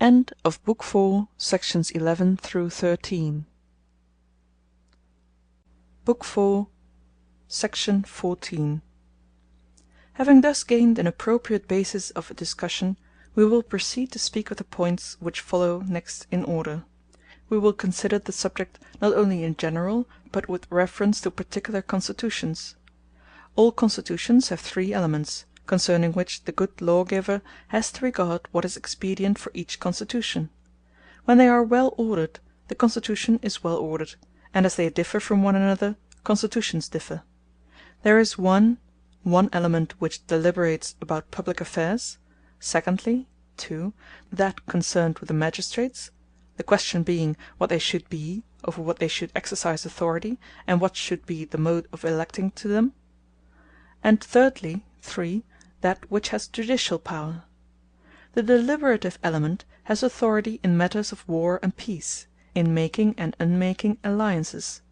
End of Book 4, Sections 11 through 13. Book 4, Section 14. Having thus gained an appropriate basis of discussion, we will proceed to speak of the points which follow next in order. We will consider the subject not only in general, but with reference to particular constitutions. All constitutions have three elements, concerning which the good lawgiver has to regard what is expedient for each constitution. When they are well ordered, the constitution is well ordered, and as they differ from one another, constitutions differ. There is one element which deliberates about public affairs; secondly, 2. that concerned with the magistrates, the question being what they should be, over what they should exercise authority, and what should be the mode of electing to them; and thirdly, 3. that which has judicial power. The deliberative element has authority in matters of war and peace, in making and unmaking alliances.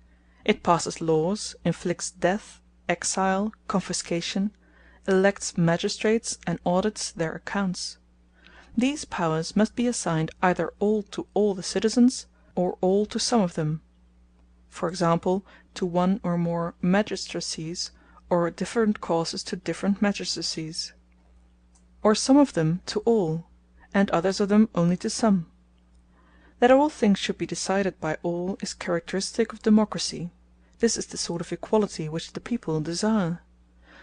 It passes laws, inflicts death, exile, confiscation, elects magistrates, and audits their accounts. These powers must be assigned either all to all the citizens, or all to some of them; for example, to one or more magistracies, or different causes to different magistracies; or some of them to all, and others of them only to some. That all things should be decided by all is characteristic of democracy; this is the sort of equality which the people desire.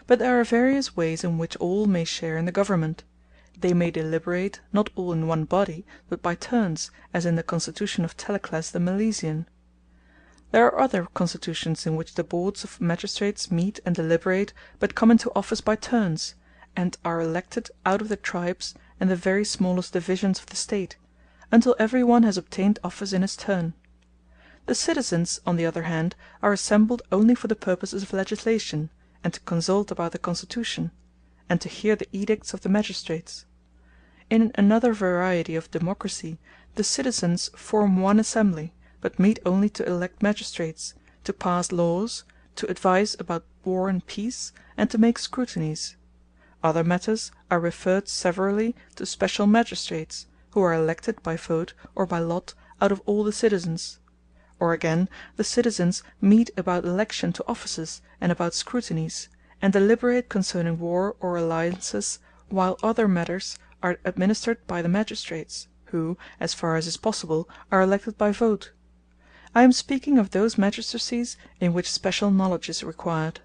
But there are various ways in which all may share in the government. They may deliberate, not all in one body, but by turns, as in the constitution of Telecles the Milesian. There are other constitutions in which the boards of magistrates meet and deliberate, but come into office by turns, and are elected out of the tribes and the very smallest divisions of the state, until every one has obtained office in his turn. The citizens, on the other hand, are assembled only for the purposes of legislation, and to consult about the constitution, and to hear the edicts of the magistrates. In another variety of democracy, the citizens form one assembly, but meet only to elect magistrates, to pass laws, to advise about war and peace, and to make scrutinies. Other matters are referred severally to special magistrates, who are elected by vote or by lot out of all the citizens. Or again, the citizens meet about election to offices and about scrutinies, and deliberate concerning war or alliances, while other matters are administered by the magistrates, who, as far as is possible, are elected by vote. I am speaking of those magistracies in which special knowledge is required.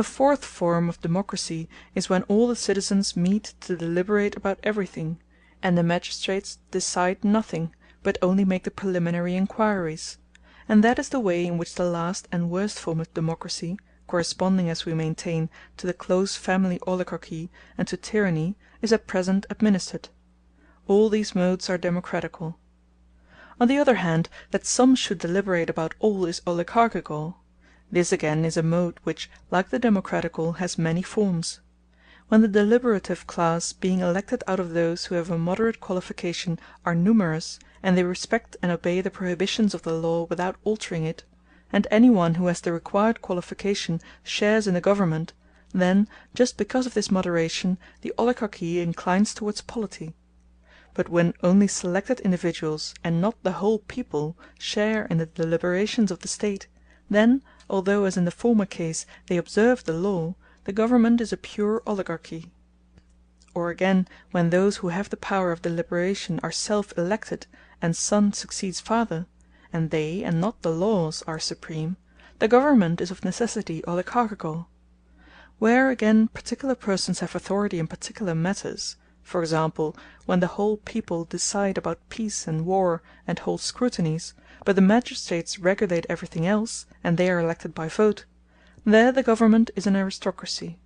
A fourth form of democracy is when all the citizens meet to deliberate about everything, and the magistrates decide nothing, but only make the preliminary inquiries; and that is the way in which the last and worst form of democracy, corresponding, as we maintain, to the close family oligarchy and to tyranny, is at present administered. All these modes are democratical. On the other hand, that some should deliberate about all is oligarchical. This again is a mode which, like the democratical, has many forms. When the deliberative class, being elected out of those who have a moderate qualification, are numerous, and they respect and obey the prohibitions of the law without altering it, and any one who has the required qualification shares in the government, then, just because of this moderation, the oligarchy inclines towards polity. But when only selected individuals, and not the whole people, share in the deliberations of the state, then, although as in the former case they observe the law, the government is a pure oligarchy. Or again, when those who have the power of deliberation are self-elected, and son succeeds father, and they and not the laws are supreme, the government is of necessity oligarchical. Where again particular persons have authority in particular matters, for example, when the whole people decide about peace and war and hold scrutinies, but the magistrates regulate everything else, and they are elected by vote, there the government is an aristocracy.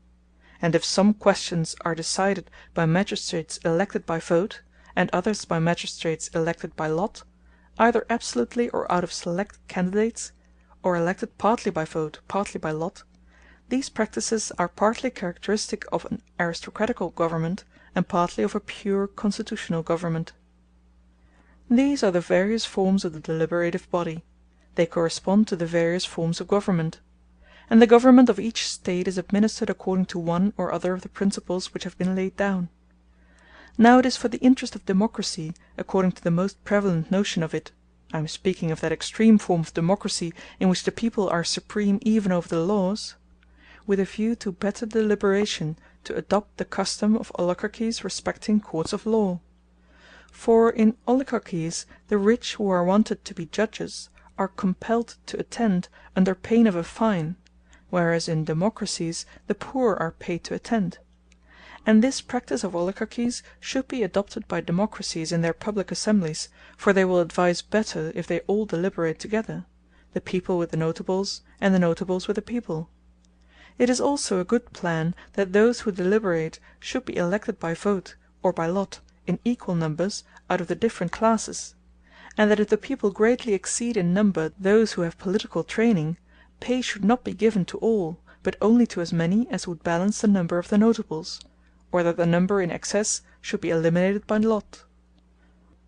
And if some questions are decided by magistrates elected by vote, and others by magistrates elected by lot, either absolutely or out of select candidates, or elected partly by vote, partly by lot, these practices are partly characteristic of an aristocratical government, and partly of a pure constitutional government. These are the various forms of the deliberative body; they correspond to the various forms of government; and the government of each State is administered according to one or other of the principles which have been laid down. Now it is for the interest of democracy, according to the most prevalent notion of it, I am speaking of that extreme form of democracy in which the people are supreme even over the laws, with a view to better deliberation, to adopt the custom of oligarchies respecting courts of law. For in oligarchies the rich who are wanted to be judges are compelled to attend under pain of a fine, whereas in democracies the poor are paid to attend. And this practice of oligarchies should be adopted by democracies in their public assemblies, for they will advise better if they all deliberate together, the people with the notables, and the notables with the people. It is also a good plan that those who deliberate should be elected by vote, or by lot, in equal numbers, out of the different classes; and that if the people greatly exceed in number those who have political training, pay should not be given to all, but only to as many as would balance the number of the notables; or that the number in excess should be eliminated by lot.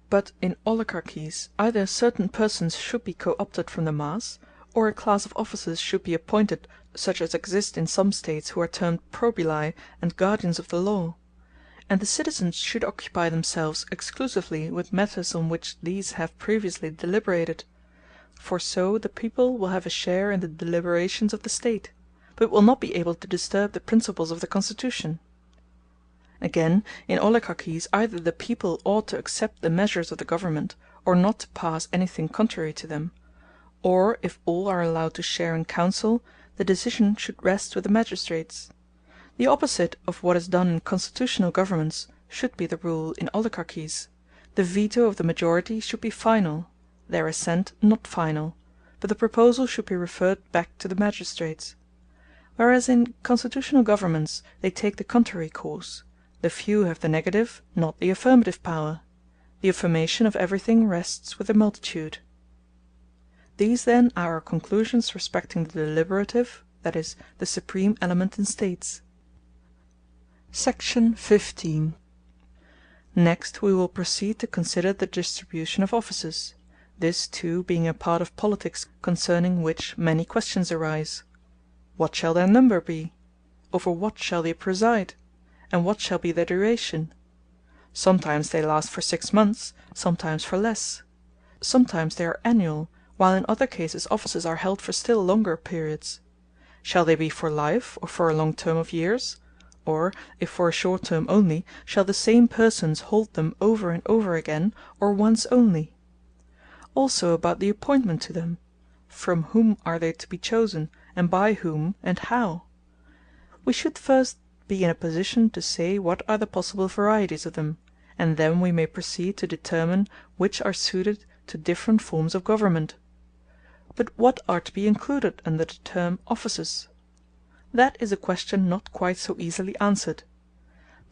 But in oligarchies either certain persons should be co-opted from the mass, or a class of officers should be appointed, such as exist in some states, who are termed probili and guardians of the law; and the citizens should occupy themselves exclusively with matters on which these have previously deliberated; for so the people will have a share in the deliberations of the state, but will not be able to disturb the principles of the constitution. Again, in oligarchies either the people ought to accept the measures of the government, or not to pass anything contrary to them; or, if all are allowed to share in council, the decision should rest with the magistrates. The opposite of what is done in constitutional governments should be the rule in oligarchies: the veto of the majority should be final, their assent not final, but the proposal should be referred back to the magistrates. Whereas in constitutional governments they take the contrary course: the few have the negative, not the affirmative power; the affirmation of everything rests with the multitude. These then are our conclusions respecting the deliberative, that is, the supreme element in States. Section 15. Next we will proceed to consider the distribution of offices, this too being a part of politics concerning which many questions arise. What shall their number be? Over what shall they preside? And what shall be their duration? Sometimes they last for 6 months, sometimes for less. Sometimes they are annual, while in other cases offices are held for still longer periods. Shall they be for life, or for a long term of years? Or, if for a short term only, shall the same persons hold them over and over again, or once only? Also about the appointment to them: from whom are they to be chosen, and by whom, and how? We should first be in a position to say what are the possible varieties of them, and then we may proceed to determine which are suited to different forms of government. But what are to be included under the term offices? That is a question not quite so easily answered.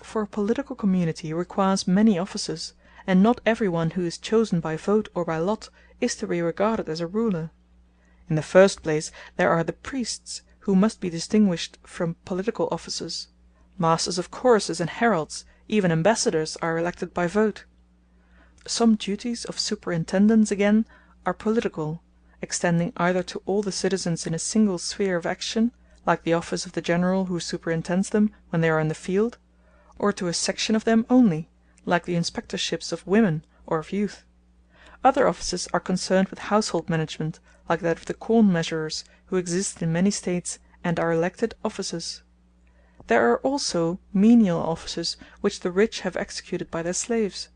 For a political community requires many officers, and not every one who is chosen by vote or by lot is to be regarded as a ruler. In the first place there are the priests, who must be distinguished from political officers. Masters of choruses and heralds, even ambassadors, are elected by vote. Some duties of superintendence, again, are political, extending either to all the citizens in a single sphere of action, like the office of the general who superintends them when they are in the field, or to a section of them only, like the inspectorships of women or of youth. Other offices are concerned with household management, like that of the corn measurers, who exist in many states and are elected officers. There are also menial offices which the rich have executed by their slaves.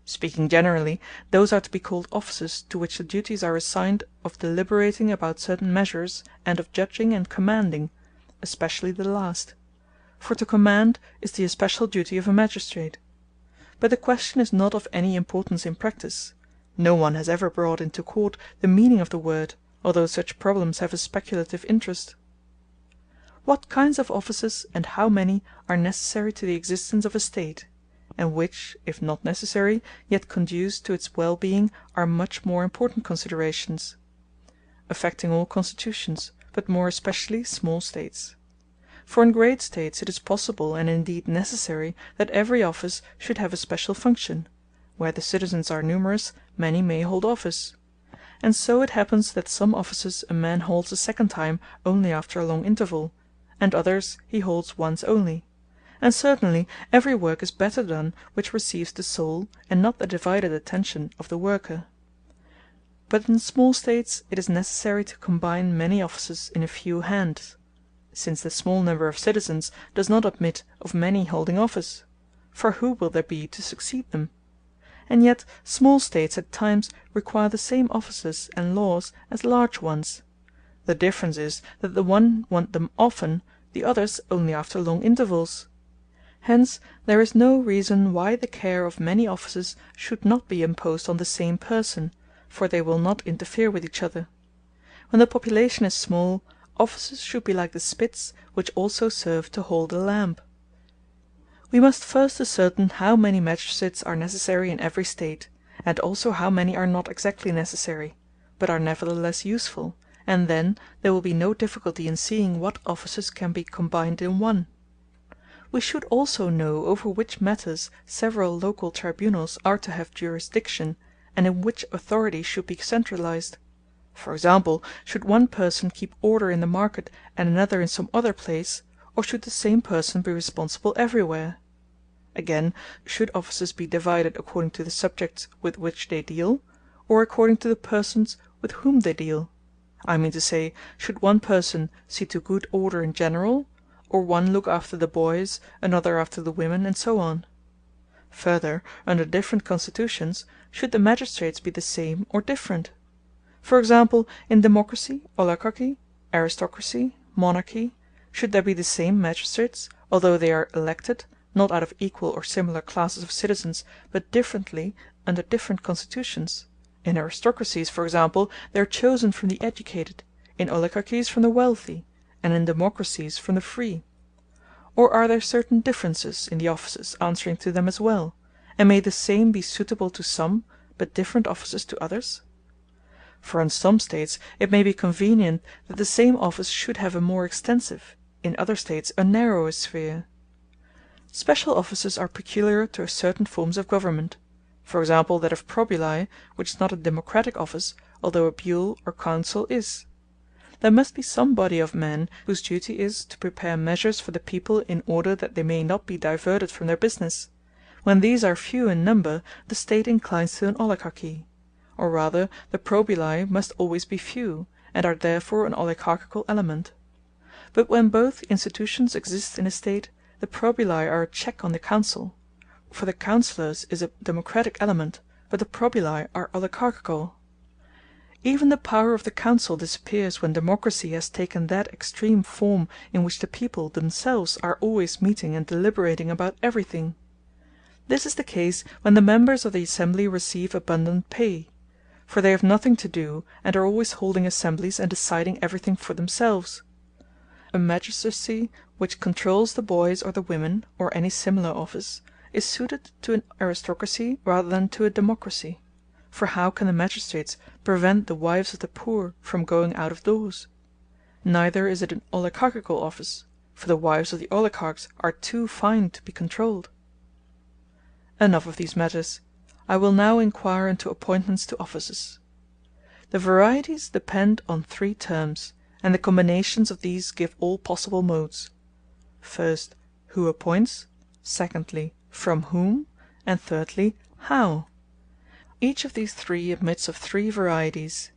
Speaking generally, those are to be called offices to which the duties are assigned of deliberating about certain measures, and of judging and commanding, especially the last; for to command is the especial duty of a magistrate. But the question is not of any importance in practice. No one has ever brought into court the meaning of the word, although such problems have a speculative interest. What kinds of offices, and how many, are necessary to the existence of a state, and which, if not necessary, yet conduce to its well-being, are much more important considerations, affecting all constitutions, but more especially small states. For in great states it is possible, and indeed necessary, that every office should have a special function. Where the citizens are numerous, many may hold office. And so it happens that some offices a man holds a second time only after a long interval, and others he holds once only. And certainly every work is better done which receives the sole, and not the divided attention of the worker. But in small states it is necessary to combine many offices in a few hands, since the small number of citizens does not admit of many holding office; for who will there be to succeed them? And yet small states at times require the same offices and laws as large ones. The difference is that the one want them often, the others only after long intervals. Hence there is no reason why the care of many offices should not be imposed on the same person, for they will not interfere with each other. When the population is small, offices should be like the spits, which also serve to hold a lamp. We must first ascertain how many magistrates are necessary in every state, and also how many are not exactly necessary, but are nevertheless useful, and then there will be no difficulty in seeing what offices can be combined in one. we should also know over which matters several local tribunals are to have jurisdiction, and in which authority should be centralized. For example, should one person keep order in the market and another in some other place, or should the same person be responsible everywhere? Again, should offices be divided according to the subjects with which they deal, or according to the persons with whom they deal? I mean to say, should one person see to good order in general, or one look after the boys, another after the women, and so on? Further, under different constitutions, should the magistrates be the same or different? For example, in democracy, oligarchy, aristocracy, monarchy, should there be the same magistrates, although they are elected, not out of equal or similar classes of citizens, but differently under different constitutions? In aristocracies, for example, they are chosen from the educated, in oligarchies from the wealthy, and in democracies from the free. Or are there certain differences in the offices answering to them as well, and may the same be suitable to some, but different offices to others? For in some states it may be convenient that the same office should have a more extensive, in other states a narrower sphere. Special offices are peculiar to certain forms of government. For example, that of probuli, which is not a democratic office, although a buhl or council is. There must be some body of men whose duty is to prepare measures for the people in order that they may not be diverted from their business. When these are few in number, the state inclines to an oligarchy. Or rather, the probuli must always be few, and are therefore an oligarchical element. But when both institutions exist in a state, the probuli are a check on the council. For the councillors is a democratic element, but the probuli are oligarchical. Even the power of the council disappears when democracy has taken that extreme form in which the people themselves are always meeting and deliberating about everything. This is the case when the members of the assembly receive abundant pay, for they have nothing to do, and are always holding assemblies and deciding everything for themselves. A magistracy which controls the boys or the women, or any similar office, is suited to an aristocracy rather than to a democracy. For how can the magistrates prevent the wives of the poor from going out of doors? Neither is it an oligarchical office, for the wives of the oligarchs are too fine to be controlled. Enough of these matters. I will now inquire into appointments to offices. The varieties depend on three terms, and the combinations of these give all possible modes. First, who appoints; secondly, from whom; and thirdly, how. Each of these three admits of three varieties: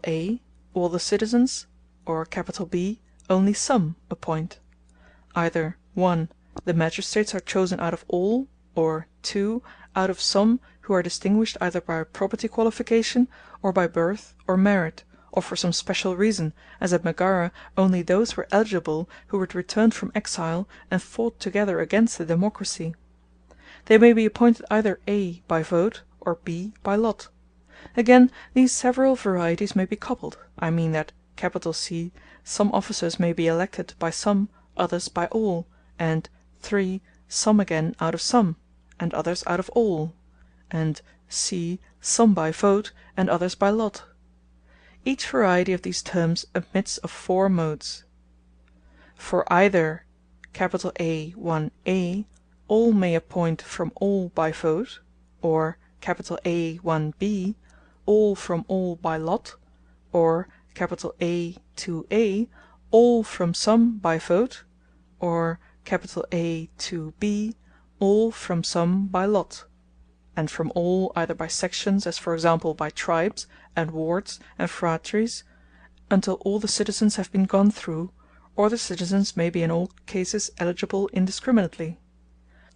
A, all the citizens; or B, only some appoint. Either 1. The magistrates are chosen out of all; or 2. out of some who are distinguished either by property qualification, or by birth or merit, or for some special reason, as at Megara only those were eligible who had returned from exile and fought together against the democracy. They may be appointed either A, by vote, or B, by lot. Again, these several varieties may be coupled. I mean that C. some officers may be elected by some, others by all; and 3. some again out of some, and others out of all; and C. some by vote, and others by lot. Each variety of these terms admits of four modes. For either A 1a, all may appoint from all by vote; or A 1b, all from all by lot; or A 2a, all from some by vote; or A 2b, all from some by lot; and from all either by sections, as for example by tribes, and wards, and phratries, until all the citizens have been gone through, or the citizens may be in all cases eligible indiscriminately.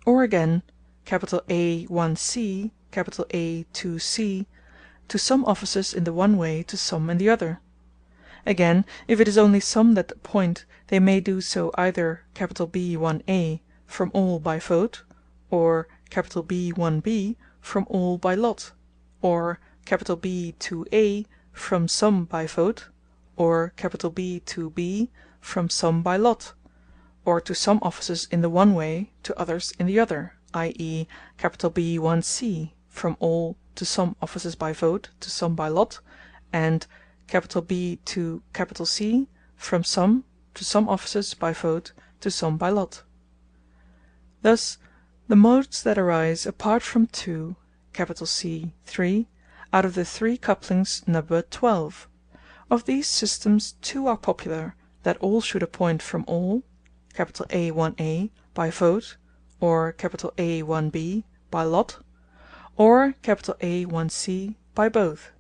Or again, A 1c, A 2c, to some offices in the one way, to some in the other. Again, if it is only some that appoint, they may do so either B 1a, from all by vote; or B 1b, from all by lot; or B 2a, from some by vote; or B 2b, from some by lot; or to some offices in the one way, to others in the other, i.e. B 1c, from all to some offices by vote, to some by lot; and B to C, from some to some offices by vote, to some by lot. Thus the modes that arise apart from 2, C 3, out of the 3 couplings number 12. Of these systems 2 are popular, that all should appoint from all, A1a, by vote, or A1b, by lot, or A1c, by both.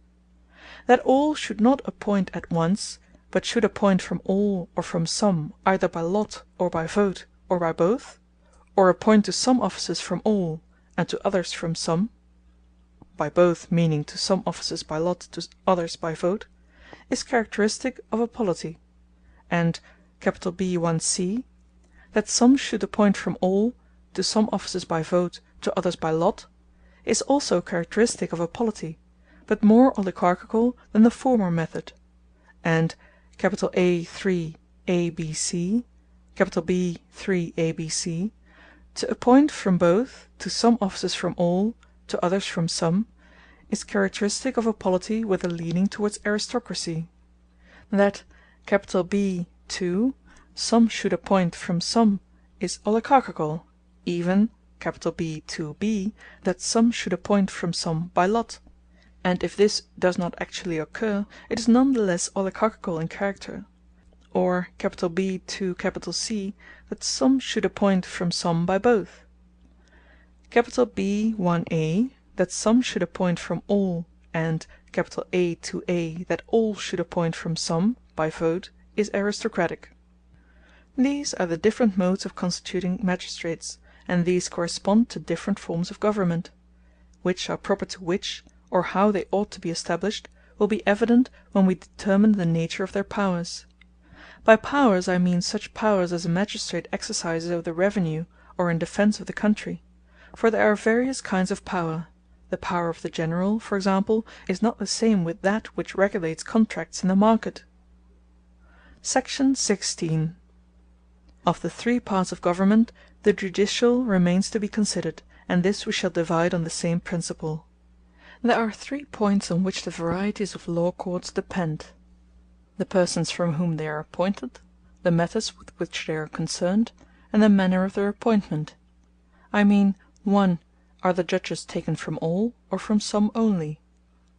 That all should not appoint at once, but should appoint from all or from some, either by lot, or by vote, or by both, or appoint to some offices from all, and to others from some, by both meaning to some offices by lot, to others by vote, is characteristic of a polity; and B1c, that some should appoint from all, to some offices by vote, to others by lot, is also characteristic of a polity, but more oligarchical than the former method; and A3 ABC, B3 ABC, to appoint from both, to some offices from all, to others from some, is characteristic of a polity with a leaning towards aristocracy. That B2, some should appoint from some, is oligarchical, even B2b, that some should appoint from some by lot; and if this does not actually occur, it is none the less oligarchical in character; or B2C, that some should appoint from some by both. B1a, that some should appoint from all, and A2a, that all should appoint from some, by vote, is aristocratic. These are the different modes of constituting magistrates, and these correspond to different forms of government. Which are proper to which, or how they ought to be established, will be evident when we determine the nature of their powers. By powers I mean such powers as a magistrate exercises over the revenue, or in defence of the country. For there are various kinds of power. The power of the general, for example, is not the same with that which regulates contracts in the market. Section 16. Of the 3 parts of government, the judicial remains to be considered, and this we shall divide on the same principle. There are 3 points on which the varieties of law courts depend: the persons from whom they are appointed, the matters with which they are concerned, and the manner of their appointment. I mean, 1. Are the judges taken from all, or from some only?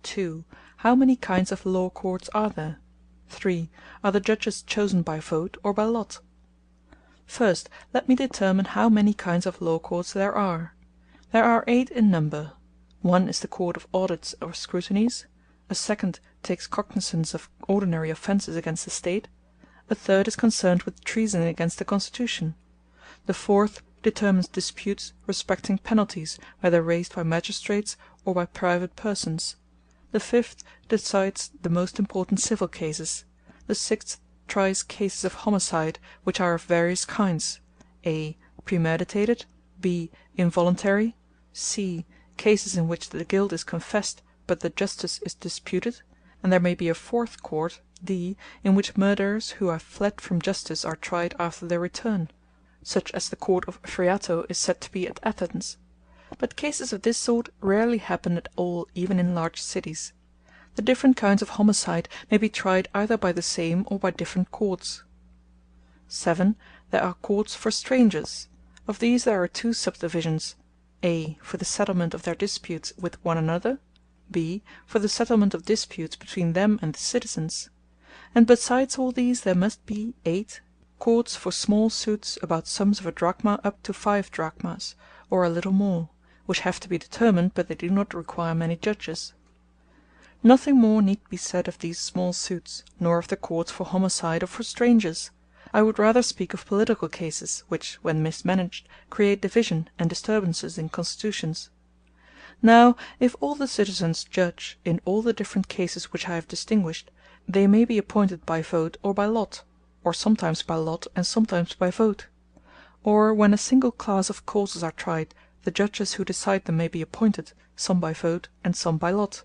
2. How many kinds of law courts are there? 3. Are the judges chosen by vote or by lot? First, let me determine how many kinds of law courts there are. There are 8 in number. 1 is the court of audits or scrutinies; a second takes cognizance of ordinary offences against the state; a third is concerned with treason against the constitution; the fourth determines disputes respecting penalties, whether raised by magistrates or by private persons; the fifth decides the most important civil cases; the sixth tries cases of homicide, which are of various kinds: a. premeditated, b. involuntary, c. cases in which the guilt is confessed but the justice is disputed; and there may be a fourth court, d. in which murderers who have fled from justice are tried after their return, such as the court of Phreato is said to be at Athens. But cases of this sort rarely happen at all even in large cities. The different kinds of homicide may be tried either by the same or by different courts. 7. There are courts for strangers. Of these there are 2 subdivisions: a. for the settlement of their disputes with one another; b. for the settlement of disputes between them and the citizens. And besides all these there must be 8. courts for small suits about sums of a drachma up to 5 drachmas, or a little more, which have to be determined, but they do not require many judges. Nothing more need be said of these small suits, nor of the courts for homicide or for strangers. I would rather speak of political cases, which, when mismanaged, create division and disturbances in constitutions. Now, if all the citizens judge in all the different cases which I have distinguished, they may be appointed by vote or by lot, or sometimes by lot and sometimes by vote. Or when a single class of causes are tried, the judges who decide them may be appointed, some by vote and some by lot.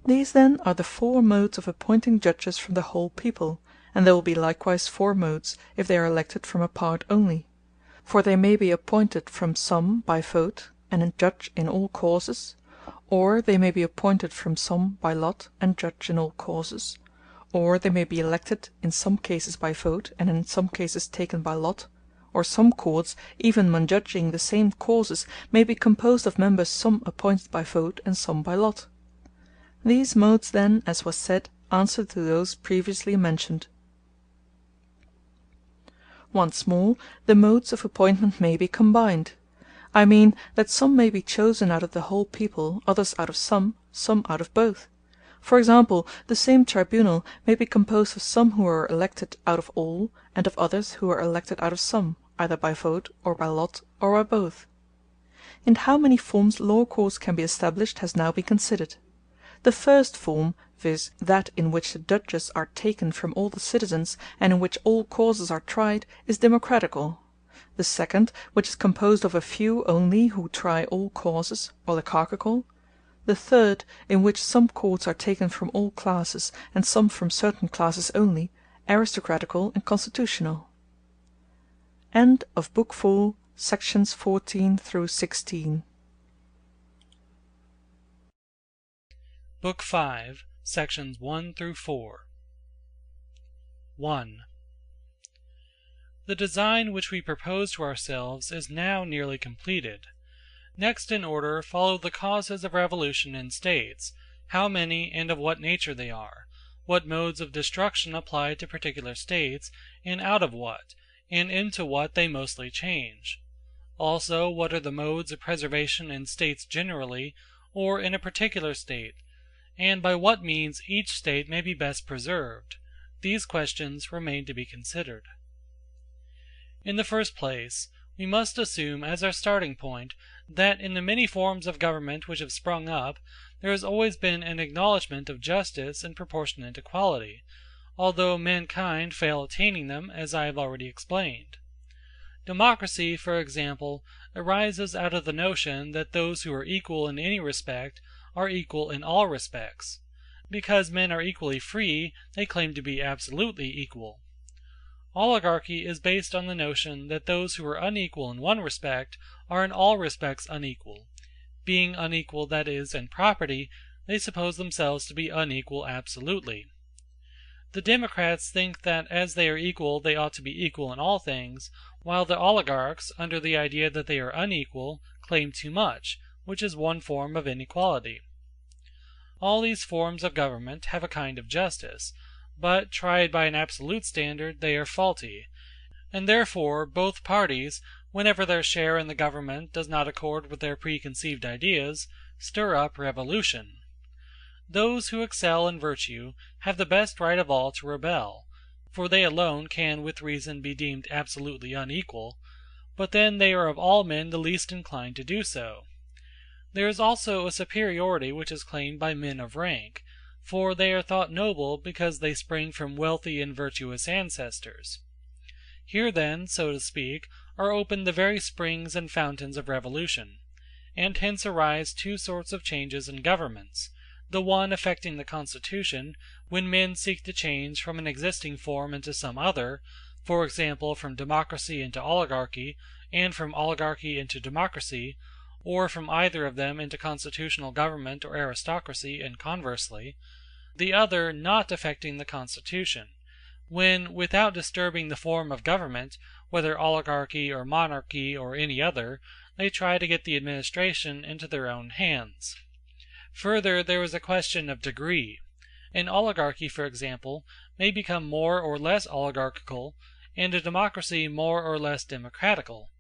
These then are the 4 modes of appointing judges from the whole people, and there will be likewise 4 modes, if they are elected from a part only. For they may be appointed from some by vote, and judge in all causes; or they may be appointed from some by lot, and judge in all causes; or they may be elected in some cases by vote, and in some cases taken by lot; or some courts, even when judging the same causes, may be composed of members some appointed by vote and some by lot. These modes then, as was said, answer to those previously mentioned. Once more, the modes of appointment may be combined. I mean that some may be chosen out of the whole people, others out of some out of both. For example, the same tribunal may be composed of some who are elected out of all, and of others who are elected out of some, either by vote, or by lot, or by both. In how many forms law courts can be established has now been considered. The first form, viz., that in which the judges are taken from all the citizens, and in which all causes are tried, is democratical. The second, which is composed of a few only who try all causes, oligarchical. The third, in which some courts are taken from all classes, and some from certain classes only, aristocratical and constitutional. End of Book 4, sections 14 through 16. Book 5, sections 1 through 4. 1. The design which we propose to ourselves is now nearly completed. Next in order follow the causes of revolution in states, how many and of what nature they are, what modes of destruction apply to particular states, and out of what, and into what they mostly change. Also, what are the modes of preservation in states generally, or in a particular state, and by what means each state may be best preserved. These questions remain to be considered. In the first place, we must assume as our starting point that in the many forms of government which have sprung up, there has always been an acknowledgment of justice and proportionate equality, although mankind fail attaining them, as I have already explained. Democracy, for example, arises out of the notion that those who are equal in any respect are equal in all respects. Because men are equally free, they claim to be absolutely equal. Oligarchy is based on the notion that those who are unequal in one respect are in all respects unequal. Being unequal, that is, in property, they suppose themselves to be unequal absolutely. The democrats think that as they are equal they ought to be equal in all things, while the oligarchs, under the idea that they are unequal, claim too much, which is one form of inequality. All these forms of government have a kind of justice, but tried by an absolute standard they are faulty, and therefore both parties, whenever their share in the government does not accord with their preconceived ideas, stir up revolution. Those who excel in virtue have the best right of all to rebel, for they alone can with reason be deemed absolutely unequal, but then they are of all men the least inclined to do so. There is also a superiority which is claimed by men of rank, for they are thought noble because they spring from wealthy and virtuous ancestors. Here then, so to speak, are opened the very springs and fountains of revolution, and hence arise two sorts of changes in governments, the one affecting the constitution, when men seek to change from an existing form into some other, for example from democracy into oligarchy, and from oligarchy into democracy, or from either of them into constitutional government or aristocracy, and conversely; the other not affecting the constitution, when, without disturbing the form of government, whether oligarchy or monarchy or any other, they try to get the administration into their own hands. Further, there is a question of degree. An oligarchy, for example, may become more or less oligarchical, and a democracy more or less democratical.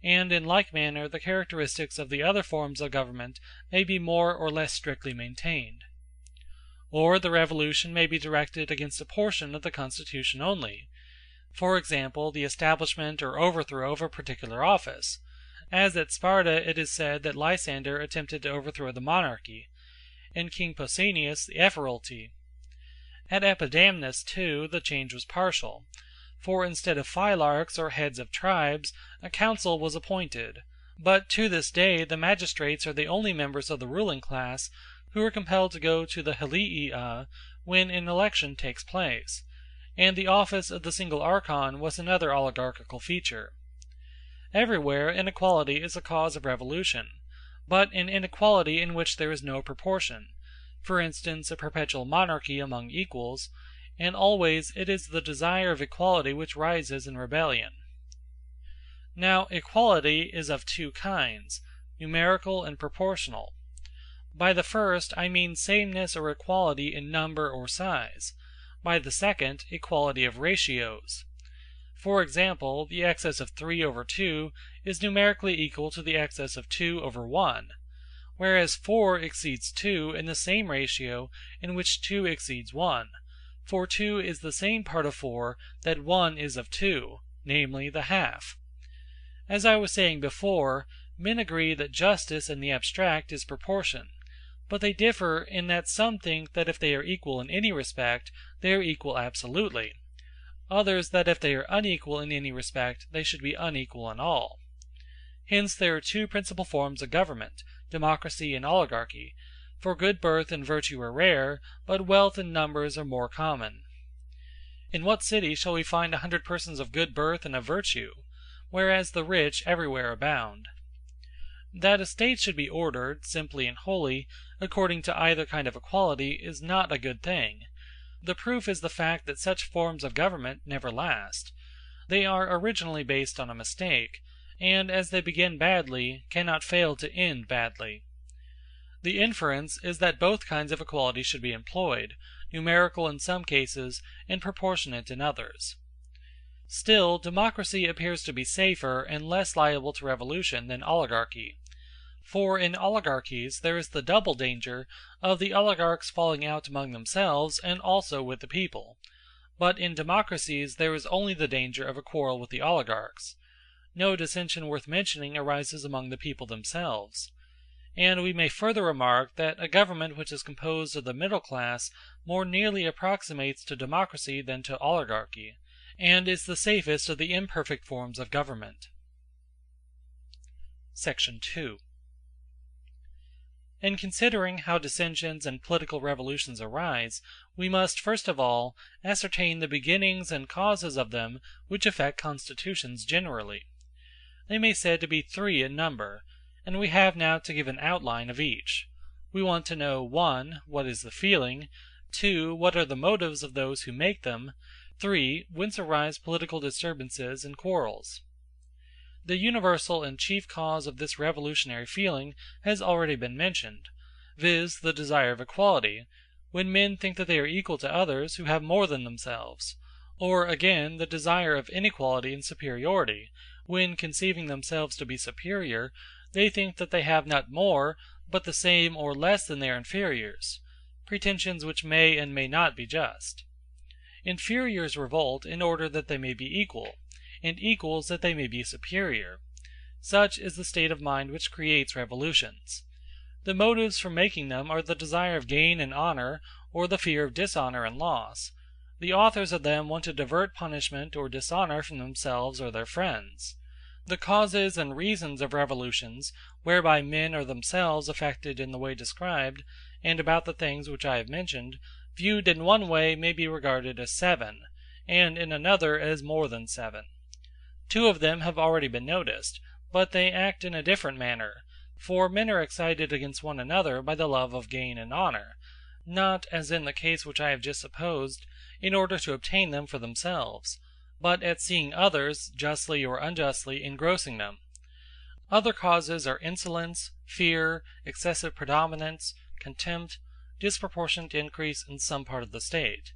And in like manner the characteristics of the other forms of government may be more or less strictly maintained. Or the revolution may be directed against a portion of the constitution only, for example the establishment or overthrow of a particular office, as at Sparta it is said that Lysander attempted to overthrow the monarchy, and King Pausanias the ephoralty. At Epidamnus too the change was partial, for instead of phylarchs or heads of tribes, a council was appointed, but to this day the magistrates are the only members of the ruling class who are compelled to go to the Heliaea when an election takes place, and the office of the single archon was another oligarchical feature. Everywhere inequality is a cause of revolution, but an inequality in which there is no proportion, for instance a perpetual monarchy among equals, and always it is the desire of equality which rises in rebellion. Now equality is of two kinds, numerical and proportional. By the first I mean sameness or equality in number or size; by the second, equality of ratios. For example, the excess of 3 over 2 is numerically equal to the excess of 2 over 1, whereas 4 exceeds 2 in the same ratio in which 2 exceeds 1, for 2 is the same part of 4 that 1 is of 2, namely the half. As I was saying before, men agree that justice in the abstract is proportion, but they differ in that some think that if they are equal in any respect, they are equal absolutely; others that if they are unequal in any respect, they should be unequal in all. Hence there are two principal forms of government, democracy and oligarchy, for good birth and virtue are rare, but wealth and numbers are more common. In what city shall we find 100 persons of good birth and of virtue, whereas the rich everywhere abound? That a state should be ordered, simply and wholly, according to either kind of equality, is not a good thing. The proof is the fact that such forms of government never last. They are originally based on a mistake, and as they begin badly, cannot fail to end badly. The inference is that both kinds of equality should be employed, numerical in some cases and proportionate in others. Still, democracy appears to be safer and less liable to revolution than oligarchy. For in oligarchies there is the double danger of the oligarchs falling out among themselves and also with the people; but in democracies there is only the danger of a quarrel with the oligarchs. No dissension worth mentioning arises among the people themselves. And we may further remark that a government which is composed of the middle class more nearly approximates to democracy than to oligarchy, and is the safest of the imperfect forms of government. Section 2. In considering how dissensions and political revolutions arise, we must first of all ascertain the beginnings and causes of them which affect constitutions generally. They may be said to be 3 in number, and we have now to give an outline of each. We want to know 1. What is the feeling; 2. What are the motives of those who make them; 3. Whence arise political disturbances and quarrels. The universal and chief cause of this revolutionary feeling has already been mentioned, viz. the desire of equality, when men think that they are equal to others who have more than themselves; or again the desire of inequality and superiority, when, conceiving themselves to be superior, they think that they have not more, but the same or less than their inferiors, pretensions which may and may not be just. Inferiors revolt in order that they may be equal, and equals that they may be superior. Such is the state of mind which creates revolutions. The motives for making them are the desire of gain and honor, or the fear of dishonor and loss. The authors of them want to divert punishment or dishonor from themselves or their friends. The causes and reasons of revolutions, whereby men are themselves affected in the way described, and about the things which I have mentioned, viewed in one way may be regarded as 7, and in another as more than 7. 2 of them have already been noticed, but they act in a different manner, for men are excited against one another by the love of gain and honor, not, as in the case which I have just supposed, in order to obtain them for themselves, but at seeing others, justly or unjustly, engrossing them. Other causes are insolence, fear, excessive predominance, contempt, disproportionate increase in some part of the state.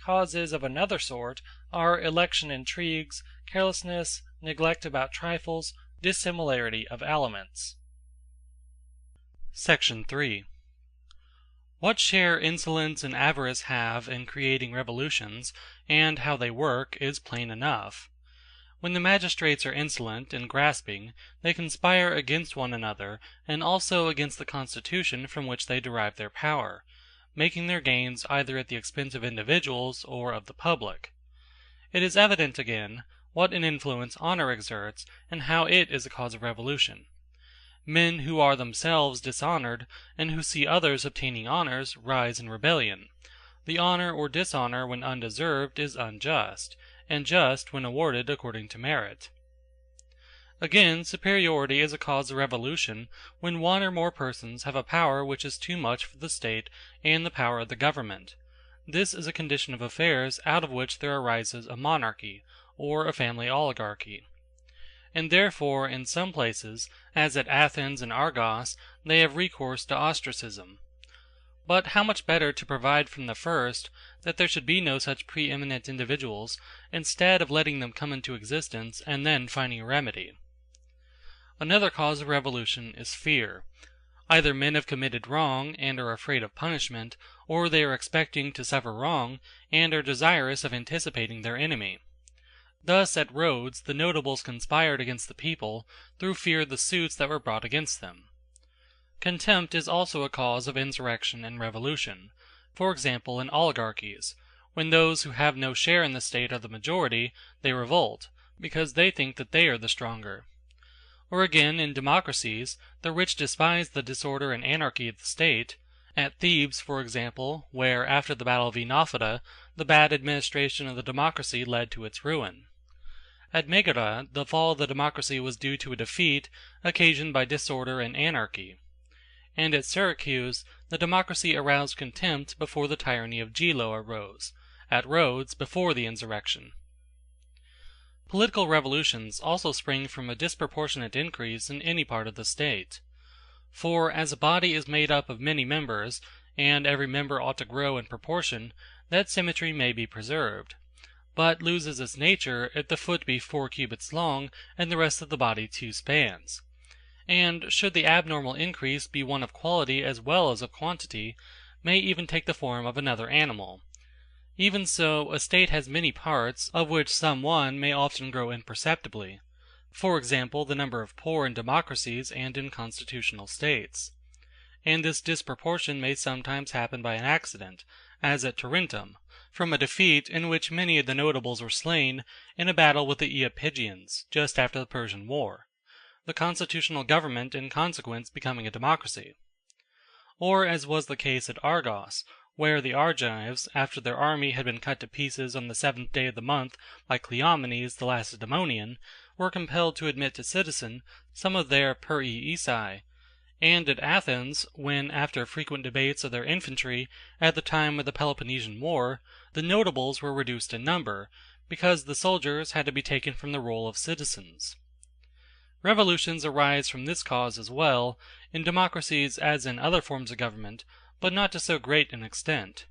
Causes of another sort are election intrigues, carelessness, neglect about trifles, dissimilarity of aliments. Section 3. What share insolence and avarice have in creating revolutions, and how they work, is plain enough. When the magistrates are insolent and grasping, they conspire against one another, and also against the constitution from which they derive their power, making their gains either at the expense of individuals or of the public. It is evident, again, what an influence honor exerts, and how it is a cause of revolution. Men who are themselves dishonored, and who see others obtaining honors, rise in rebellion. The honor or dishonor when undeserved is unjust, and just when awarded according to merit. Again, superiority is a cause of revolution when one or more persons have a power which is too much for the state and the power of the government. This is a condition of affairs out of which there arises a monarchy, or a family oligarchy. and therefore in some places, as at Athens and Argos, they have recourse to ostracism. But how much better to provide from the first that there should be no such preeminent individuals, instead of letting them come into existence and then finding a remedy. Another cause of revolution is fear. Either men have committed wrong and are afraid of punishment, or they are expecting to suffer wrong and are desirous of anticipating their enemy. Thus at Rhodes the notables conspired against the people through fear of the suits that were brought against them. Contempt is also a cause of insurrection and revolution, for example in oligarchies, when those who have no share in the state are the majority, they revolt, because they think that they are the stronger. Or again in democracies, the rich despise the disorder and anarchy of the state. At Thebes, for example, where after the battle of Enophita, the bad administration of the democracy led to its ruin. At Megara, the fall of the democracy was due to a defeat occasioned by disorder and anarchy. And at Syracuse, the democracy aroused contempt before the tyranny of Gelo arose, at Rhodes before the insurrection. Political revolutions also spring from a disproportionate increase in any part of the state. For as a body is made up of many members, and every member ought to grow in proportion, that symmetry may be preserved, but loses its nature if the foot be 4 cubits long, and the rest of the body 2 spans. And should the abnormal increase be one of quality as well as of quantity, may even take the form of another animal. Even so, a state has many parts, of which some one may often grow imperceptibly. For example, the number of poor in democracies and in constitutional states. And this disproportion may sometimes happen by an accident, as at Tarentum, from a defeat in which many of the notables were slain in a battle with the Iapygians, just after the Persian War, the constitutional government in consequence becoming a democracy. Or as was the case at Argos, where the Argives, after their army had been cut to pieces on the 7th day of the month by Cleomenes the Lacedaemonian, were compelled to admit to citizen some of their periici; and at Athens, when, after frequent debates of their infantry at the time of the Peloponnesian War, the notables were reduced in number, because the soldiers had to be taken from the roll of citizens. Revolutions arise from this cause as well, in democracies as in other forms of government, but not to so great an extent.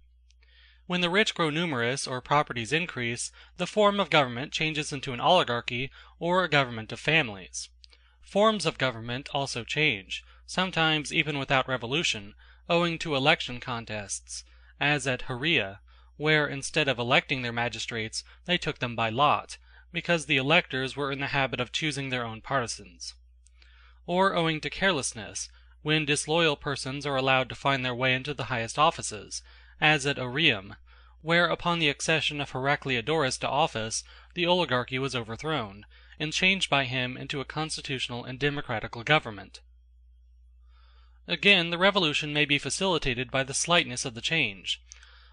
When the rich grow numerous or properties increase, the form of government changes into an oligarchy or a government of families. Forms of government also change, sometimes even without revolution, owing to election contests, as at Heraea, where instead of electing their magistrates they took them by lot, because the electors were in the habit of choosing their own partisans. Or owing to carelessness, when disloyal persons are allowed to find their way into the highest offices, as at Oreum, where upon the accession of Heracliodorus to office the oligarchy was overthrown, and changed by him into a constitutional and democratical government. Again, the revolution may be facilitated by the slightness of the change.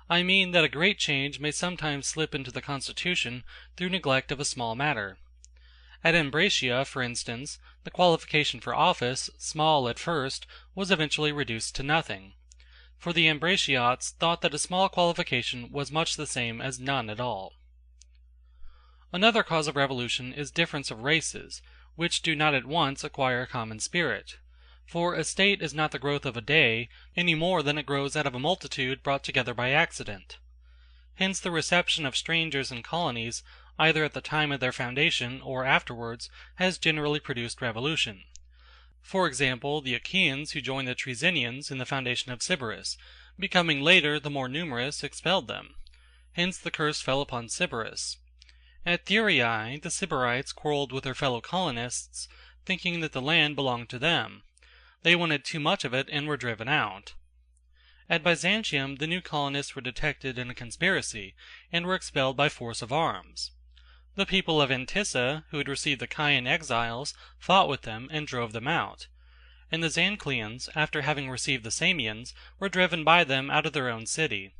I mean that a great change may sometimes slip into the constitution through neglect of a small matter. At Ambracia, for instance, the qualification for office, small at first, was eventually reduced to nothing. For the Ambraciots thought that a small qualification was much the same as none at all. Another cause of revolution is difference of races, which do not at once acquire a common spirit. For a state is not the growth of a day, any more than it grows out of a multitude brought together by accident. Hence the reception of strangers in colonies, either at the time of their foundation or afterwards, has generally produced revolution. For example, the Achaeans who joined the Trezenians in the foundation of Sybaris, becoming later the more numerous, expelled them. Hence the curse fell upon Sybaris. At Thurii, the Sybarites quarreled with their fellow colonists, thinking that the land belonged to them. They wanted too much of it and were driven out. At Byzantium, the new colonists were detected in a conspiracy, and were expelled by force of arms. The people of Antissa, who had received the Chian exiles, fought with them and drove them out. And the Zancleans, after having received the Samians, were driven by them out of their own city.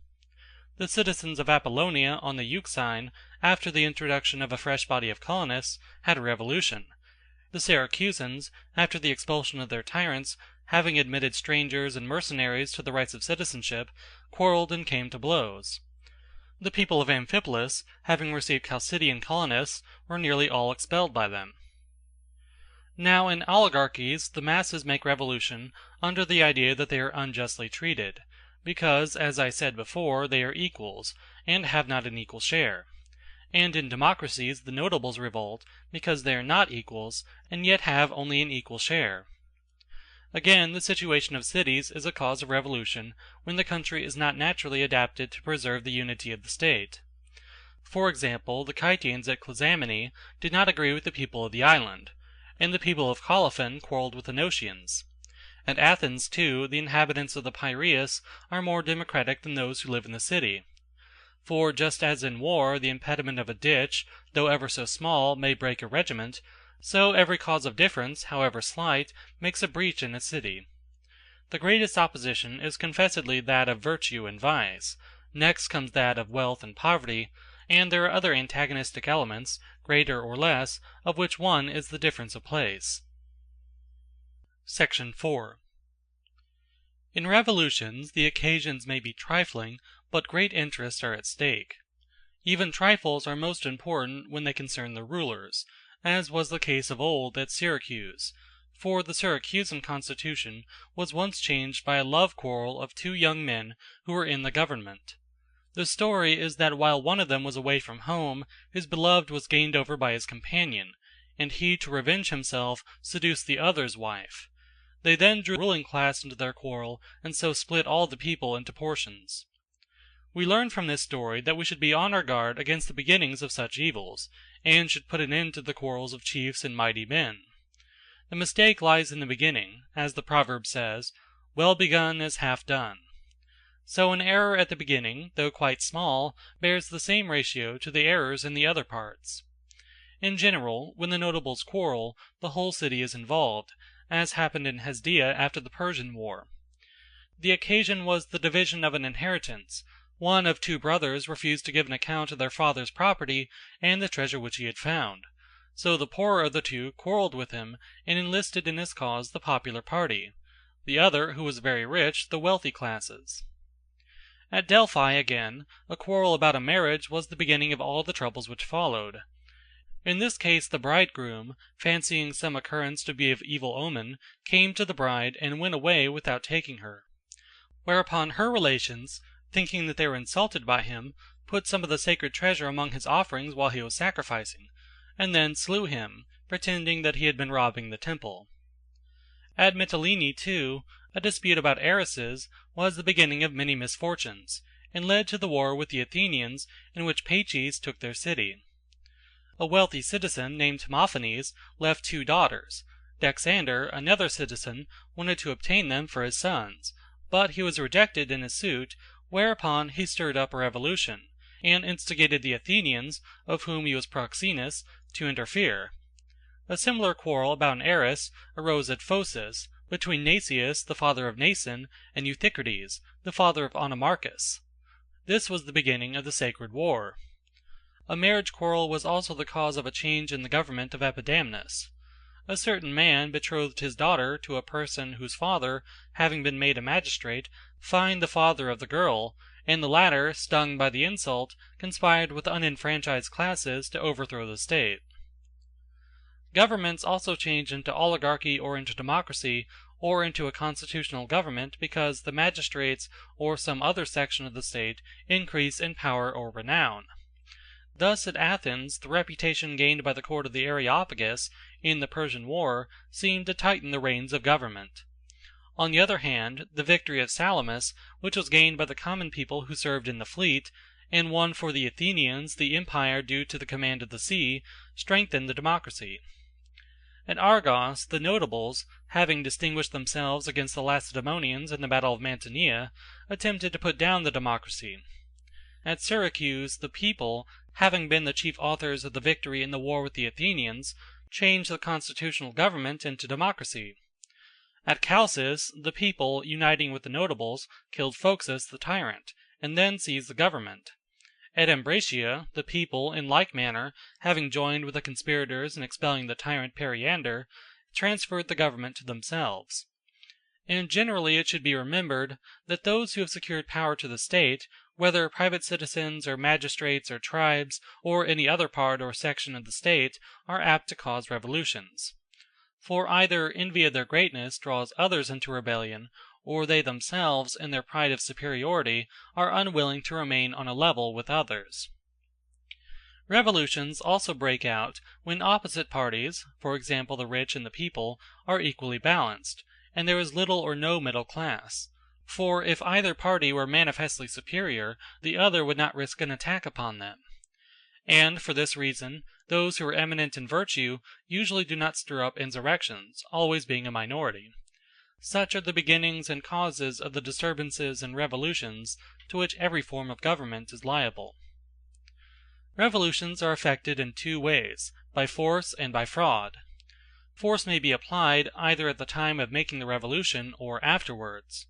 The citizens of Apollonia on the Euxine, after the introduction of a fresh body of colonists, had a revolution. The Syracusans, after the expulsion of their tyrants, having admitted strangers and mercenaries to the rights of citizenship, quarrelled and came to blows. The people of Amphipolis, having received Chalcidian colonists, were nearly all expelled by them. Now in oligarchies the masses make revolution under the idea that they are unjustly treated, because, as I said before, they are equals, and have not an equal share. And in democracies the notables revolt because they are not equals, and yet have only an equal share. Again, the situation of cities is a cause of revolution when the country is not naturally adapted to preserve the unity of the state. For example, the Kytians at Clazamene did not agree with the people of the island, and the people of Colophon quarreled with the Notians. At Athens, too, the inhabitants of the Piraeus are more democratic than those who live in the city. For just as in war the impediment of a ditch, though ever so small, may break a regiment, so every cause of difference, however slight, makes a breach in a city. The greatest opposition is confessedly that of virtue and vice, next comes that of wealth and poverty, and there are other antagonistic elements, greater or less, of which one is the difference of place. Section 4. In revolutions the occasions may be trifling, but great interests are at stake. Even trifles are most important when they concern the rulers, as was the case of old at Syracuse, for the Syracusan constitution was once changed by a love quarrel of two young men who were in the government. The story is that while one of them was away from home, his beloved was gained over by his companion, and he, to revenge himself, seduced the other's wife. They then drew the ruling class into their quarrel, and so split all the people into portions. We learn from this story that we should be on our guard against the beginnings of such evils, and should put an end to the quarrels of chiefs and mighty men. The mistake lies in the beginning, as the proverb says, "Well begun is half done." So an error at the beginning, though quite small, bears the same ratio to the errors in the other parts. In general, when the notables quarrel, the whole city is involved, as happened in Hesdea after the Persian War. The occasion was the division of an inheritance. One of two brothers refused to give an account of their father's property and the treasure which he had found. So the poorer of the two quarreled with him, and enlisted in his cause the popular party; the other, who was very rich, the wealthy classes. At Delphi, again, a quarrel about a marriage was the beginning of all the troubles which followed. In this case the bridegroom, fancying some occurrence to be of evil omen, came to the bride and went away without taking her. Whereupon her relations, thinking that they were insulted by him, put some of the sacred treasure among his offerings while he was sacrificing, and then slew him, pretending that he had been robbing the temple. At Mytilene, too, a dispute about heiresses was the beginning of many misfortunes, and led to the war with the Athenians, in which Paeches took their city. A wealthy citizen named Timophanes left 2 daughters. Dexander, another citizen, wanted to obtain them for his sons, but he was rejected in his suit, whereupon he stirred up a revolution, and instigated the Athenians, of whom he was proxenus, to interfere. A similar quarrel about an heiress arose at Phocis, between Nasius, the father of Nason, and Euthycrates, the father of Onomarchus. This was the beginning of the sacred war. A marriage quarrel was also the cause of a change in the government of Epidamnus. A certain man betrothed his daughter to a person whose father, having been made a magistrate, fined the father of the girl, and the latter, stung by the insult, conspired with unenfranchised classes to overthrow the state. Governments also change into oligarchy or into democracy or into a constitutional government because the magistrates or some other section of the state increase in power or renown. Thus at Athens the reputation gained by the court of the Areopagus in the Persian War seemed to tighten the reins of government. On the other hand, the victory at Salamis, which was gained by the common people who served in the fleet, and won for the Athenians the empire due to the command of the sea, strengthened the democracy. At Argos the notables, having distinguished themselves against the Lacedaemonians in the battle of Mantinea, attempted to put down the democracy. At Syracuse the people, having been the chief authors of the victory in the war with the Athenians, changed the constitutional government into democracy. At Chalcis the people, uniting with the notables, killed Phocis the tyrant, and then seized the government. At Ambracia the people, in like manner, having joined with the conspirators in expelling the tyrant Periander, transferred the government to themselves. And generally it should be remembered that those who have secured power to the state, whether private citizens or magistrates or tribes or any other part or section of the state, are apt to cause revolutions. For either envy of their greatness draws others into rebellion, or they themselves, in their pride of superiority, are unwilling to remain on a level with others. Revolutions also break out when opposite parties, for example the rich and the people, are equally balanced, and there is little or no middle class. For if either party were manifestly superior, the other would not risk an attack upon them. And for this reason, those who are eminent in virtue usually do not stir up insurrections, always being a minority. Such are the beginnings and causes of the disturbances and revolutions to which every form of government is liable. Revolutions are effected in two ways, by force and by fraud. Force may be applied either at the time of making the revolution or afterwards.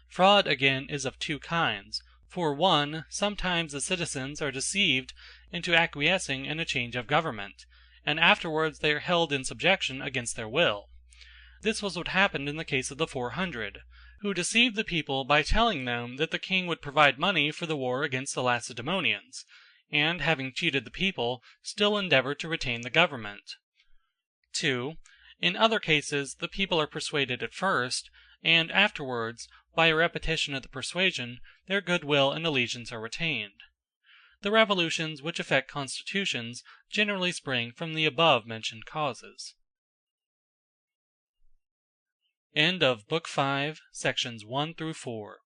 Fraud, again, is of two kinds. For one, sometimes the citizens are deceived into acquiescing in a change of government, and afterwards they are held in subjection against their will. This was what happened in the case of the 400, who deceived the people by telling them that the king would provide money for the war against the Lacedaemonians, and having cheated the people, still endeavored to retain the government. 2. In other cases the people are persuaded at first, and afterwards, by a repetition of the persuasion, their goodwill and allegiance are retained. The revolutions which affect constitutions generally spring from the above-mentioned causes. End of Book 5, sections 1 through 4.